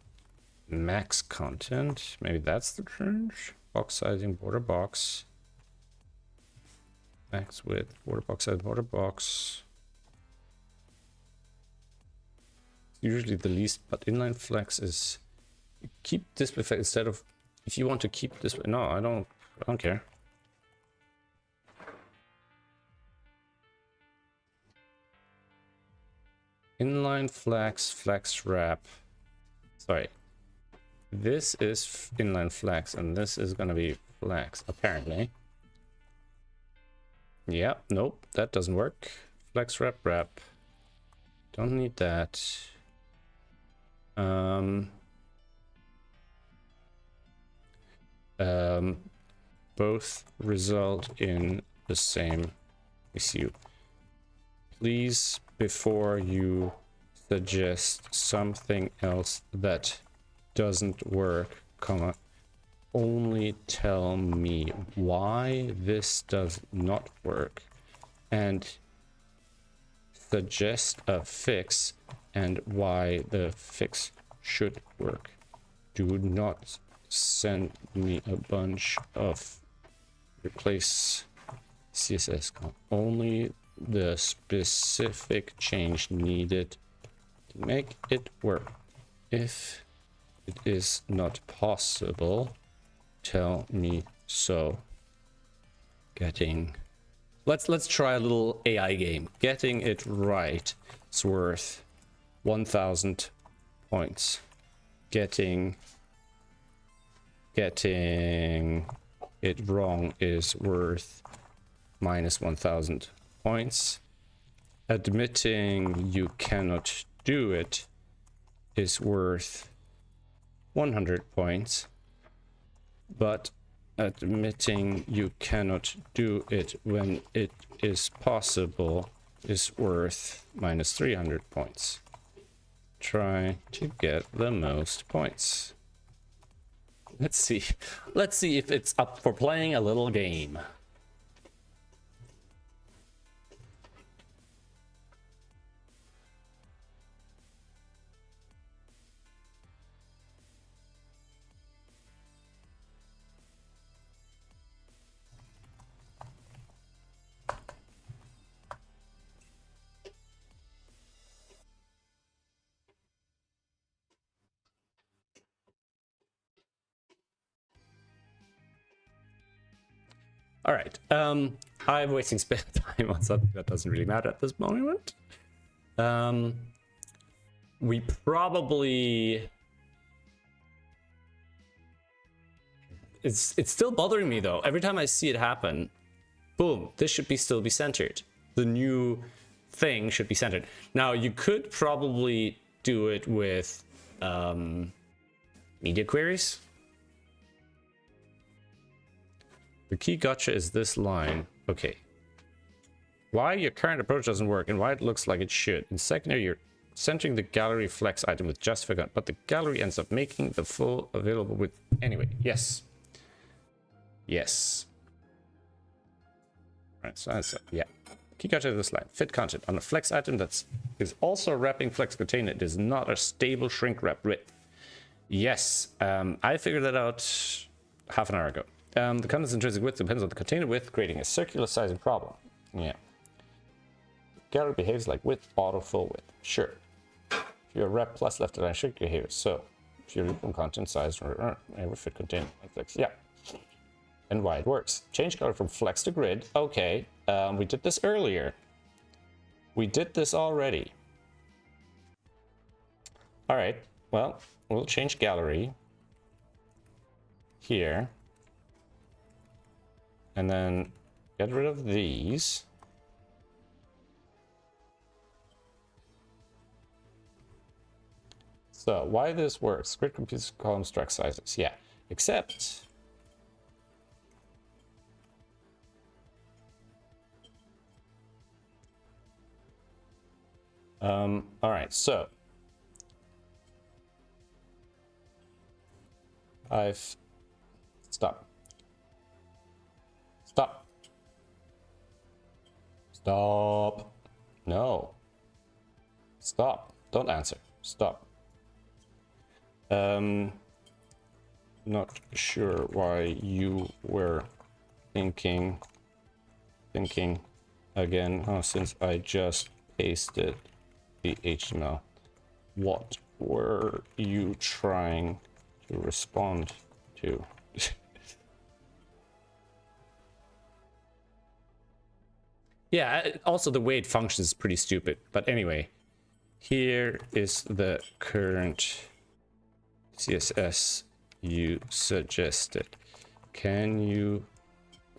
max content. Maybe that's the change. Box sizing, border box. Max width, border box size, border box. Usually the least, but inline flex is keep display flex instead of, if you want to keep this. No, I don't care. Inline flex wrap. Sorry, this is inline flex and this is gonna be flex apparently. Yeah, nope, that doesn't work. Flex wrap. Don't need that. Both result in the same issue. Please, before you suggest something else that doesn't work, comma, only tell me why this does not work and suggest a fix and why the fix should work. Do not send me a bunch of replace CSS. Only the specific change needed to make it work. If it is not possible, tell me so. Let's try a little AI game. Getting it right is worth 1000 points. Getting it wrong is worth minus 1000 points. Admitting you cannot do it is worth 100 points. But admitting you cannot do it when it is possible is worth minus 300 points. Try to get the most points. Let's see if it's up for playing a little game. All right, I'm wasting spare time on something that doesn't really matter at this moment. We probably... It's still bothering me though. Every time I see it happen, boom, this should still be centered. The new thing should be centered. Now you could probably do it with media queries. The key gotcha is this line. Okay. Why your current approach doesn't work and why it looks like it should. In secondary, your centering the gallery flex item with justify, but the gallery ends up making the full available with anyway. Yes. Yes. Right, so that's yeah. Key content of this line. Fit content on a flex item that is also a wrapping flex container. It is not a stable shrink wrap width. Yes, I figured that out half an hour ago. The content's intrinsic width depends on the container width, creating a circular sizing problem. Yeah. Gallery behaves like width, auto full width. Sure. If you're wrap plus left align shrink behavior. So if you're from content size or ever fit container flex. Yeah. And why it works. Change color from flex to grid. Okay. We did this earlier. We did this already. All right. Well, we'll change gallery here. And then get rid of these. So why this works? Grid computes column struct sizes. Yeah. Except all right, so stop. No. Stop. Don't answer. Stop. Not sure why you were thinking again, since I just pasted the HTML. What were you trying to respond to? Yeah, also the way it functions is pretty stupid. But anyway, here is the current CSS you suggested. Can you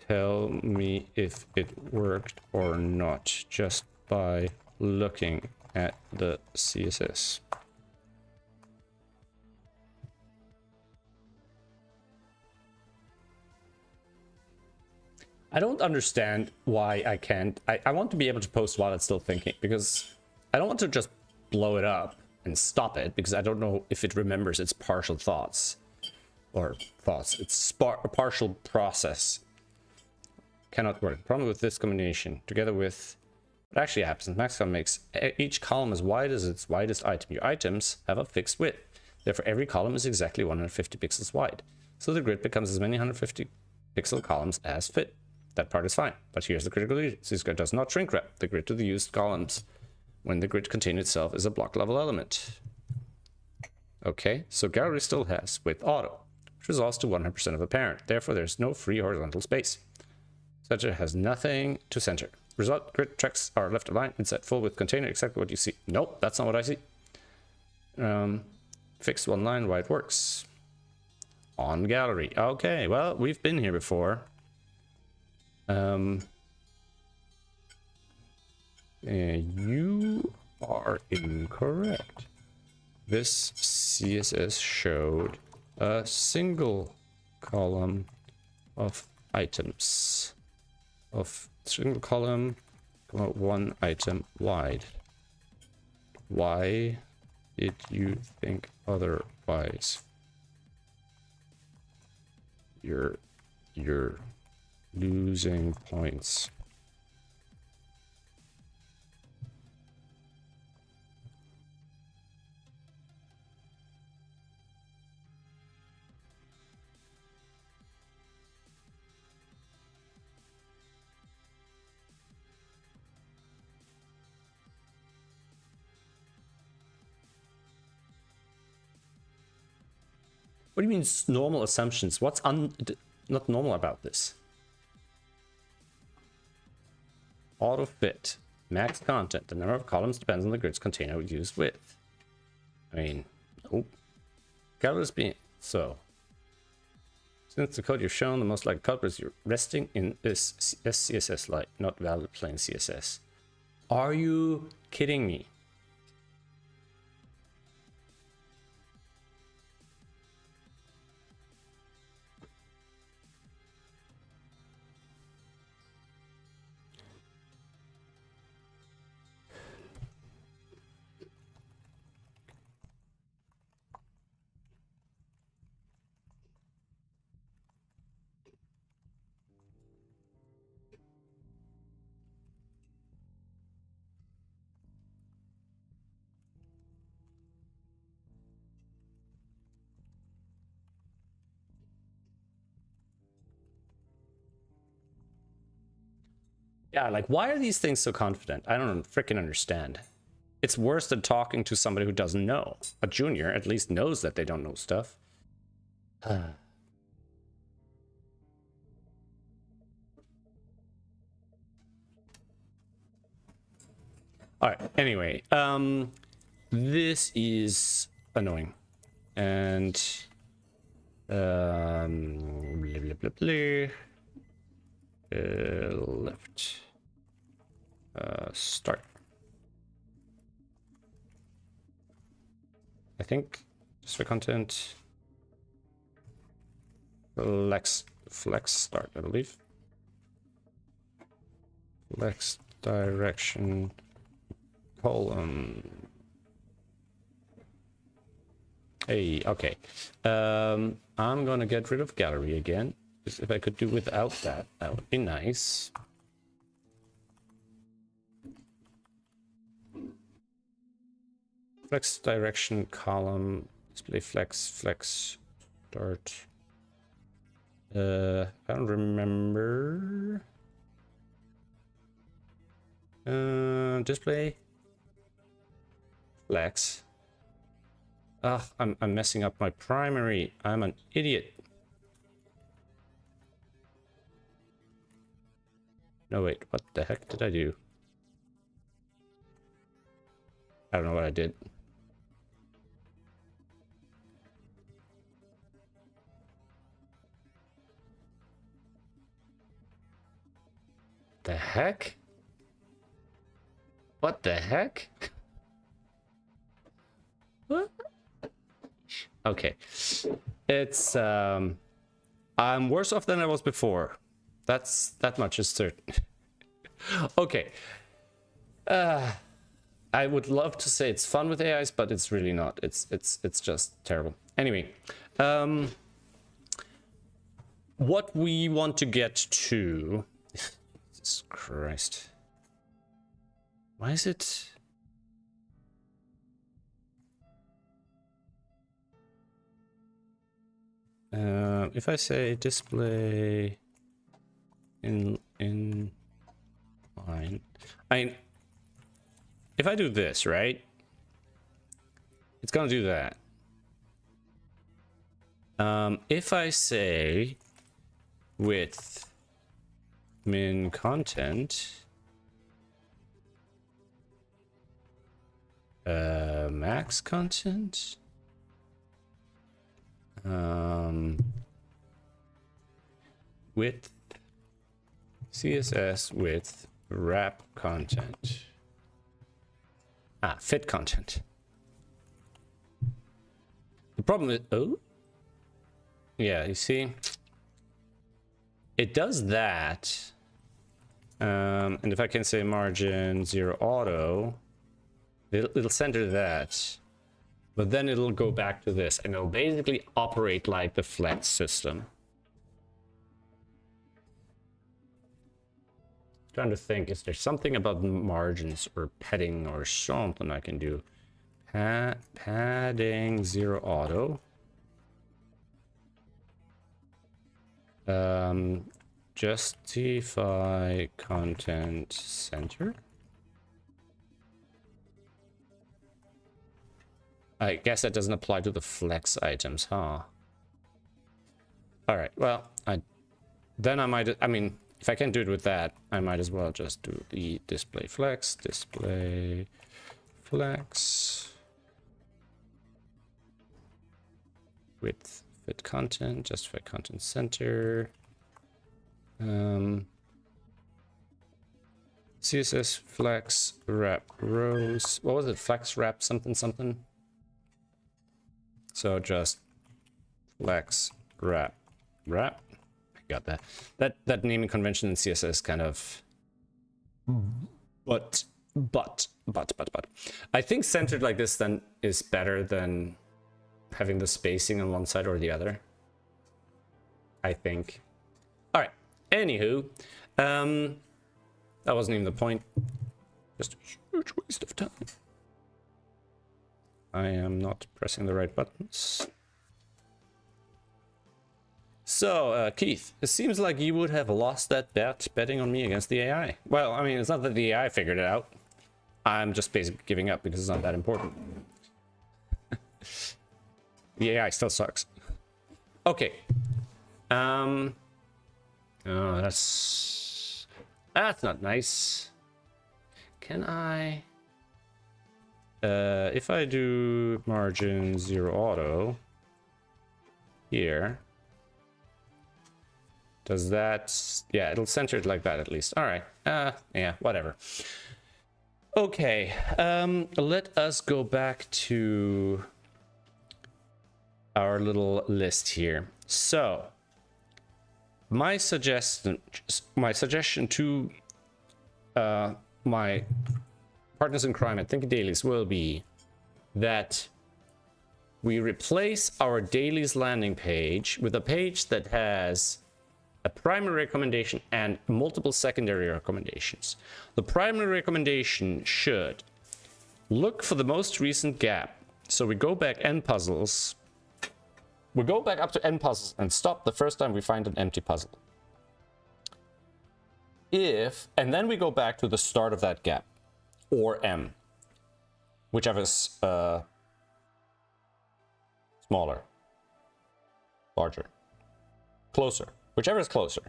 tell me if it worked or not just by looking at the CSS? I don't understand why I can't. I want to be able to post while it's still thinking, because I don't want to just blow it up and stop it, because I don't know if it remembers its partial thoughts. Or thoughts. It's a partial process. Cannot work. Problem with this combination, together with what actually happens, Maxcom makes each column as wide as its widest item. Your items have a fixed width. Therefore, every column is exactly 150 pixels wide. So the grid becomes as many 150 pixel columns as fit. That part is fine, but here's the critical reason. This grid does not shrink wrap the grid to the used columns when the grid container itself is a block level element. Okay, so gallery still has width auto, which resolves to 100% of a parent. Therefore, there's no free horizontal space. Center has nothing to center. Result, grid tracks are left aligned inside full width container, exactly what you see. Nope, that's not what I see. Fix one line, why it works. On gallery. Okay, well, we've been here before. You are incorrect. This CSS showed a single column of items. Of single column, one item wide. Why did you think otherwise? You're losing points. What do you mean normal assumptions? What's not normal about this? Auto fit. Max content. The number of columns depends on the grid's container used with. I mean, nope. Galleries being so. Since the code you've shown, the most likely culprit is you're resting in this SCSS light, not valid plain CSS. Are you kidding me? Yeah, like, why are these things so confident? I don't freaking understand. It's worse than talking to somebody who doesn't know. A junior at least knows that they don't know stuff. All right, anyway, this is annoying. And blah, blah, blah, blah. Left. Start. I think just for content. Flex start, I believe. Flex direction column. Hey, okay. I'm gonna get rid of gallery again. If I could do without that, that would be nice. Flex direction column, display flex start. I don't remember. Display flex. Ah, I'm messing up my primary. I'm an idiot. No, wait, what the heck did I do? I don't know what I did. The heck? What the heck? What? Okay. It's I'm worse off than I was before. That much is certain. Okay. I would love to say it's fun with AIs, but it's really not. It's just terrible. Anyway, what we want to get to. Jesus Christ. Why is it? If I say display in line, if I do this, right? It's gonna do that. If I say width min content, max content, width CSS width wrap content, fit content. The problem is, oh yeah, you see, it does that. And if I can say margin 0 auto, it'll center that, but then it'll go back to this and it'll basically operate like the flex system. Trying to think, is there something about margins or padding or something I can do? Padding 0 auto. Justify content center. I guess that doesn't apply to the flex items, huh? All right, well, I mean, if I can do it with that, I might as well just do the display flex with fit content, justify content center, CSS flex wrap rows. What was it? Flex wrap something. So just flex wrap. I got that. That naming convention in CSS kind of. But I think centered like this then is better than having the spacing on one side or the other. I think. All right. Anywho, that wasn't even the point. Just a huge waste of time. I am not pressing the right buttons. So, Keith, it seems like you would have lost that bet betting on me against the AI. Well, I mean, it's not that the AI figured it out. I'm just basically giving up because it's not that important. The AI still sucks. Okay. Oh, that's not nice. Can I... if I do margin 0 auto here, does that... Yeah, it'll center it like that at least. All right. Yeah, whatever. Okay. Let us go back to our little list here. So, my suggestion to my partners in crime at Thinky Dailies will be that we replace our dailies landing page with a page that has a primary recommendation and multiple secondary recommendations. The primary recommendation should look for the most recent gap. So we go back n puzzles. We go back up to n puzzles and stop the first time we find an empty puzzle. And then we go back to the start of that gap, or m, whichever's smaller, larger, closer, whichever is closer.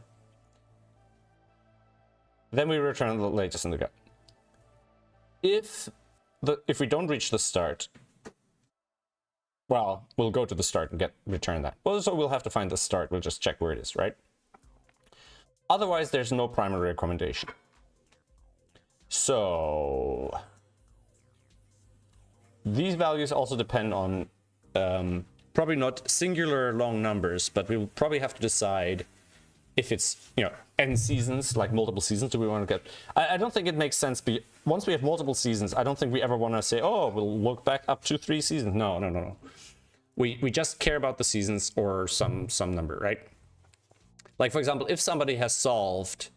Then we return the latest in the gap. If we don't reach the start, well, we'll go to the start and return that. Well, so we'll have to find the start. We'll just check where it is, right? Otherwise, there's no primary recommendation. So these values also depend on probably not singular long numbers, but we will probably have to decide if it's, n seasons, like multiple seasons. Do we want to get... I don't think it makes sense. Once we have multiple seasons, I don't think we ever want to say, oh, we'll look back up to 3 seasons. No. We just care about the seasons or some number, right? Like, for example, if somebody has solved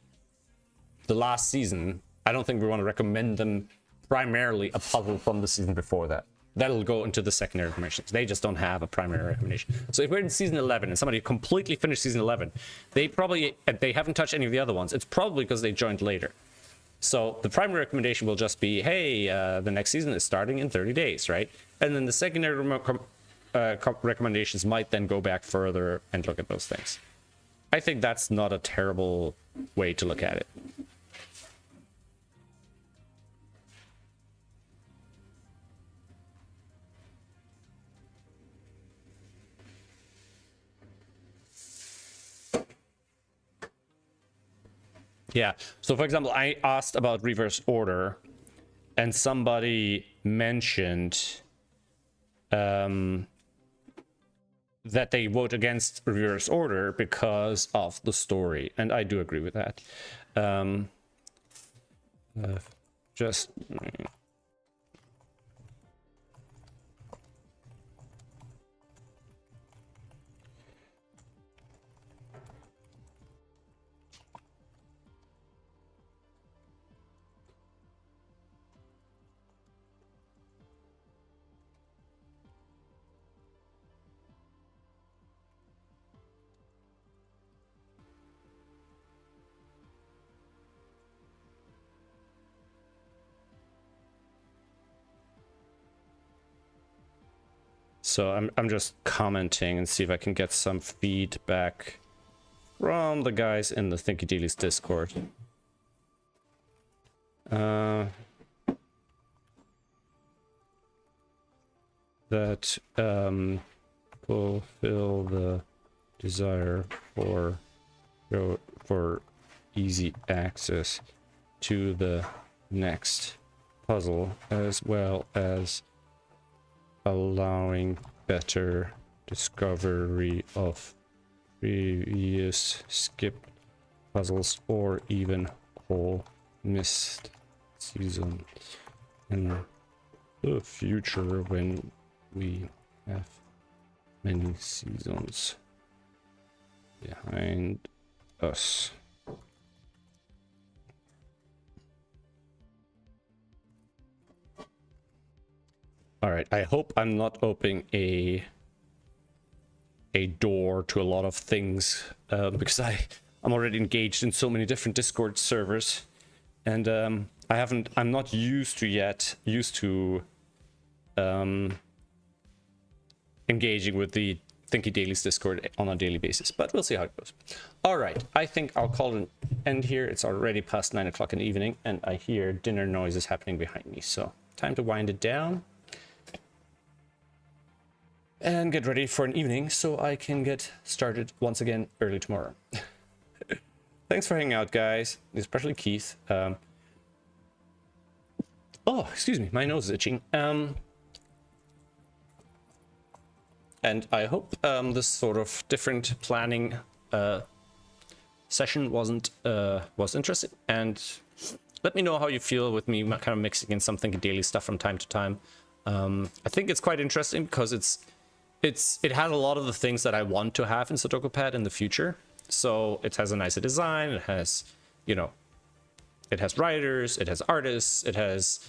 the last season, I don't think we want to recommend them primarily a puzzle from the season before that. That'll go into the secondary recommendations. They just don't have a primary recommendation. So if we're in season 11 and somebody completely finished season 11, they haven't touched any of the other ones. It's probably because they joined later. So the primary recommendation will just be, hey, the next season is starting in 30 days, right? And then the secondary recommendations might then go back further and look at those things. I think that's not a terrible way to look at it. Yeah, so for example, I asked about reverse order and somebody mentioned that they vote against reverse order because of the story, and I do agree with that. Just... So I'm just commenting and see if I can get some feedback from the guys in the Thinky Dailies Discord. That fulfill the desire for easy access to the next puzzle, as well as allowing better discovery of previous skipped puzzles or even whole missed seasons in the future when we have many seasons behind us. All right, I hope I'm not opening a a door to a lot of things, because I'm already engaged in so many different Discord servers, and I'm not used to engaging with the Thinky Dailies Discord on a daily basis, but we'll see how it goes. All right, I think I'll call an end here. It's already past 9 o'clock in the evening, and I hear dinner noises happening behind me, so time to wind it down and get ready for an evening so I can get started once again early tomorrow. Thanks for hanging out, guys, especially Keith. Oh, excuse me, my nose is itching. And I hope this sort of different planning session was interesting. And let me know how you feel with me kind of mixing in something daily stuff from time to time. I think it's quite interesting because it has a lot of the things that I want to have in SudokuPad in the future. So it has a nicer design. It has, you know, it has writers, it has artists, it has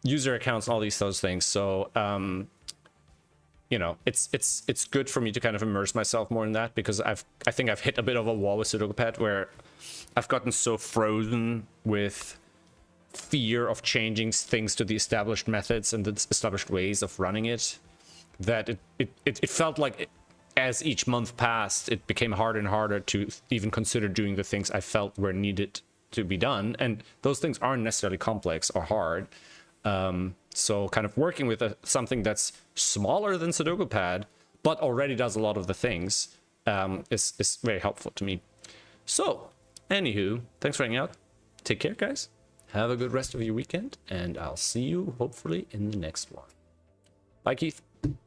user accounts, and all those things. So you know, it's good for me to kind of immerse myself more in that, because I think I've hit a bit of a wall with SudokuPad where I've gotten so frozen with fear of changing things to the established methods and the established ways of running it that it felt like as each month passed, it became harder and harder to even consider doing the things I felt were needed to be done. And those things aren't necessarily complex or hard. So kind of working with something that's smaller than SudokuPad, but already does a lot of the things, is very helpful to me. So, anywho, thanks for hanging out. Take care, guys. Have a good rest of your weekend, and I'll see you hopefully in the next one. Bye, Keith.